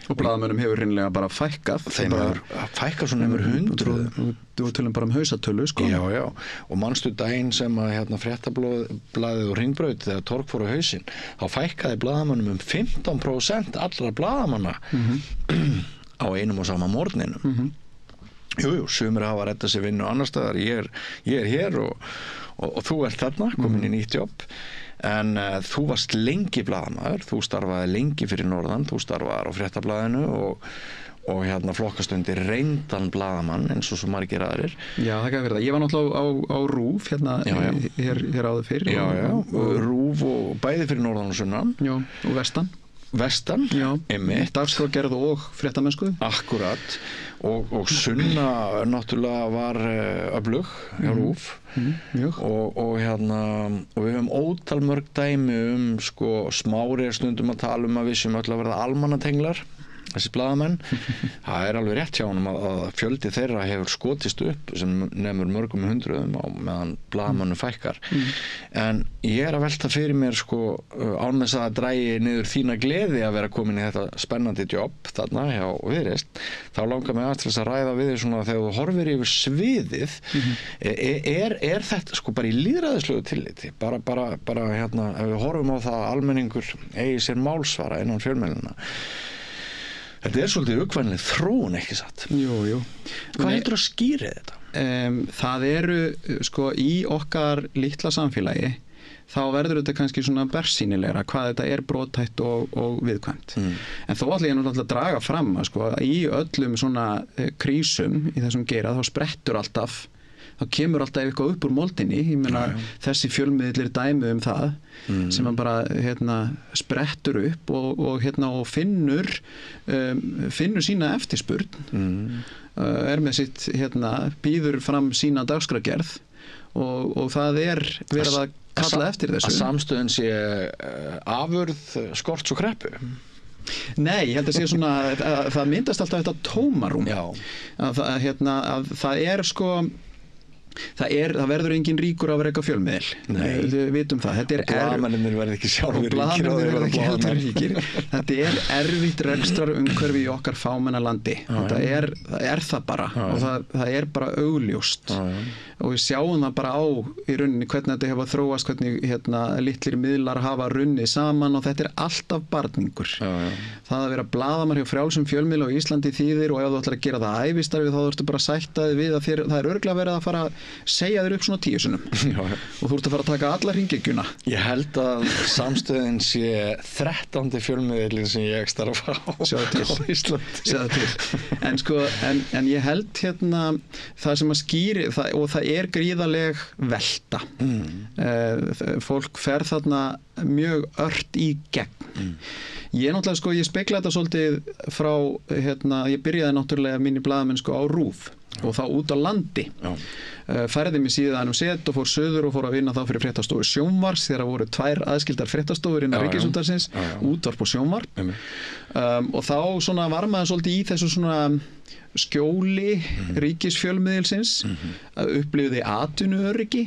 Og blaðamönnum hefur hreinlega bara fækkað. Þeim hefur fækkað svona yfir 100. Þú tölum bara hausatölu, sko. Já, og manstu daginn sem að fréttablaðið og Hringbraut þegar Torg fór á hausinn, þá fækkaði blaðamönnum 15% allra blaðamanna á einum og sama morgninum. Jú, sumir hafa reddað sér vinnu annar staðar, ég er hér og þú ert þarna, komin í nýtt jobb en þú varst lengi blaðamaður, þú starfaði lengi fyrir norðan, þú starfaði á fréttablaðinu og flokkast undir reyndan blaðamann eins og svo margir aðrir. Já, það gæti verið það. Ég var náttúrulega á RÚV hér áður fyrr. Já, RÚV og bæði fyrir norðan og sunnan. Já, og vestan, einmitt. Dagskrárgerð og fréttamennsku. Akkurat. Og Sunna náttúrulega var öflug hjá RÚV og við höfum ótal mörg dæmi sko Smári stundum að tala að við sem öll að verða almannatenglar þessi blaðamenn, það er alveg rétt hjá honum að fjöldi þeirra hefur skotist upp sem nemur mörgum hundruðum á meðan blaðamannum fækkar en ég er að velta fyrir mér sko án þess að það drægi niður þína gleði að vera komin í þetta spennandi jobb þarna hjá Viðreisn, þá langar mig aðeins að ræða við þig svona þegar þú horfir yfir sviðið er þetta sko bara í lýðræðislegu tilliti bara ef við horfum á það að almenningur eigi sér málsvara innan fjölmiðlana. Þetta svolítið uggvænleg þróun, ekki satt? Jú. Hvað heitir að skýra þetta? Það eru, sko, í okkar litla samfélagi, þá verður þetta kannski svona bersýnilegra hvað þetta er brothætt og viðkvæmt. En þó ætla ég náttúrulega að draga fram að sko, í öllum svona krísum í þessum geira, þá sprettur alltaf þá kemur alltaf eitthvað upp úr moldinni ég meina þessi fjölmiðlir dæmi það sem hann bara sprettur upp og finnur sína eftirspurn er með sitt býður fram sína dagskrárgerð og það er verið að kalla eftir þessu að samstöðun sé afurð skorts og kreppu. Nei, ég held að sé svona að það myndast alltaf þetta tómarúm að það er sko það verður engin ríkur af reka fjölmiðil við vitum það blaðamennir verður ekki sjálfur ríkir þetta er erfitt rekstrar umhverfi í okkar fámenna landi það er það bara og það er bara augljóst og við sjáum það bara á í rauninni hvernig þetta hefur þróast hvernig litlir miðlar hafa runnið saman og þetta er alltaf barningur það að vera blaðamaður hjá frjálsum fjölmiðli á Íslandi þýðir og ef þú ætlar að gera það ævistarfi þá þurftu bara að sætta þig við að það er örugglega verið að fara segja þér upp svona 10 sinnum og þú ert að fara að taka alla hringingjuna. Ég held að samstöðin sé 13. fjölmiðlinn sem ég starfa á Íslandi en ég held það sem að skýri og það er gríðaleg velta fólk fer þarna mjög ört í gegn ég náttúrulega sko, ég spekla þetta svolítið frá, ég byrjaði náttúrulega minni blaðamennsku á RÚV og þá út á landi færði mig síðan set og fór söður og fór að vinna þá fyrir fréttastofu Sjónvarps þegar voru 2 aðskildar fréttastofur innan Ríkisútvarpsins, útvarp og sjónvarp og þá svona var maður svolítið í þessu svona skjóli ríkisfjölmiðilsins að upplifði atvinnuöryggi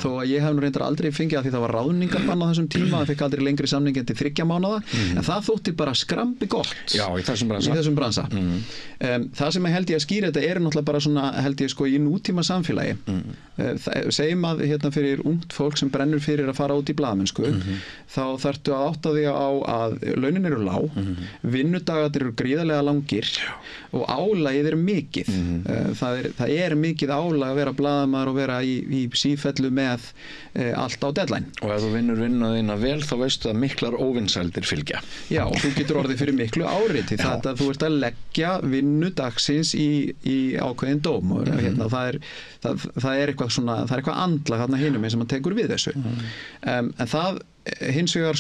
þó að ég hef nú reyndar aldrei fengið að því það var ráðningarbann á þessum tíma það fekk aldrei lengri samning en til 3 mánaða en það þótti bara skrambi gott í þessum bransa það sem held ég að skýra þetta náttúrulega bara svona held ég sko í nútíma samfélagi segjum að fyrir ungt fólk sem brennur fyrir að fara út í blaðamennsku, þá þarftu að átta því á að launin eru lág, vinnudagarnir eru gríðarlega langir og álagið er mikið. Það er mikið álag að vera blaðamaður og vera í sífellu með allt á deadline. Og ef þú vinnur vinnuna þína vel, þá veistu að miklar óvinsældir fylgja. Já, og þú getur orðið fyrir miklu áriti. Þetta þú ert að leggja vinnu dagsins í ákveðin dóm og það er eitthvað svona, það er eitthvað andlag þarna hinum sem að tekur við þessu. En það hins vegar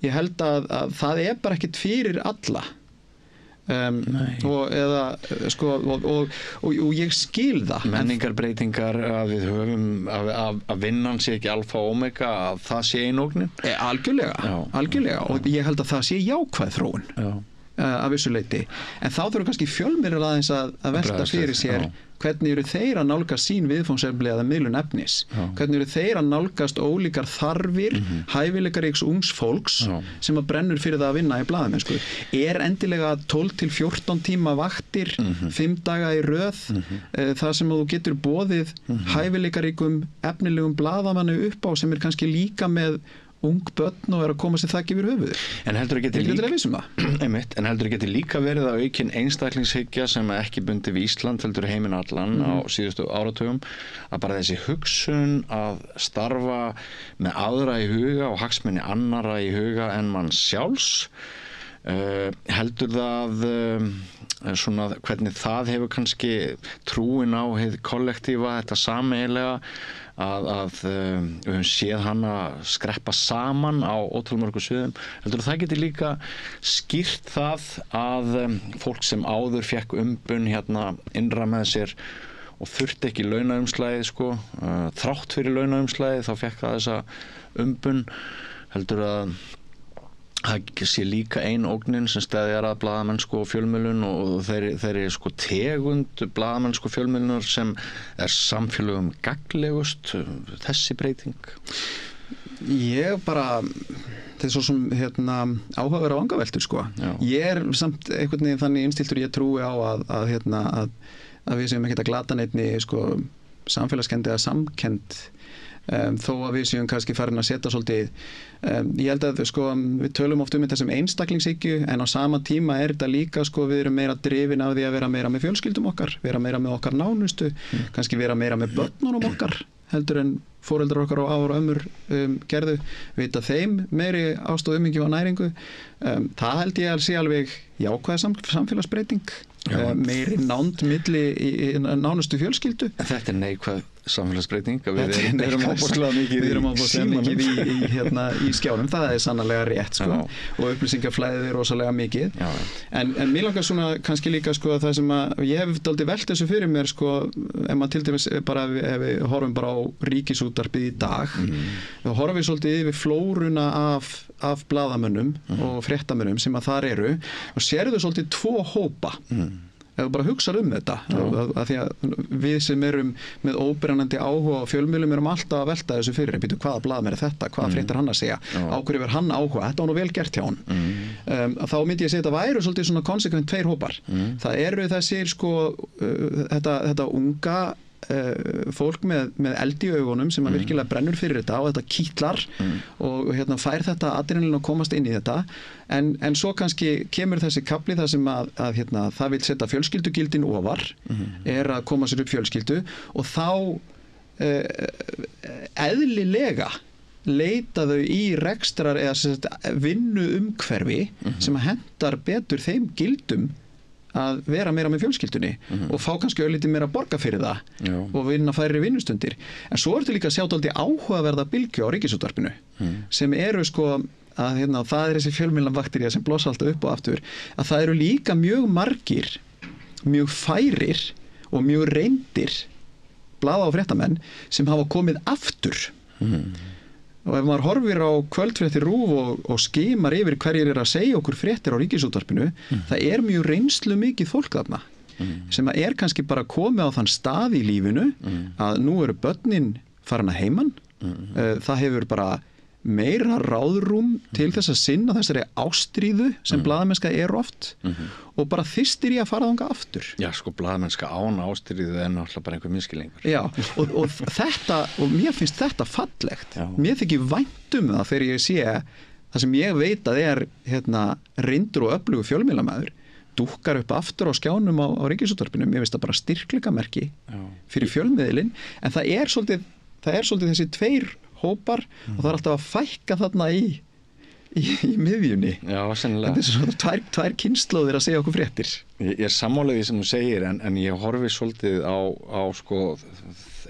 ég held að það er bara ekkert fyrir alla. Og ég skil það. Menningarbreytingar að við höfum að vinnan sé ekki alfa og omega, að það sé einógnin? Algjörlega og ég held að það sé jákvæð þróun af vissu leyti. En þá þurfa kannski fjölmiðlar aðeins að velta fyrir sér hvernig eru þeir að nálgast sín viðfangsefni eða miðlun efnis, hvernig eru þeir að nálgast ólíkar þarfir hæfileikaríks ungs fólks sem að brennur fyrir það að vinna í blaðamennsku. Er endilega 12 til 14 tíma vaktir 5 daga í röð það sem þú getur boðið hæfileikaríkum efnilegum blaðamannu upp á sem er kannski líka með ung börn og að koma sér þakk yfir höfuð. En heldur þú geti líka verið að aukin einstaklingshyggja sem ekki bundi við Ísland heldur heiminn allan á síðustu áratugum, að bara þessi hugsun að starfa með aðra í huga og hagsmuni annara í huga en mann sjálfs, heldur það svona hvernig það hefur kannski trúin á hið kollektífa, þetta sameiginlega að við höfum séð hana skreppa saman á ótalmörgum sviðum. Heldur það geti líka skýrt það að fólk sem áður fékk umbun innra með sér og þurfti ekki launaumslagið þrátt fyrir launaumslagið þá fékk það þessa umbun. Heldur að það sé líka ein ógnin sem steðjar að blaðamennsku og fjölmiðlun og þeirri tegund blaðamennsku og fjölmiðlunar sem er samfélögum gagnlegust, þessi breyting? Ég bara þetta er svo sem áhugaverð á vangaveltur Ég samt einhvern veginn þannig innstiltur ég trúi á að við séum ekkert að glata neinni samfélagskennd eða samkennd þó að við séum kannski farin að setja svolítið ég held að við tölum oft þetta sem einstaklingshyggju en á sama tíma er þetta líka við erum meira drifin af því að vera meira með fjölskyldum okkar, vera meira með okkar nánustu kannski vera meira með börnunum okkar heldur en foreldrar okkar og afar og ömmur gerðu, vita þeim meiri ástof umhyggju og næringu það held ég að sé alveg jákvæð samfélagsbreyting meiri nánd milli í nánustu fjölskyldu. En þetta er neikvæð samfélagsbreyting við erum ábúrslega mikið í skjánum, það er sannarlega rétt og upplýsingaflæðið er rosalega mikið en mér langar svona kannski líka það sem að ég hef dálítið velt þessu fyrir mér ef maður til dæmis bara ef við horfum bara á Ríkisútvarpið í dag þá horfum við svolítið yfir flóruna af blaðamönnum og fréttamönnum sem að þar eru og sérðu svolítið 2 hópa ef þú bara hugsar þetta að því að við sem erum með óbrennandi áhuga á fjölmiðlum erum alltaf að velta þessu fyrir hvaða blaðamenn er þetta, hvaða fréttir hann að segja á hverju verður hann áhuga, þetta var nú vel gert hjá hann þá myndi ég segja þetta væru svolítið svona konsekvent 2 hópar það eru þessir þetta unga fólk með eld í augunum sem að virkilega brennur fyrir þetta og þetta kýtlar og fær þetta adrenalín að komast inn í þetta en svo kannski kemur þessi kafli þar sem að það vil setja fjölskyldugildin ofar er að koma sér upp fjölskyldu og þá eðlilega leita þau í rekstrar eða vinnu umhverfi sem að hendar betur þeim gildum að vera meira með fjölskyldunni og fá kannski örlítið meira að borga fyrir það og vinna færri vinnustundir. En svo er þetta líka að sjá dálítið áhugaverða bylgju á Ríkisútvarpinu sem eru að það er þessi fjölmiðlavaktería sem blossa alltaf upp og aftur að það eru líka mjög margir, mjög færir og mjög reyndir blaða- og fréttamenn sem hafa komið aftur og ef maður horfir á kvöldfréttir RÚV og skimar yfir hverjir að segja okkur fréttir á Ríkisútvarpinu það er mjög reynslu mikið fólk þarna sem er kannski bara komið á þann stað í lífinu að nú eru börnin farin að heiman það hefur bara meira ráðrúm til þess að sinna þessari ástríðu sem blaðamennska oft og bara þyrstir í að fara þangað aftur. Já, sko, blaðamennska án ástríðu er náttúrulega bara einhver miskilningur. Já, og þetta, og mér finnst þetta fallegt. Já. Mér þykir vænt það þegar ég sé það sem ég veit að reyndur og öflugur fjölmiðlamaður dúkkar upp aftur á skjánum á Ríkisútvarpinu. Mér finnst það bara styrkleikamerki fyrir fjölmiðlinn, en það er svolítið þessi tveir hópar og það er alltaf að fækka þarna í miðjunni. Já, sennilega. Þetta er svona tvær kynslóðir að segja okkur fréttir. Ég er sammála því sem þú segir, en ég horfi svolítið á sko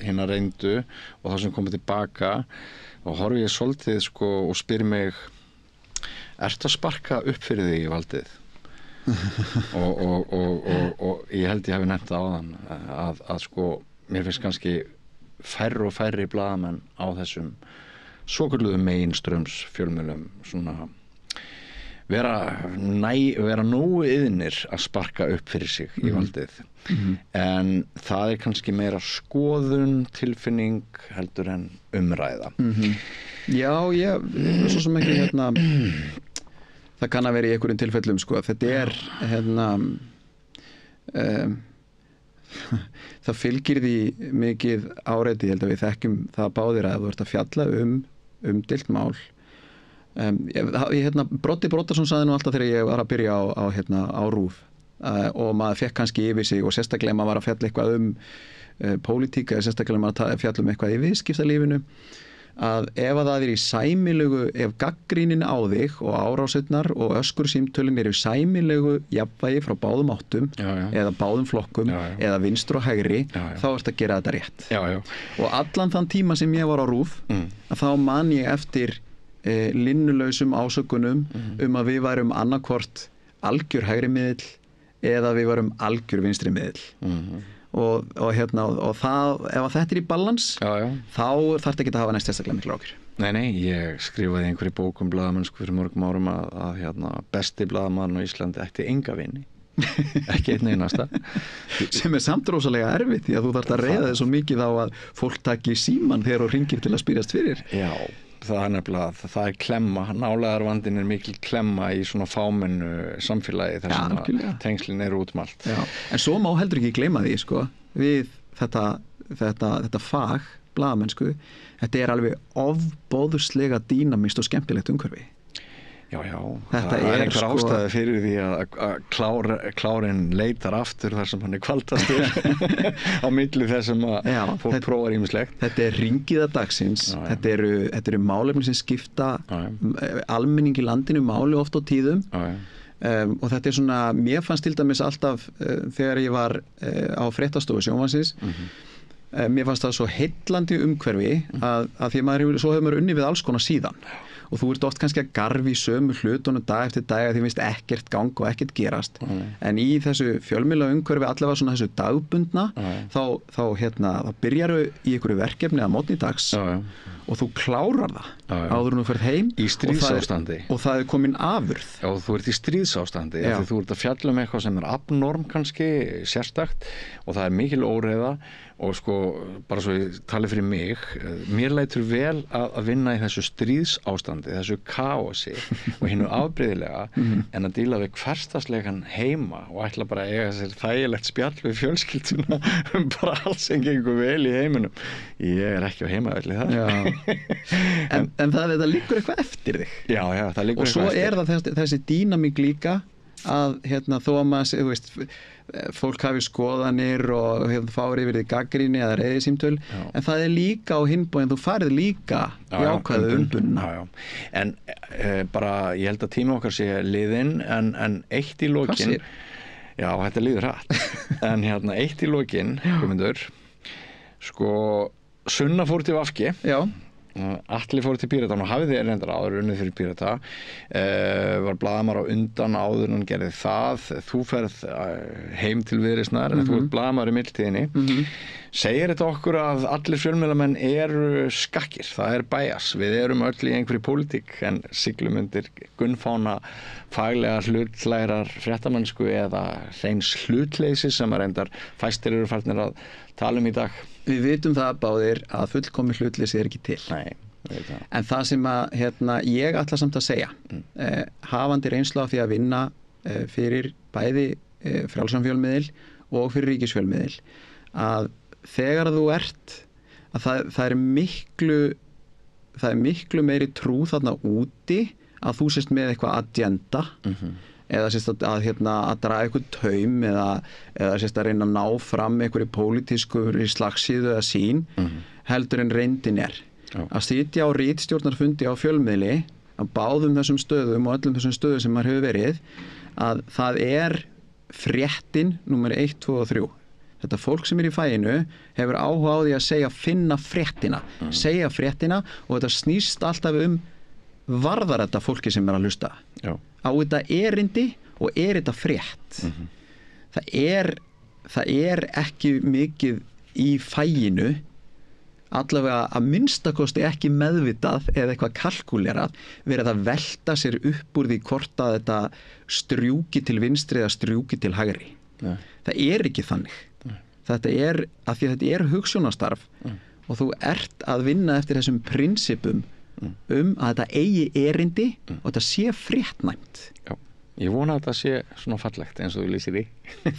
hina reyndu og það sem komið tilbaka og horfi ég svolítið sko og spyr mig, ertu að sparka upp fyrir þig í valdið? og ég held ég hafi nefnt það áðan að sko mér finnst kannski færri og færri blaðamenn á þessum svokölluðu mainströms fjölmiðlum svona vera nógu iðnir að sparka upp fyrir sig í valdið en það er kannski meira skoðun, tilfinning heldur en umræða. Já, svo sem ekki það kann að vera í einhverjum tilfellum sko, þetta er það fylgir því mikið áreiti, ég held að við þekkjum það báðir að þú ert að fjalla umdeilt mál. Broddi Broddarsson sagði nú alltaf þegar ég var að byrja á RÚV og maður fekk kannski yfir sig og sérstaklega maður var að fjalla eitthvað pólitík eða sérstaklega maður að fjalla eitthvað í viðskiptalífinu að ef að það er í sæmilegu, ef gagnrýnin á þig og árásirnar og öskursímtölin eru í sæmilegu jafnvægi frá báðum áttum eða báðum flokkum eða vinstur og hægri þá ertu að gera þetta rétt. Og allan þann tíma sem ég var á RÚV að þá man ég eftir linnulausum ásökunum að við værum annarkvort algjör hægri miðill eða við værum algjör vinstri miðill. Og það, ef þetta er í balans þá þarf þetta ekki að hafa næst sérstaklega miklu ákjör. Nei, ég skrifaði einhverju bók blaðamennsku fyrir mörgum árum að besti blaðamaðurinn á Íslandi ætti enga vini ekki einn einasta sem er samt rosalega erfitt því að þú þarft að reiða þig svo mikið á að fólk taki símann þegar þú hringir til að spyrjast fyrir. Já, það er nefnilega, það er klemma, nálægðarvandinn er mikil klemma í svona fámennu samfélagi þar sem tengslin eru út um allt. En svo má heldur ekki gleyma því sko, við þetta fag, blaðamennsku, þetta er alveg ofboðslega dýnamist og skemmtilegt umhverfi. Já, það er einhver ástæði fyrir því að klárinn leitar aftur þar sem hann er kvaldastur á milli þess sem fólk prófar ýmislegt. Þetta er ringiða dagsins, þetta eru málefni sem skipta almenning í landinu máli oft á tíðum og þetta er svona, mér fannst til dæmis alltaf þegar ég var á fréttastofu Sjónvarpsins mér fannst það svo heillandi umhverfi að því svo hefur maður unnið við alls konar síðan og þú ert oft kannski að garfi sömu hlutunum dag eftir dag að því finnst ekkert gang og ekkert gerast en í þessu fjölmiðla umhverfi allavega svona þessu dagbundna þá byrjaru í einhverju verkefni að mótni dags og þú klárar það áður en þú ferð heim í stríðsástandi og það er komin afurð. Já, þú ert í stríðsástandi því þú ert að fjalla eitthvað sem er abnorm kannski sérstakt og það er mikil óreiða og sko bara svo ég tali fyrir mig mér lætur vel að vinna í þessu stríðsástandi, þessu kaosi og hinnu afbrigðilega en að díla við hversdagslegan heima og ætla bara að eiga sér þægilegt spjall við fjölskylduna bara alls sem gengur vel í heiminum. Ég er ekki á heimavelli það. En það liggur eitthvað eftir þig. Já, það liggur eitthvað eftir. Og svo er það þessi dýnamík líka að þó að maður, þú veist, fólk hafi skoðanir og fáir yfir því gagnrýni eða reiðisímtöl en það er líka á hinbóin, þú farið líka jákvæðu umbunna. En bara, ég held að tíma okkar sé liðinn en eitt í lokin já, þetta líður hratt en eitt í lokin, komundur sko, Sunna fór til VG Atli fór til Pírata og hafði reyndar áður unnið fyrir Pírata var blaðamaður á undan áður en hann gerði það þú ferð heim til Viðreisnar en þú ert blaðamaður í millitíðinni segir þetta okkur að allir fjölmiðlamenn eru skakkir, það er bias við erum öll í einhverju pólitík en siglum undir gunnfána faglega hlutlærar fréttamennsku eða hreins hlutleysi sem að reyndar fæstir eru farnir að tala í dag. Við vitum það báðir að fullkomi hlutleysi er ekki til. Nei. En það sem að ég ætla samt að segja hafandi reynslu af því að vinna fyrir bæði frjálsan fjölmiðil og fyrir ríkisfjölmiðil að þegar þú ert að það er miklu meiri trú þarna úti að þú sést með eitthvað agenda eða sést að draga eitthvað taum eða sést að reyna að ná fram einhverju pólitísku slagsíðu eða sín heldur en reyndin að sitja á ritstjórnarfundi á fjölmiðli á báðum þessum stöðum og öllum þessum stöðum sem maður hefur verið að það er fréttin númer 1, 2 og 3 þetta fólk sem í fæinu hefur áhuga á því að finna fréttina segja fréttina og þetta snýst alltaf varðar þetta fólki sem að hlusta á þetta erindi og þetta frétt það er ekki mikið í fæinu allavega að minnstakosti ekki meðvitað eða eitthvað kalkúlerað verið að velta sér upp úr því hvort að þetta strjúki til vinstri eða strjúki til hægri það er ekki þannig þetta er að því að þetta er hugsunastarf og þú ert að vinna eftir þessum prinsipum að þetta eigi erindi og þetta sé fréttnæmt Ég vona að þetta sé svona fallegt eins og þú lýsir í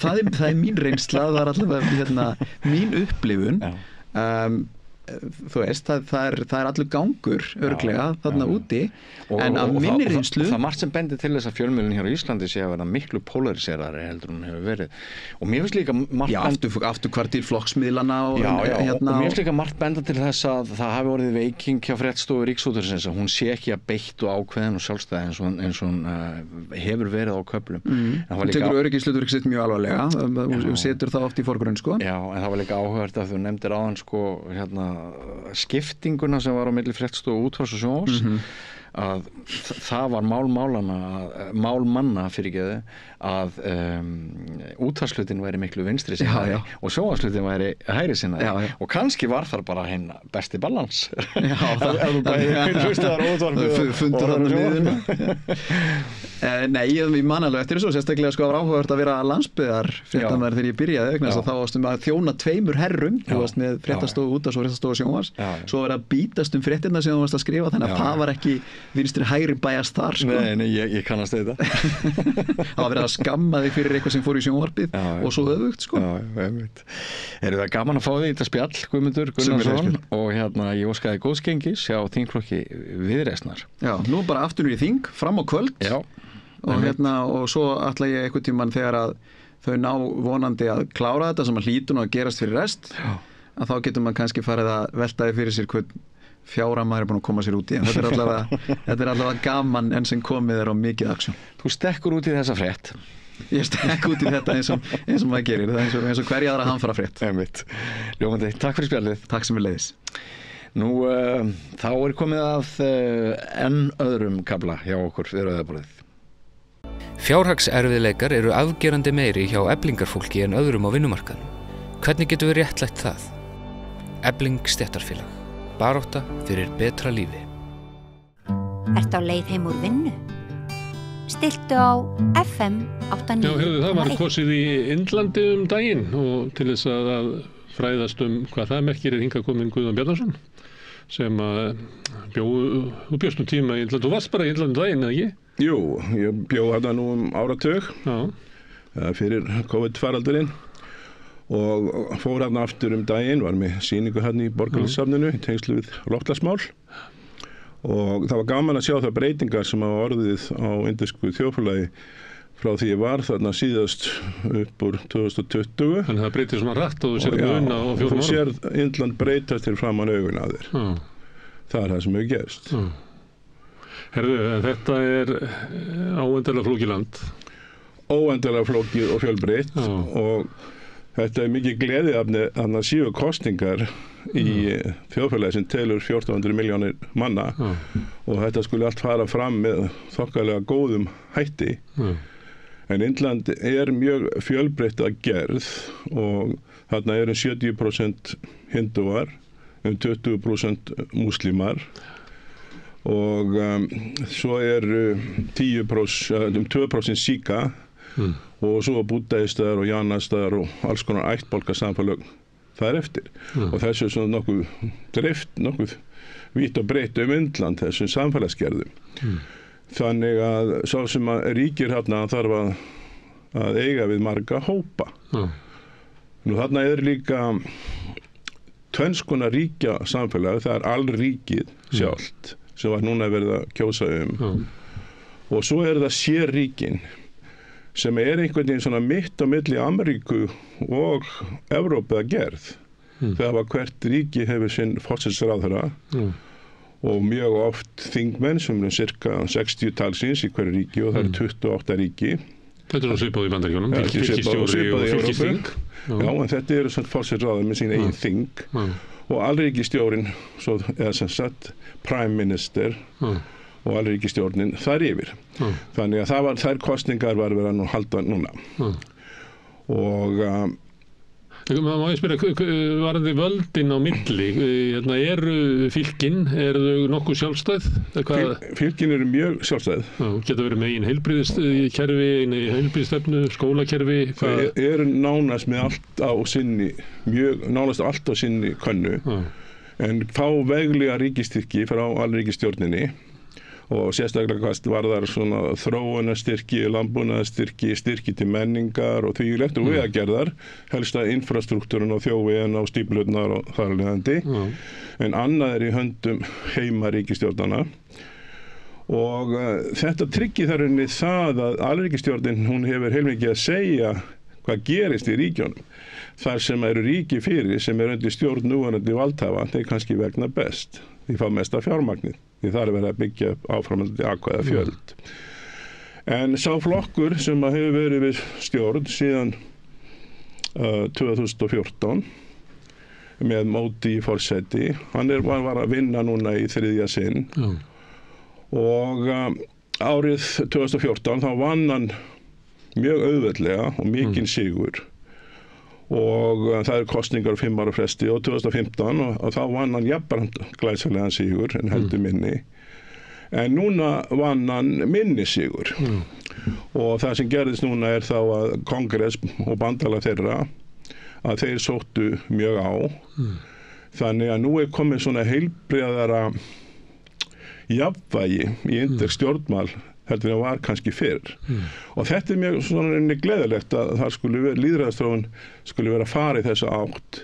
það er mín reynsla það er allavega mín upplifun þú veist, það er allur gangur örglega þarna úti en af minni reynslu það margt sem bendir til þess að fjölmiðlun hér á Íslandi sé að vera miklu polariseraðri heldur hún hefur verið og mér finnst líka margt afturkvartir flokksmiðlana og og mér finnst líka margt benda til þess að það hafi orðið veiking hjá fréttastofu Ríkisútvarpsins að hún sé ekki að beitt og ákveðin og sjálfstæð eins og hún hefur verið á köflum hún tekur öryggishlutverk sitt mjög alvarlega og setur það oft í forgrunn sko já, en það var líka áhugavert að þú nefndir áðan sko skiptinguna sem var á milli fréttastofu og útvarps og sjónvarps að það var mál manna fyrirgeðu að útvarpshlutin væri miklu vinstri sinnaði og sjónvarpshlutin væri hægri sinnaði og kannski var þar bara hinn besti balans ef þú bæði hlustaðar og útvarpið fundur þarna niður Nei, ég man alveg eftir þessu sérstaklega sko var áhugavert að vera landsbyggðar fréttamaður þegar ég byrjaði vegna þess að þá varstu að þjóna 2 herrum þú varst með fréttastofu útvarps og fréttastofu sjónvarps svo var að bítast fréttirnar sem þú varst að skrifa þannig að það var ekki vinstri hægri bæjast þar sko. Nei, ég kannast þetta það var verið að skamma þig fyrir eitthvað sem fór í sjónvarpið og svo öfugt sko. Er það gaman að fá þig í þetta spjall Guðmundur Gunnarsson og ég óskaði góðsgengis hjá þingflokki Viðreisnar nú bara aftur í þing fram á kvöld og svo ætla ég einhvern tímann þegar að þau ná vonandi að klára þetta sem að hlýtur og að gerast fyrir rest að þá getur maður kannski farið að veltaði fyrir sér hvern fjára maður er búin að koma sér út í en þetta er allavega gaman enn sem komið á mikið aksjón. Þú stekkur út í þessa frétt Ég stekk út í þetta eins og maður gerir það eins og hverja aðra hamfara frétt Ljómandi, takk fyrir spjallið Takk sem við leiðis Nú, þá er komið að enn öðrum kafla hjá okkur við rauðaborðið Fjárhagserfiðleikar eru afgerandi meiri hjá eflingarfólki en öðrum á vinnumarkaðnum. Hvernig getum við réttlætt það? Efling stéttarfélag. Barátta fyrir betra lífi. Ertu á leið heim úr vinnu? Stilltu á FM 89. Já, heyrðu, það var kosið í Indlandi daginn og til þess að fræðast hvað það merkir hingað komin Guðjón Bjarnason sem þú bjóst tíma í Indlandi. Þú varst bara í Indlandi daginn, eða ekki? Jú, ég bjó þarna nú áratug fyrir COVID-faraldurinn og fór þarna aftur daginn, var með sýningu þarna í Borgarleikhússafninu í tengslu við loftslagsmál og það var gaman að sjá það breytingar sem hafa orðið á indversku þjóðfélagi frá því ég var þarna síðast upp úr 2020. Þannig það breytir svona rætt og þú sér munna á 4 árum. Þú sér Indland breytast til framan augun að þér. Það er það sem hefur gerst. Herðu, þetta er óendanlega flókið land. Óendanlega flókið og fjölbreytt og þetta er mikið gleðiefni að séu kosningar í þjóðfélagi sem telur 1400 milljónir manna og þetta skulle allt fara fram með þokkalega góðum hætti. En Indland er mjög fjölbreytt að gerð og þarna eru 70% hindúar, 20% múslimar og svo eru 2% síka og svo búddæistar og janastar og alls konar ættbálkasamfélög þar eftir. Og þessu er svona nokkuð vítt og breytt Indland, þessum samfélagsgerðum. Þannig að sá sem að ríkir þarna þarf að eiga við marga hópa. Nú þarna líka tvenns konar ríkja samfélag, það er allríkið sjálft sem var núna verið að kjósa og svo það sérríkin sem einhvern veginn svona mitt á milli Ameríku og Evrópu að gerð. Það var hvert ríki hefur sinn forsætisráðherra og mjög oft þingmenn sem cirka 60 talsins í hverju ríki og það 28 ríki. Þetta svipað í Bandaríkjunum, fylkisstjóri og fylkisþing. Já, en þetta eru svona forsætisráðherrar með sín eigin þing og allríkisstjórinn, eða sem sagt Prime Minister og allríkisstjórnin þar yfir. Þannig að þær kosningar var verið að nú halda núna. Og má ég spyrja, varandi völdin á milli, eru fylkin, eru þau nokkuð sjálfstæð? Fylkin eru mjög sjálfstæð. Geta verið með einn heilbrigðiskerfi, einn heilbrigðisstefnu, skólakerfi? Það eru nánast með allt á sinni, nánast allt á sinni könnu, en fá veglega ríkistyrki frá allríkisstjórninni og sérstaklega varðar svona þróunarstyrki, landbúnaðarstyrki, styrki til menningar og þvílegt og vegagerðar, helsta infrastruktúrun og þjóvegin á stíflurnar og þar alvegandi. En annað í höndum heima ríkisstjórnana og þetta tryggir þar unni það að allríkisstjórnin, hún hefur heilmikið að segja hvað gerist í ríkjónum. Þar sem eru ríki fyrir, sem undir stjórn núverandi valdhafa, þeir kannski vegna best. Því fá mesta fjármagnið. Því það verið að byggja áframhaldandi atkvæða fjöld. En sá flokkur sem hefur verið við stjórn síðan 2014 með Módi í forsæti, hann var að vinna núna í 3. sinn og árið 2014 þá vann hann mjög auðveldlega og mikinn sigur og það kostningar 5 ára fresti og 2015 og þá vann hann jafnframt glæsilegan sigur en heldur minni. En núna vann hann minni sigur og það sem gerðist núna þá að kongress og bandalag þeirra að þeir sóttu mjög á. Þannig að nú komið svona heilbrigðara jafnvægi í indversk stjórnmál heldur en það var kannski fyrr. Og þetta mjög svona gleðilegt að það lýðræðisþróun skuli vera að fara í þessa átt.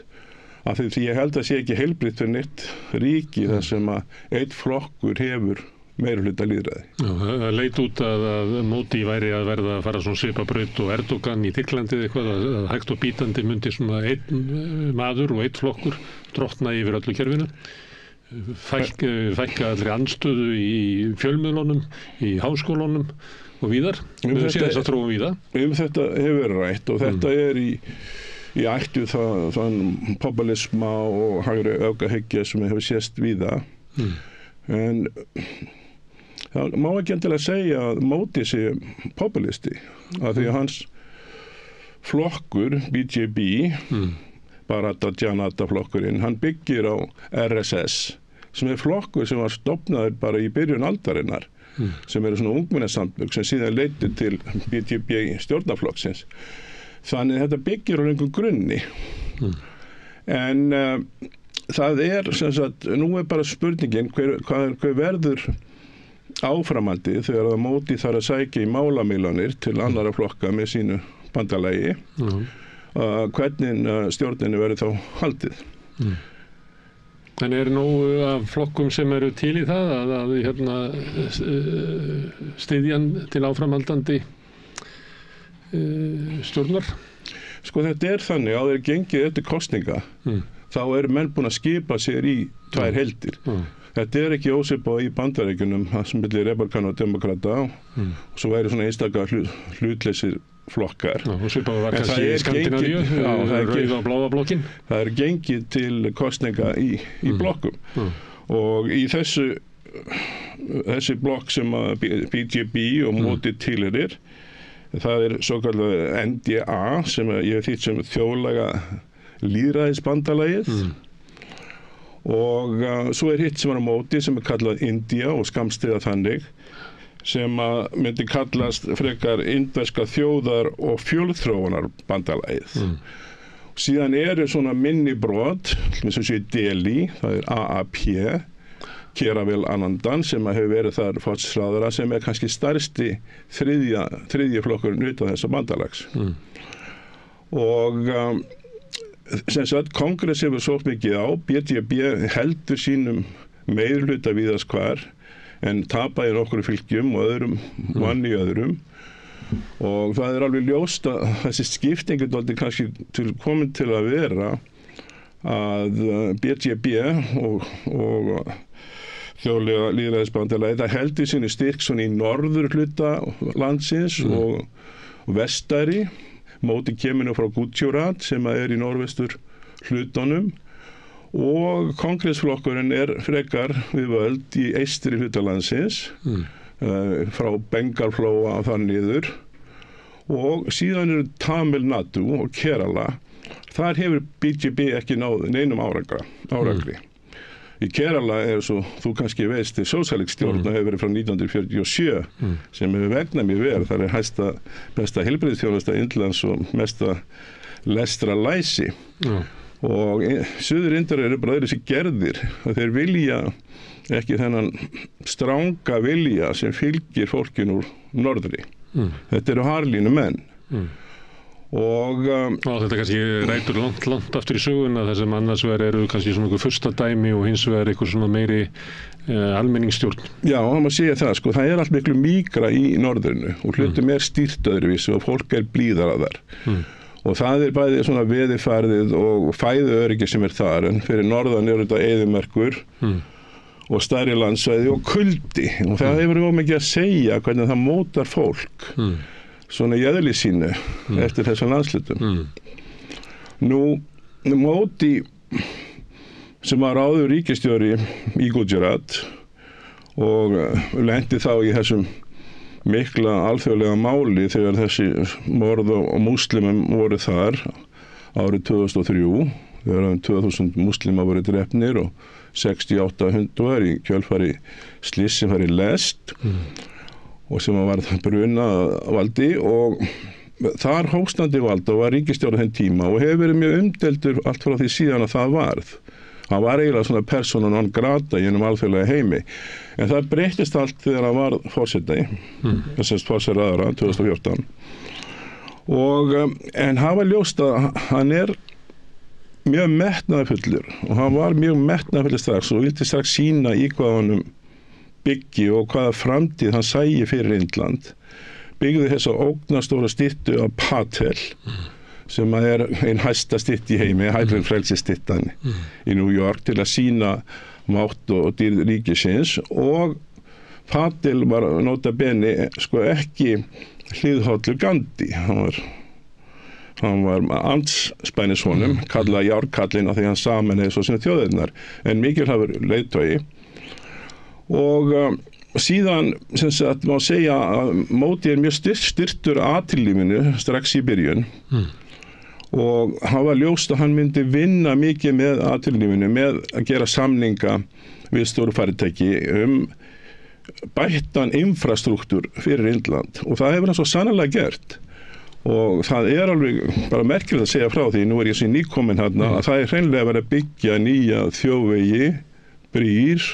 Af því ég held að sé ekki heilbrigt fyrir neitt ríki þar sem að einn flokkur hefur meirihluta lýðræði. Já, það leit út að Módi væri að verða að fara svona svipabraut og Erdogan í Tyrklandi eitthvað að hægt og bítandi myndi svona einn maður og einn flokkur drottna yfir öllu kerfinu. Fækka allri andstöðu í fjölmiðlunum, í háskólunum og víðar. Við séum þess að þróum víða. Þetta hefur verið rætt og þetta í ættu þann populisma og hægri öfgahyggja sem hefur sést víða. En það má ekki endilega segja að Módi sé populisti af því að hans flokkur, BJP, Bharatiya Janata flokkurinn, hann byggir á RSS sem flokkur sem var stofnaður bara í byrjun aldarinnar sem svona ungmennasamtök sem síðan leiddi til BJP stjórnarflokksins. Þannig þetta byggir á einhverjum grunni. En það sem sagt, nú bara spurningin hver verður áframhaldi þegar að Módi þarf að sækja í málamílanir til annara flokka með sínu bandalagi. Hvernig stjórninni verður þá haldið. En nóg af flokkum sem eru til í það að styðjan til áframhaldandi stjórnar? Sko þetta þannig að þeir gengið eftir kosninga þá menn búin að skipa sér í tvær heildir. Þetta ekki ósvipað í Bandaríkjunum sem milli republikana og demokrata og svo svona einstaka hlutleysir flokkar. Og svipað var kannski í Skandinavíu, rauða og bláa blokkin. Það gengið til kosninga í blokkum. Og í þessi blokk sem BJP og Módi tilheyrir, það svo kallað NDA sem ég þýtt sem þjóðlega lýðræðisbandalagið. Og svo hitt sem á Móti sem kallað India og skammstiða þannig sem myndi kallast frekar indverska þjóðar og fjölþróunar bandalagið. Síðan svona minni brot, eins og sé Delhi, það AAP, Keravel Anandan, sem hefur verið þar forsætisráðherra, sem kannski stærsti þriðji flokkurinn utan þessa bandalags. Og sem sagt, Kongress hefur sótt mikið á, BJP heldur sínum meirihluta víðast hvar, en tapaði nokkru fylgjum og öðrum vann í öðrum. Og það alveg ljóst að þessi skiptingu dálítið kannski komin til að vera að BJP og þjóðlega lýðræðisbandalagið, það heldur sinni styrk svona í norður hluta landsins og vestari, móti kemur frá Gujarat sem í norðvestur hlutanum, og kongressflokkurinn frekar við völd í eystri hluta landsins, frá Bengalflóa þar niður, og síðan Tamil Nadu og Kerala. Þar hefur BJP ekki náð neinum árangri. Í Kerala svo, þú kannski veist, sósíaliststjórn hefur verið frá 1947 sem hefur vegnað mjög vel. Það hæsta besta heilbrigðisþjónusta Indlands og mesta lestrarlæsi. Og Suður-Indar bara öðruvísi gerðir. Þeir vilja ekki þennan stranga vilja sem fylgir fólkinu úr norðri. Þetta eru harlínu menn. Og þetta kannski rætur langt aftur í söguna, þar sem annars vegar eru kannski svona einhver fyrsta dæmi og hins vegar einhver svona meiri almenningsstjórn. Já, það má segja það, sko, það allt miklu mýkra í norðrinu og hlutum stýrt öðruvísi og fólk blíðara þar. Og það bæði svona veðurfarið og fæðuöryggi sem þar, en fyrir norðan þetta eyðimerkur og stærri landsvæði og kuldi. Og það hefur mikið að segja hvernig það mótar fólk. Svona í eðli sínu eftir þessum landslutum. Nú, Modi sem var áður ríkisstjóri í Gujarat og lenti þá í þessum mikla alþjóðlega máli þegar þessi morð á múslimum voru þar árið 2003, þegar 2000 múslima voru drepnir og 68 hundar í kjölfari slys sem í lest. Og sem var bruna valdi, og þar hófstandi valda og var ríkisstjóri þenn tíma og hefur verið mjög umdeldur allt frá því síðan að það varð. Hann var eiginlega svona persóna non grata gjennom alþjóðlega heimi, en það breyttist allt þegar hann var forseti, þessast forsætisráðherra 2014. En hann var ljóst að hann mjög metnaðarfullur og hann var mjög metnaðarfullur strax og vildi strax sýna í hvað honum byggi og hvaða framtíð hann sæi fyrir Indland. Byggði þessa ógnastóra styttu af Patel sem ein hæsta stytt í heimi, frelsisstyttan í New York, til að sýna mátt og dýrð ríkisins, og Patel var nota bene sko ekki hliðhollur Gandhi. Hann var andspænisvonum, kallaði járkallinn af því hann sameinaði svo sinni þjóðirnar, en mikilvægur leiðtogi. Og síðan sem sagt má segja að Modi mjög styrtur atvinnulífinu strax í byrjun og hann var ljóst að hann myndi vinna mikið með atvinnulífinu, með að gera samninga við stóru fyrirtæki bættan infrastruktúr fyrir Indland, og það hefur hann svo sannarlega gert. Og það alveg bara merkilegt að segja frá því, nú ég svo nýkominn hérna, að það hreinlega verið að byggja nýja þjóðvegi, brýr,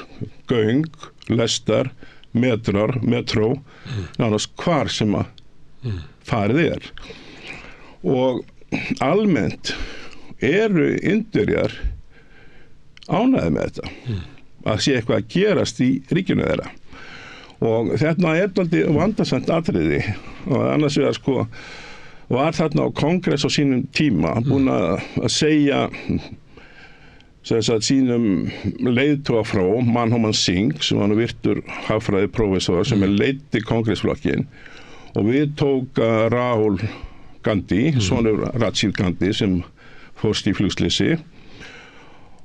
göng, lestar, metró, nánast hvar sem að farið Og almennt eru Indverjar ánægðir með þetta, að sé eitthvað að gerast í ríkinu þeirra. Og þetta dálítið vandasamt atriði, og annars vegar sko var þarna á kongress á sínum tíma búin að segja sínum leiðtoga frá Manmohan Singh, sem var virtur hagfræðiprófessor sem leiddi kongressflokkin, og við tók Rahul Gandhi, sonur Rajiv Gandhi, sem fórst í flugslysi,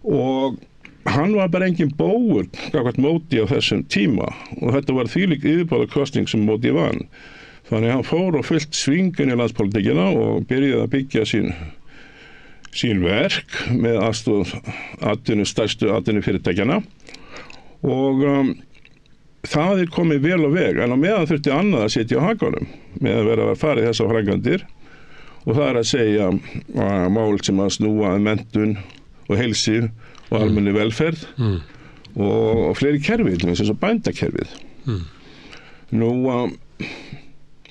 og hann var bara engin bógur gagnvart Modi á þessum tíma, og þetta var þvílík yfirbárakosning sem Modi vann. Þannig hann fór og fullt svingun í landspolitíkina og byrjaði að byggja sín verk með aðstoð stærstu atvinnufyrirtækjanna, og það komið vel á veg, en á meðan þurfti annað að setja á hakanum með að vera farið þessar framkvæmdir, og það að segja mál sem að snúa menntun og heilsi og almenni velferð og fleiri kerfi, eins og bændakerfið. Nú,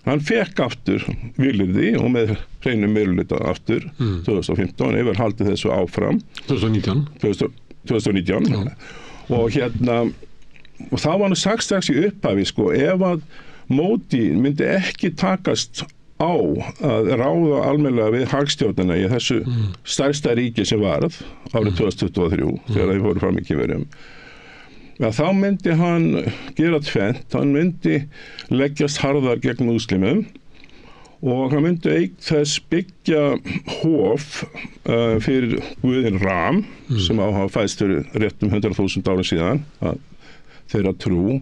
hann fekk aftur vilyrði og með hreinum meirihluta aftur 2015, hefur haldið þessu áfram 2019 og og það var nú sagt strax í upphafi sko, ef að Módi myndi ekki takast á að ráða almennilega við hagstjórnina í þessu stærsta ríki sem varð árið 2023 þegar þau fóru fram í kynverjum. Þá myndi hann gera tvennt, hann myndi leggjast harðar gegn múslimum og hann myndi auk þess byggja hof fyrir guðin Ram sem á hafa fæðst fyrir réttum 100.000 árum síðan þeirra trú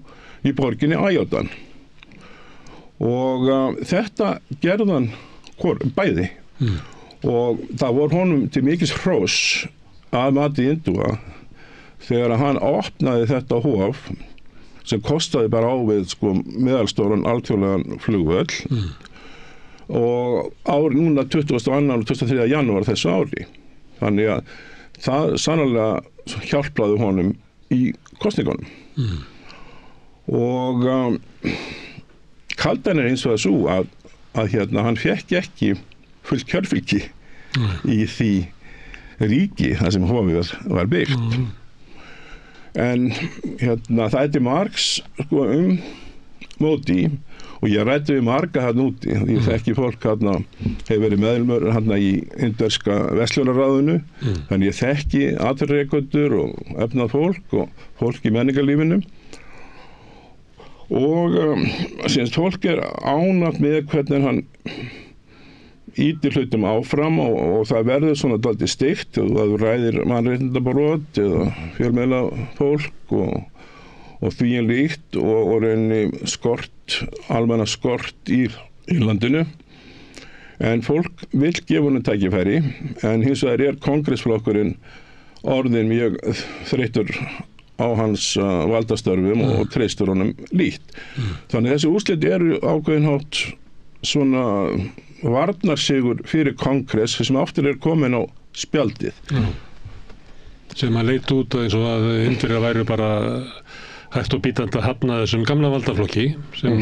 í borginni Ajodan. Og þetta gerðan bæði og það voru honum til mikils hróss að mati hindúa þegar hann opnaði þetta hof sem kostaði bara á við sko, meðalstóran alþjóðlegan flugvöll og núna 22. og 23. janúar þessu ári. Þannig að það sannarlega hjálplaði honum í kosningunum. Og kaldan hins vegar svo að hann fekk ekki fullt kjörfylgi í því ríki þar sem hofið var byggt. En það er til margs sko, Módi og ég ræddi við marga þarna úti. Ég þekki fólk hefur verið meðlumur í indverska verslunarráðinu, þannig ég þekki atvinnurekendur og efnað fólk og fólk í menningarlífinu. Og síðan fólk ánægt með hvernig hann ýtir hlutum áfram og það verður svona dálítið steikt og það ræðir mannréttindabrot eða fjölmiðla fólk og því líkt og rauninni almenna skort í landinu. En fólk vill gefa honum tækifæri en hins vegar kongressflokkurinn orðinn mjög þreyttur á hans valdastörfum og treystur honum lítt. Þannig þessi úrslit eru ákveðin hátt svona varnarsigur fyrir kongress sem aftur komin á spjaldið. Sem að leit út eins og að Indverjar væru bara hægt og bítandi að hafna þessum gamla valdaflokki sem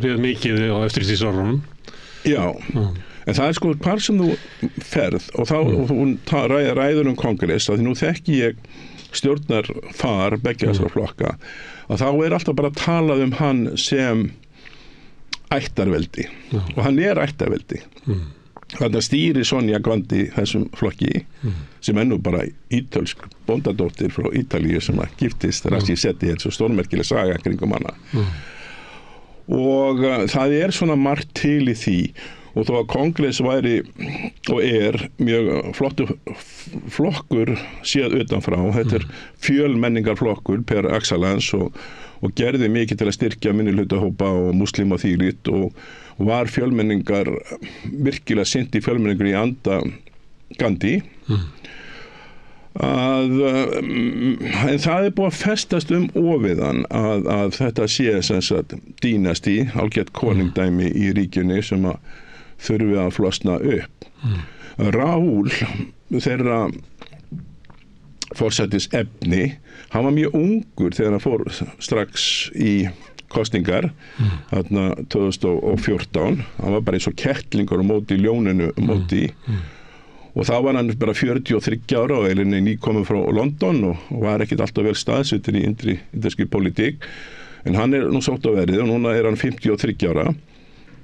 réð mikið á eftirstríðsárunum. Já. En það sko hvar sem þú ferð og þá hún ræður kongress að nú þekki ég stjórnar far beggja þessara flokka og þá alltaf bara talað hann sem ættarveldi og hann ættarveldi. Þannig stýri Sonja Gandhi þessum flokki sem nú bara ítölsk bóndadóttir frá Ítalíu sem giftist Rashi Seti, svo stórmerkileg saga kringum hana. Og það svona margt til í því og þó að kongress væri og mjög flottur flokkur séð utanfrá, þetta fjölmenningarflokkur per excellence og gerði mikið til að styrkja minnihlutahópa og muslima og þýlit og var fjölmenningar virkilega sinnt í fjölmenningur í anda Gandhi en það búið að festast ofiðan að þetta sé sem sagt dínasti, algjört konungdæmi í ríkjunni sem að þurfi að flosna upp. Raúl þeirra forsætisefni, hann var mjög ungur þegar hann fór strax í kosningar þarna 2014, hann var bara eins og kettlingur á móti ljóninu móti og þá var hann bara 43 ára og nýkominn frá London og var ekkert alltaf vel staðsettur í indverskri politík en hann nú sótt á verið og núna hann 53 ára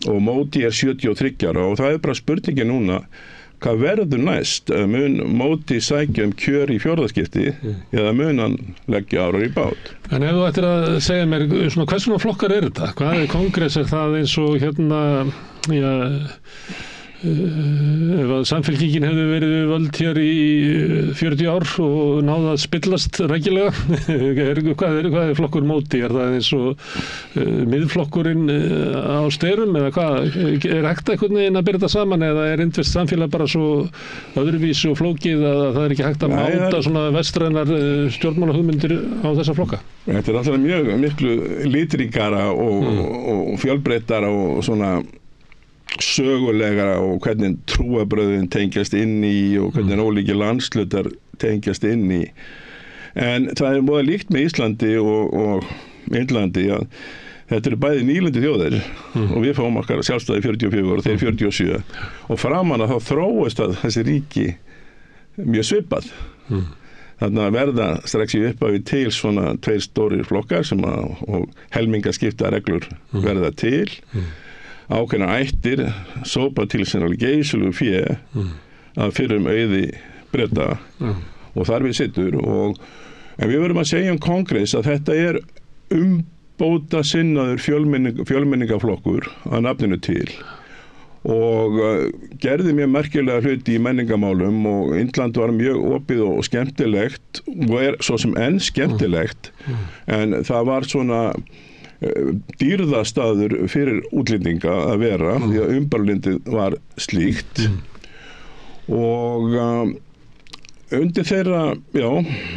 og Módi 73 ára og það bara spurningin núna hvað verður næst? Mun Módi sækja kjör í fjórðaskipti eða mun hann leggja árar í bát? En ef þú ættir að segja mér svona, hvers svona flokkar þetta? Hvað kongress það eins og ef að samfylkingin hefði verið völd hér í 40 ár og náða að spillast rækilega hvað flokkur Módi? Það eins og miðflokkurinn á styrum eða hvað? Hægt einhvern veginn að byrja þetta saman eða indverskt samfélag bara svo öðruvísi og flókið að það ekki hægt að máta svona vestrænar stjórnmálahugmyndir á þessa flokka? Þetta alltaf mjög miklu litríkara og fjölbreyttara og svona sögulega og hvernig trúarbrögðin tengjast inn í og hvernig ólíkir landslutar tengjast inn í. En það er móða líkt með Íslandi og Indlandi að þetta eru bæði nýlendi þjóðir og við fáum okkar sjálfstæði 44 og þeir 47 og framan að þá þróist að þessi ríki mjög svipað. Þannig að verða strax í upphafi til svona tveir stórir flokkar sem og helmingaskipta reglur verða til. Ákveðna ættir sópa til sinna geysilegu fé að fyrrum auði Breta og þar við sittur en við verðum að segja kongress að þetta er bóta sinnaður fjölmenningaflokkur að nafninu til og gerði mjög merkilega hluti í menningamálum og Indland var mjög opið og skemmtilegt og svo sem enn skemmtilegt en það var svona dýrðastaður fyrir útlendinga að vera því að umburðarlyndið var slíkt og undir þeirra,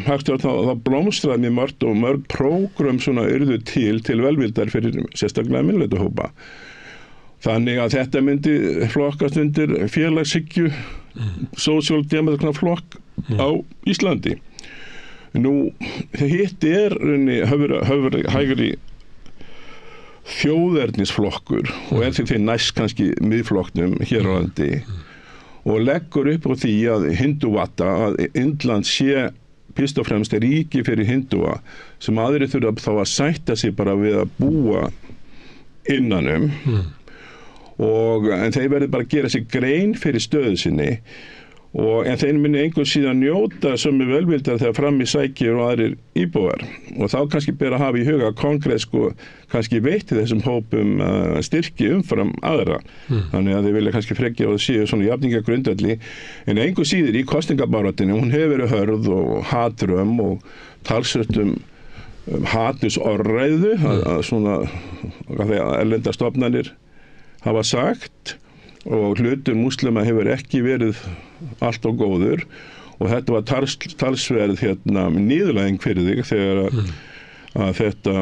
hagstjórn þá blómstraði mjög margt og mörg prógram svona urðu til velvildar fyrir sérstaklega minnihlutahópa. Þannig að þetta myndi flokkast undir félagshyggju sósíaldemókrata flokk á Íslandi. Nú, hitt hægri þjóðernisflokkur og því næst kannski miðflokknum hér á landi og leggur upp á því að hindúata, að Indland sé fyrst og fremst ríki fyrir hindúa sem aðrir þurfa þá að sætta sig bara við að búa innanum en þeir verður bara að gera sig grein fyrir stöðu sinni en þeir muni einhver síðan njóta sem velvildar þegar fram í sækir og aðrir íbúar og þá kannski ber að hafa í huga að kongress kannski veitti þessum hópum styrki umfram aðra þannig að þeir vilja kannski frekja og séu svona jafningagrundvelli en einhver síður í kosningabaráttunni hún hefur verið hörð og hatrömm og talsvert hatursorðræðu að svona að erlendar stofnanir hafa sagt og hlutur múslima hefur ekki verið allt og góður og þetta var talsverð niðurlæging fyrir þig þegar að þetta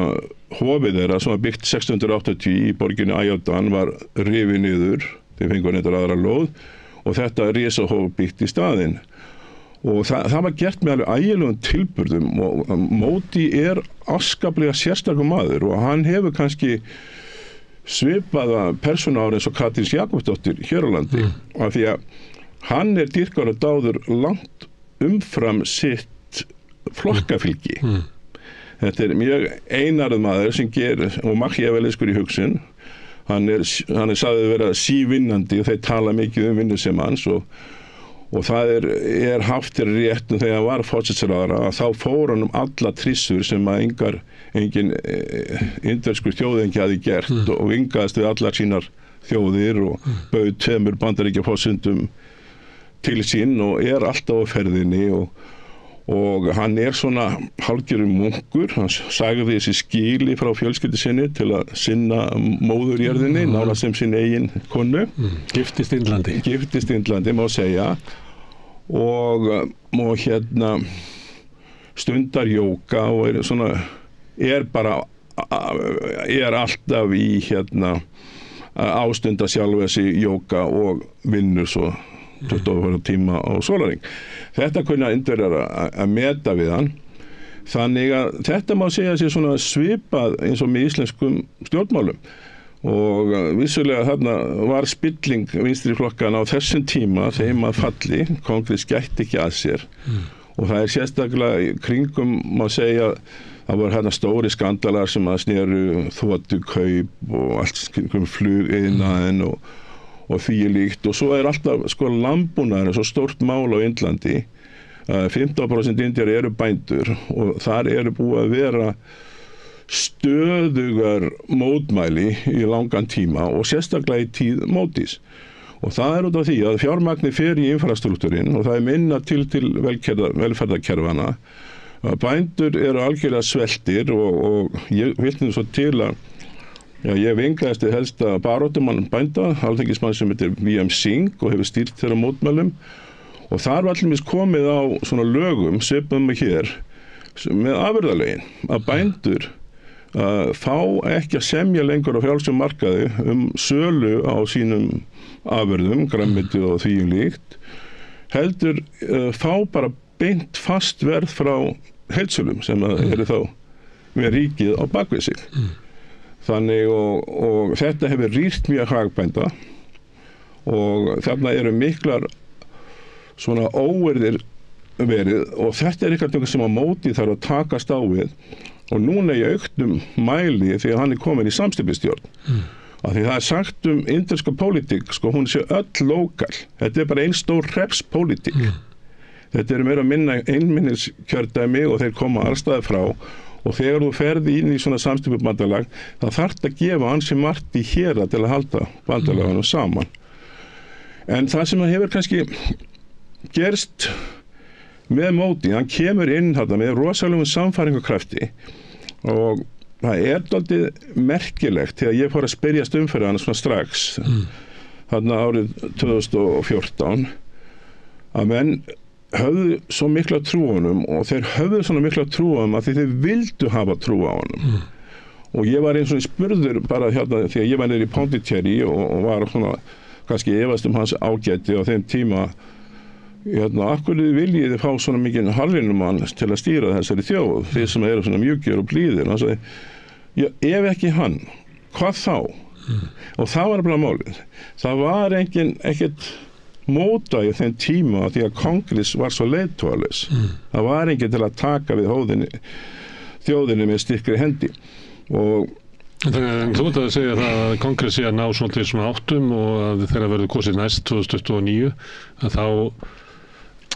hofið þeirra sem var byggt 1680 í borginni Æjordan var rifið niður, þeir fengur neitt aðra lóð og þetta risahóf byggt í staðinn og það var gert með alveg ægilegum tilburðum og Módi er afskaplega sérstakur maður og hann hefur kannski svipaða persónuári eins og Katrín Jakobsdóttir hér á landi af því að hann dýrkar og dáður langt umfram sitt flokkafylgi. Þetta mjög einarð maður sem gerir og makkíavelliskur í hugsun. Hann sagði vera sívinnandi og þeir tala mikið vinnu sem hans og það haft réttum þegar hann var forsætisráðherra að þá fór hann alla trissur sem að engin indverskur þjóðingi hafi gert og vingaðist við allar sínar þjóðir og bauð 2 Bandaríkjaforsundum til sín og alltaf á ferðinni og hann svona hálfgerður munkur, hann sagði þessi skili frá fjölskyldu sinni til að sinna móðurjörðinni, nánast sem sin eigin konu. Giftist Indlandi, má segja og stundar jóga og alltaf í ástunda sjálf þessi jóga og vinnur svo 24 tíma á sólarhring. Þetta kunna Indverjar að meta við hann. Þannig að þetta má segja sér svona svipað eins og með íslenskum stjórnmálum. Og vissulega þarna var spilling vinstri flokkana á þessum tíma þeim að falli, kongress gætti ekki að sér. Og það sérstaklega kringum má segja það voru stóri skandalar sem að sneru þotukaup og allt kringum flugiðnaðinn og því líkt og svo alltaf landbúnaður svo stórt mál á Indlandi 15% indjar eru bændur og þar eru búið að vera stöðugar mótmæli í langan tíma og sérstaklega í tíð Módis og það út af því að fjármagni fer í infrastruktúrin og það minna til velferðarkerfana bændur eru algjörlega sveltir og ég vilti svo til að ég vingaðist til helsta baráttumann bænda, alþingismann sem heitir V.M. Singh og hefur stýrt þeirra mótmælum og þar var allir komið á svona lögum svipum með hér með afurðalögin að bændur fá ekki að semja lengur á frjálsum markaði sölu á sínum afurðum, grænmeti og því líkt, heldur fá bara beint fast verð frá heildsölum sem eru þá með ríkið á bakvið sig. Þannig og þetta hefur rýrt mjög hagbænda og þarna eru miklar svona óvirðir verið og þetta eitthvað sem á móti þarf að takast á við og núna í auknum mæli því að hann komin í samsteypustjórn. Af því það sagt indverska pólitík, sko, hún sé öll lokal. Þetta bara ein stór hrepspólitík. Þetta meira að minna einminniskjördæmi og þeir koma allstaði frá og þegar þú ferði inn í svona samsteypubandalag þá þarf að gefa ansi margt í héra til að halda bandalagunum saman. En það sem hefur kannski gerst með móti, hann kemur inn þarna með rosalegum samfæringarkrafti og það dálítið merkilegt þegar ég fór að spyrjast fyrir hann svona strax þarna árið 2014 að menn höfðu svo mikla trú á honum og þeir höfðu svona mikla trú á honum að þeir vildu hafa trú á honum og ég var eins og spurður bara hérna þegar ég var niður í Pondicherry og var svona kannski efast hans ágæti á þeim tíma akkur viljið þið fá svona mikið harðinumann til að stýra þessari þjóð þeir sem eru svona mjúkir og blíðir hann sagði, já, ef ekki hann hvað þá? Og það var bara málið það var ekkert móta í þeim tíma því að Kongress var svo leiðtogalis það var enginn til að taka við þjóðinni með styrkri hendi og Þannig þú ert að segja það að Kongress sé að ná svolítið svona áttum og að þegar verður kosið næst 2029 að þá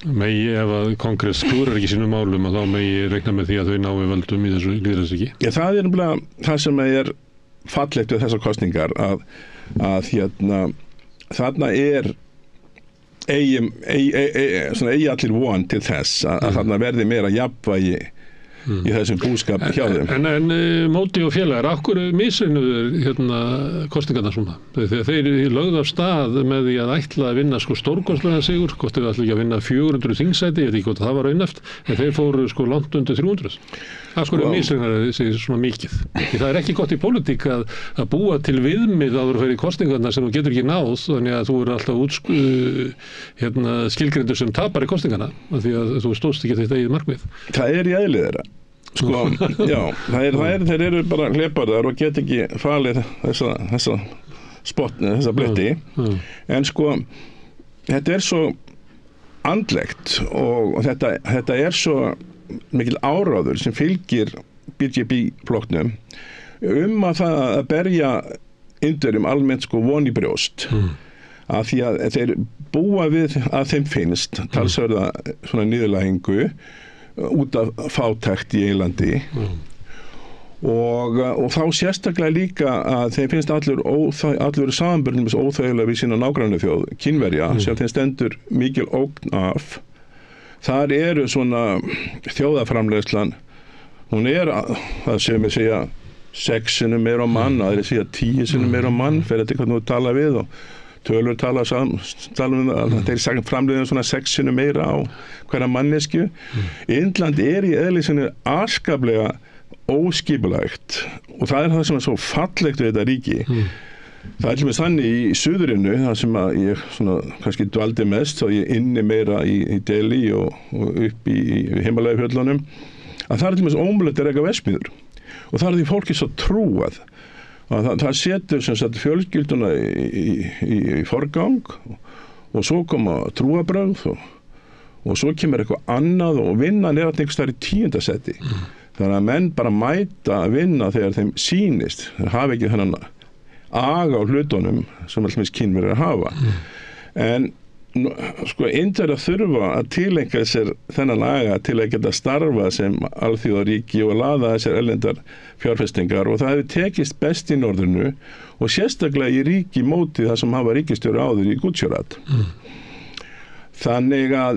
megi ef að Kongress klúrar ekki sínum málum að þá megi reikna með því að þau nái völdum í þessu lýðræðisríki. Já, það nefnilega það sem fallegt við þessar kosningar að þarna eigi allir von til þess að þarna verði meira jafnvægi í þessum búskap hjá þeim. En móti og félagar, akkur misreinuður kosningarnar svona? Þegar þeir lögðu af stað með því að ætla að vinna stórkostlega sigur, hvort þeir ætla ekki að vinna 400 þingsæti, ég veit ekki hvort það var raunhæft, en þeir fóru langt undir 300. Akkur misreinuður sig svona mikið. Því það ekki gott í pólitík að búa til viðmið áður fyrir kosningarnar sem þú getur ekki náð, þannig að þú alltaf skilgreindur sem tapar í kosningarna, því að þú stóðst ekki þetta eigið markmið. Það í eðli þeirra. Sko, já, þeir eru bara hleparðar og get ekki falið þessa spotni, þessa bletti en sko, þetta svo andlegt og þetta svo mikil áráður sem fylgir BJP-flokknum að það að berja Indverjum almennt von í brjóst að því að þeir búa við að þeim finnst talsverða svona niðurlægingu út af fátækt í Eirlandi og þá sérstaklega líka að þeim finnst allur samanburðum óþægilega við sína nágrannaþjóð Kínverja sem þeim stendur mikil ógn af þar eru svona þjóðaframleiðslan hún það sem ég segja 6 sinnum meira á mann aðrir segja 10 sinnum meira á mann fyrir þetta hvernig þú tala við og tölur tala að þeir framleiða svona 6 sinnum meira á hverja mannesku. Indland í eðli sinni afskaplega óskipulægt og það það sem svo fallegt við þetta ríki. Það til með þannig í suðurinu, það sem að ég svona kannski dvaldi mest, þá ég inni meira í Delhi og upp í Himalaya-fjöllunum, að það til með ómulegt reka verksmiðjur og það því fólki svo trúað að það setur sem sagt fjölskylduna í forgang og svo koma trúabrögð og svo kemur eitthvað annað og vinnan alltaf einhvers þar í 10. seti. Þannig að menn bara mæta að vinna þegar þeim sýnist. Þeir hafa ekki þennan aga á hlutunum sem allmest Kínverjar hafa. En sko Indverjar þurfa að tileinka sér þennan aga til að geta starfa sem alþjóðaríki og laða þessar erlendar fjárfestingar og það hefur tekist best í norðurnu og sérstaklega í ríki móti það sem hafa ríkisstjóri áður í Gujarat. Þannig að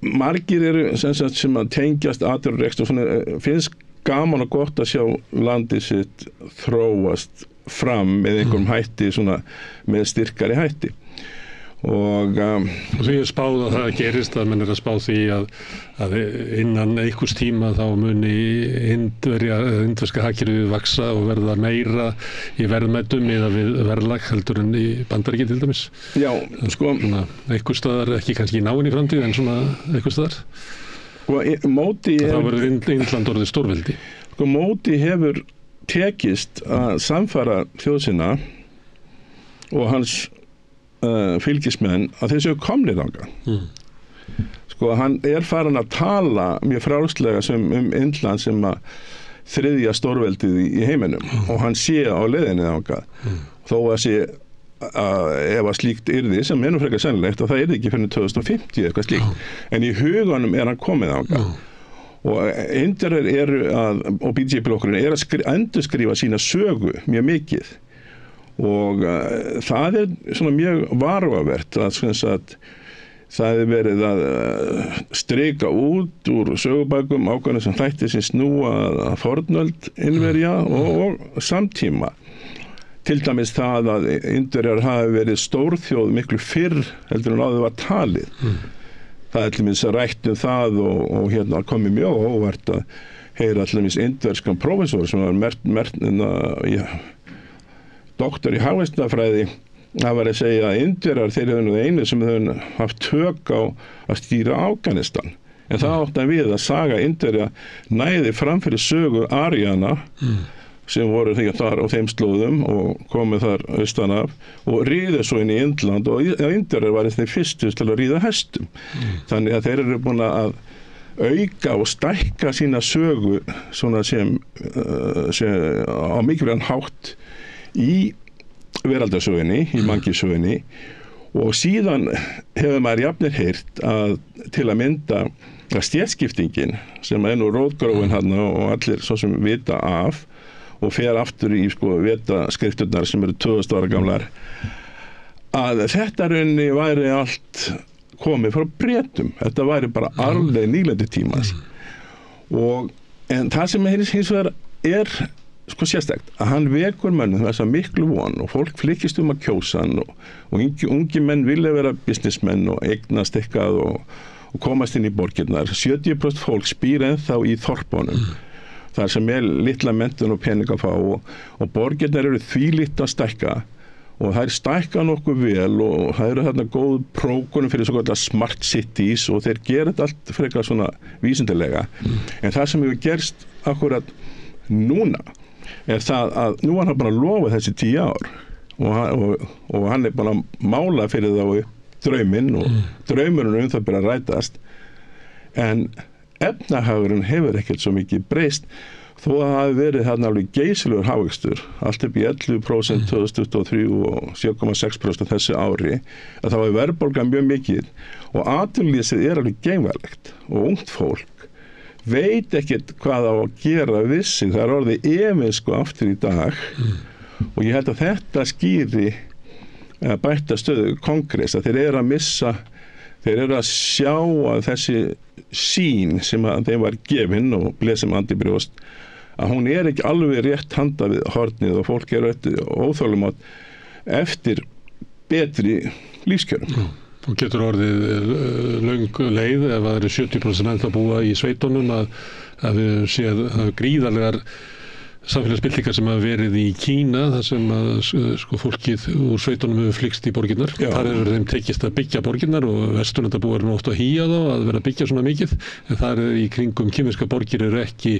margir eru sem að tengjast atvinnurekstri og svona finnst gaman og gott að sjá landið sitt þróast fram með einhverjum hætti svona með styrkari hætti. og því spáð að það gerist að menn að spá því að innan einhvers tíma þá muni indverska hagkerfið vaksa og verða meira í verðmætum eða við verðlag heldur en í Bandaríkjunum til dæmis. Já, sko einhvers staðar, ekki kannski í náinni framtíð en svona einhvers staðar. Móti þá verður Indland orðið stórveldi. Sko Móti hefur tekist að samfara þjóðsina og hans fylgismenn að þeir séu komnir þangað. Sko hann farin að tala mjög frjálslega Indland sem að þriðja stórveldið í heiminum og hann sé á leiðinni þangað. Þó að sé ef að slíkt yrði sem nú frekar sennilegt að það yrði ekki fyrir 2050 eitthvað slíkt. En í huganum hann komið þangað. Og Indverjar eru og BJP-blokkurinn að endurskrifa sína sögu mjög mikið. Og það svona mjög varhugavert að það verið að strika út úr sögubækum ákveðna sem þætti sem snúa að fornöld Indverja og samtíma. Til dæmis það að Indverjar hafi verið stórþjóð miklu fyrr heldur en áður var talið. Það til dæmis rætt það og hérna komið mjög óvart að heyra til dæmis indverskan prófessor sem var doktor í hagvísindafræði, það var að segja að Indverjar þeir eru nú einu sem hefur haft tök á að stýra Afganistan. En það átti við að saga Indverja næði fram fyrir sögu Aríana sem voru þar á þeim slóðum og komið þar austan af og ríðu svo inn í Indland og Indverjar var þeir fyrstu til að ríða hestum. Þannig að þeir eru búin að auka og stækka sína sögu svona sem á mikilvægan hátt í veraldarsögunni, í mannkynssögunni og síðan hefur maður jafnir heyrt að til að mynda að stéttskiptingin sem nú rótgróin hann og allir svo sem vita af og fer aftur í vita skrifturnar sem eru 2000 ára gamlar að þetta raunni væri allt komið frá Bretum. Þetta væri bara arfleið nýlendi tímans. En það sem hins vegar sérstakt að hann vekur mönnum þessa miklu von og fólk flykkist að kjósa hann og ungi menn vilja vera businessmenn og eignast eitthvað og komast inn í borgirnar. 70% fólk spýr ennþá í þorpunum. Það sem litla menntun og pening að fá og borgirnar eru þvílíkt að stækka og þær stækka nokkuð vel og það eru þarna góð prókunum fyrir svo kallar smart cities og þeir gera þetta allt frekar svona vísindilega. En það sem hefur gerst akkurat núna það að nú hann bara lofa þessi 10 ár og hann bara mála fyrir þá drauminn og draumurinn það bara rætast en efnahagurinn hefur ekkert svo mikið breyst þó að það hafi verið þarna alveg geysilegur hagvöxtur allt upp í 11% 2023 og 7,6% þessi ári að það var verðbólga mjög mikið og atvinnulífið alveg geimverlegt og ungt fólk veit ekkert hvað á að gera við sig, það orðið efinsku aftur í dag og ég held að þetta skýri bætta stöðu kongress að þeir eru að missa, þeir eru að sjá að þessi sín sem að þeim var gefin og blesum andibrjóst að hún ekki alveg rétt handa við hornið og fólk óþólum eftir betri lífskjörum. Og getur orðið löng leið ef það eru 70% ennþá búa í sveitunum að við séð gríðarlegar samfélagsbyltingar sem hafa verið í Kína þar sem að fólkið úr sveitunum hefur flykkst í borginnar. Þar hefur þeim tekist að byggja borginnar og vesturlandabúar eru oft að hýja þá að vera að byggja svona mikið en þar í kringum kínverska borgir eru ekki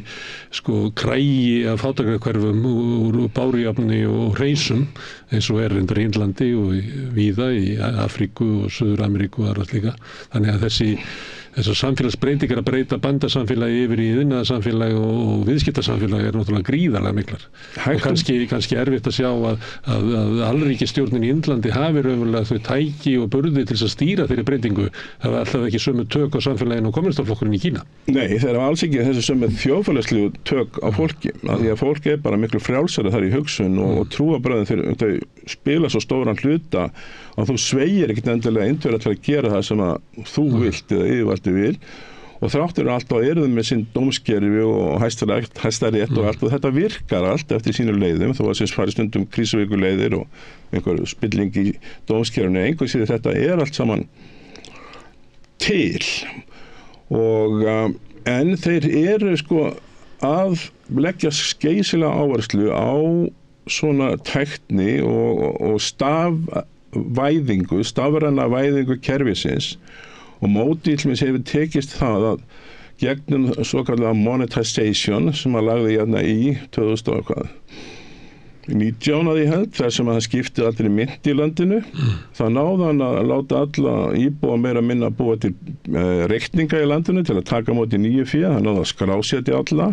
krægi af fátækrahverfum úr bárujafni og hreisum eins og reyndar í Indlandi og víða í Afríku og Suður-Ameríku og aðra líka. Þannig að þessar samfélagsbreytingar að breyta bandasamfélagi yfir í iðnaðarsamfélagi og viðskiptasamfélagi náttúrulega gríðarlega miklar. Og kannski erfitt að sjá að alríkisstjórnin í Indlandi hafi raunverulega þau tæki og burði til að stýra þeirri breytingu hafa alltaf ekki sömu tök á samfélaginu og kommunistaflokkurinn í Kína. Nei, þeir hafa alls ekki þessu sömu þjóðfélagslegu tök á fólki. Af því að fólk bara miklu frjálsara þar í hugsun og trúarbrögðin þau spila svo stóran hluta að þú sveigir ekkert endilega Indverjar til að gera það sem að þú vilt eða yfirvaldi vil og þráttur alltaf eruð með sinn dómskerfi og hæstarétt og allt og þetta virkar allt eftir sínu leiðum þó að sem fari stundum krísuvíkuleiðir og einhver spilling í dómskerfinu einhver sér þetta allt saman til og en þeir eru sko að leggja geysilega áherslu á svona tækni og stafræna væðingu kerfisins og mótið til mér hefur tekist það að gegnum svokallega monetization sem að lagði hérna í 2019 að ég held þar sem að hann skipti allir mynt í landinu þá náði hann að láta alla íbúa meira minna búa til reikninga í landinu til að taka móti nýju fé hann náði að skrásetja alla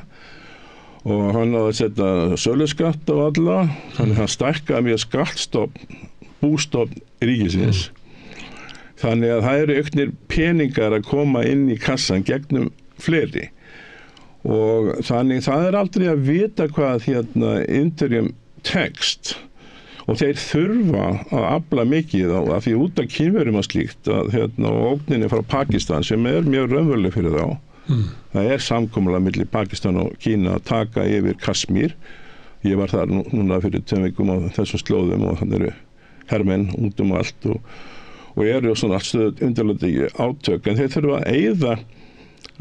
og hann náði að setja söluskatt á alla þannig að hann stækkaði mjög skattstofn bústofn ríkisins þannig að það eru auknir peningar að koma inn í kassan gegnum fleiri og þannig það aldrei að vita hvað hérna interim text og þeir þurfa að afla mikið af því út af kynverum og slíkt að hérna og ógninni frá Pakistan sem mjög raunveruleg fyrir þá það samkomulag milli Pakistan og Kína að taka yfir Kashmir ég var þar núna fyrir 2 vikum á þessum slóðum og þannig eru hermenn út allt og eru svona allt stöðut undirlandi átök en þeir þurfa að eyða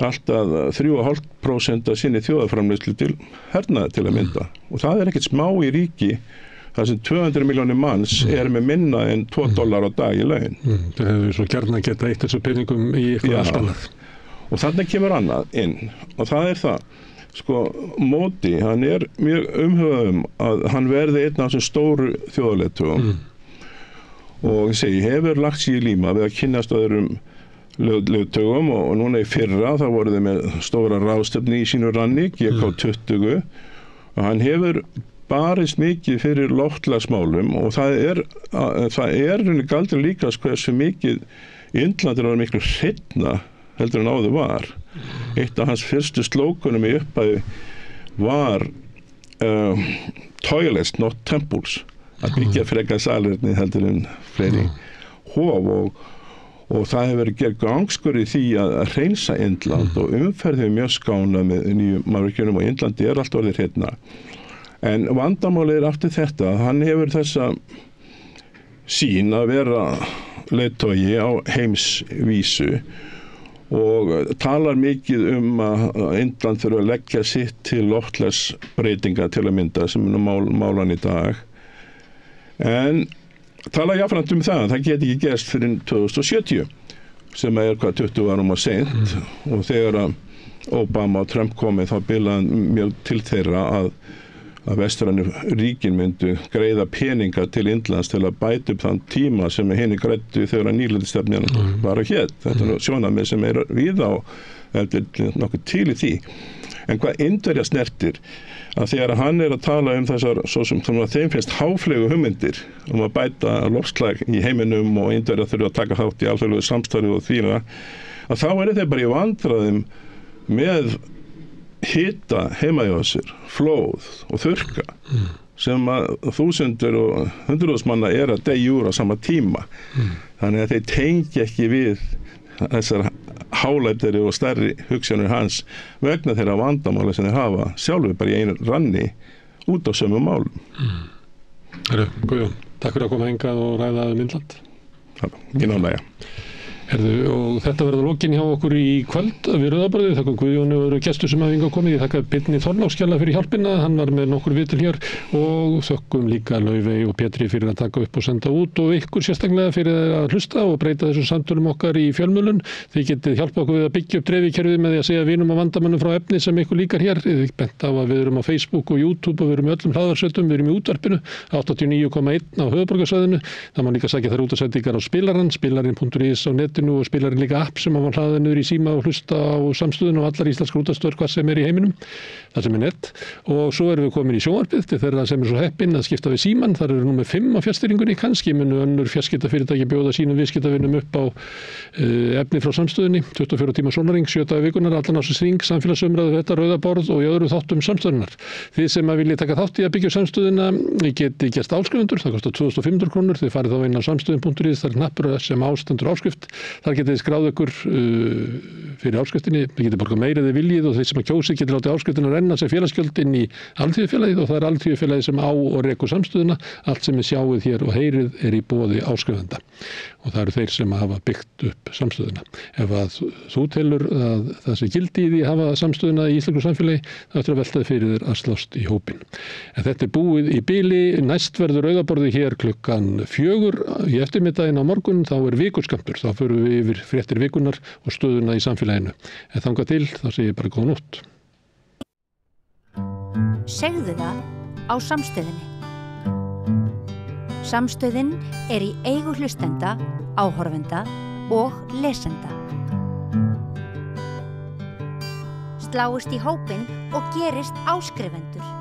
alltaf 3,5% af sinni þjóðarframleiðslu til hernaði til að mynda og það ekkert smá í ríki þar sem 200 milljónir manns með minna en $2 á dag í laun þeir hefur svo gjarnan geta eitt þessu peningum í eitthvað allt annað og þannig kemur annað inn og það það sko Módi, hann mjög umhugað að hann verði einn af þessum stóru þjóðarleiðtogum og ég segi, hefur lagt sig í líma við að kynnast öðrum leiðtogum og núna í fyrra þá voru þeir með stóra ráðstefnu í sínu ranni GK20 og hann hefur barist mikið fyrir loftslagsmálum og það galdur líka hversu mikið Indlandir var miklu hreinna heldur en áður var eitt af hans fyrstu slókunum í upphafi var toilets, not temples að byggja frekar salerni heldur en fleiri hof og það hefur verið gerð gangskur í því að hreinsa Indland og umferðið mjög skána með nýjum mannvirkjunum og Indlandi allt orðið hérna en vandamálið aftur þetta hann hefur þessa sín að vera leiðtogi á heimsvísu og talar mikið að Indland þurfa að leggja sitt til loftslagsbreytinga til að mynda sem málan í dag en tala jafnframt það geti ekki gerst fyrir 2070 sem hvað 20 árum seint og þegar Obama og Trump komið þá bilaði mjög til þeirra að vestrænu ríkin myndu greiða peninga til Indlands til að bæta upp þann tíma sem henni græddu þegar nýlendistefnan var hér. Þetta sjónarmið sem víða og nokkuð til í því. En hvað Indverja snertir að þegar hann að tala þessar svo sem þeim finnst háflegu hugmyndir að bæta loftslag í heiminum og Indverja þurfa að taka þátt í alþjóðlegu samstarfi og því að þá þeir bara í vandræðum með hita heima hjá sér, flóð og þurrka sem að þúsundur og hundruðs manna að deyja úr á sama tíma þannig að þeir tengja ekki við þessar hálætari og stærri hugsanir hans vegna þeirra vandamála sem þeir hafa sjálfur bara í einu ranni út á sömu málum Guðjón, takk fyrir að koma hingað og ræða Indland Mín ánægja og þetta verður lokin hjá okkur í kvöld við Rauðaborðið, þakka Guðjóni og gestur sem hafa hingað komið, ég þakka Birni Þorlákskjalla fyrir hjálpina, hann var með nokkur viðtöl hér og þökkum líka Laufey og Pétri fyrir að taka upp og senda út og ykkur sérstaklega fyrir að hlusta og breyta þessum samtölum okkar í fjölmiðlun þið getið hjálpa okkur við að byggja upp dreifikerfið með því að segja vinum og vandamönnum frá efni sem ykkur líkar hér, þið bent á að við erum á Facebook og YouTube og við erum í öllum hlaðvarsveitum, við erum í útvarpinu 89,1 á höfuðborgarsvæðinu, það má líka sækja þær útasendingar á spilarin.is á netinu og spilarinn líka app sem að hlaða niður í síma og hlusta á samstöðun og allar íslenskar útvarpsstöðvar hvað sem í heiminum, það sem nett og svo erum við komin í sjónvarpið til þeirra sem svo heppin að skipta við síman, þar eru númer 5 á fjarstýringunni, kannski munu önnur fjarskiptafyrirtæki bjóða sínum viðskiptavinum upp á efni frá samstöðunni 24 tíma sólarhring, 7 daga vikunar, allan ársins hring, samfélagsumræðu, þetta Rauðaborð og í öðru þáttum samstöðunar. Þið sem að vilja taka þátt í að byggja samstöðuna, geti gerst áskrifundur, það kostar 2.500 krónur, þið farið þá inn á samstöðun.is, það hnappur sem ástendur áskrift þar getið þið skráð ykkur fyrir áskriftinni, þið getið borgað meira þið viljið og þeir sem að kjósi getið látið áskriftina renna sem félagsgjöld inn í Alþýðufélagið og það Alþýðufélagið sem á og rekur samstöðuna, allt sem við sjáið hér og heyrið í boði áskrifenda og það eru þeir sem hafa byggt upp samstöðuna. Ef að þú telur að það sé gildi í því að hafa samstöðuna í íslensku samfélagi, þá ættir að velta fyrir þér að slást í hópinn. En þetta búið í bili, næst verður rauðaborðið hér klukkan 4 í eftirmiddaginn á morgun, þá vikuskammtur, þá förum við yfir fréttir vikunar og stöðuna í samfélaginu. En þangað til, þá segi ég bara góða nótt. Segðu það á Samstöðinni. Samstöðin í eigu hlustenda, áhorfenda og lesenda. Sláist í hópinn og gerist áskrifendur.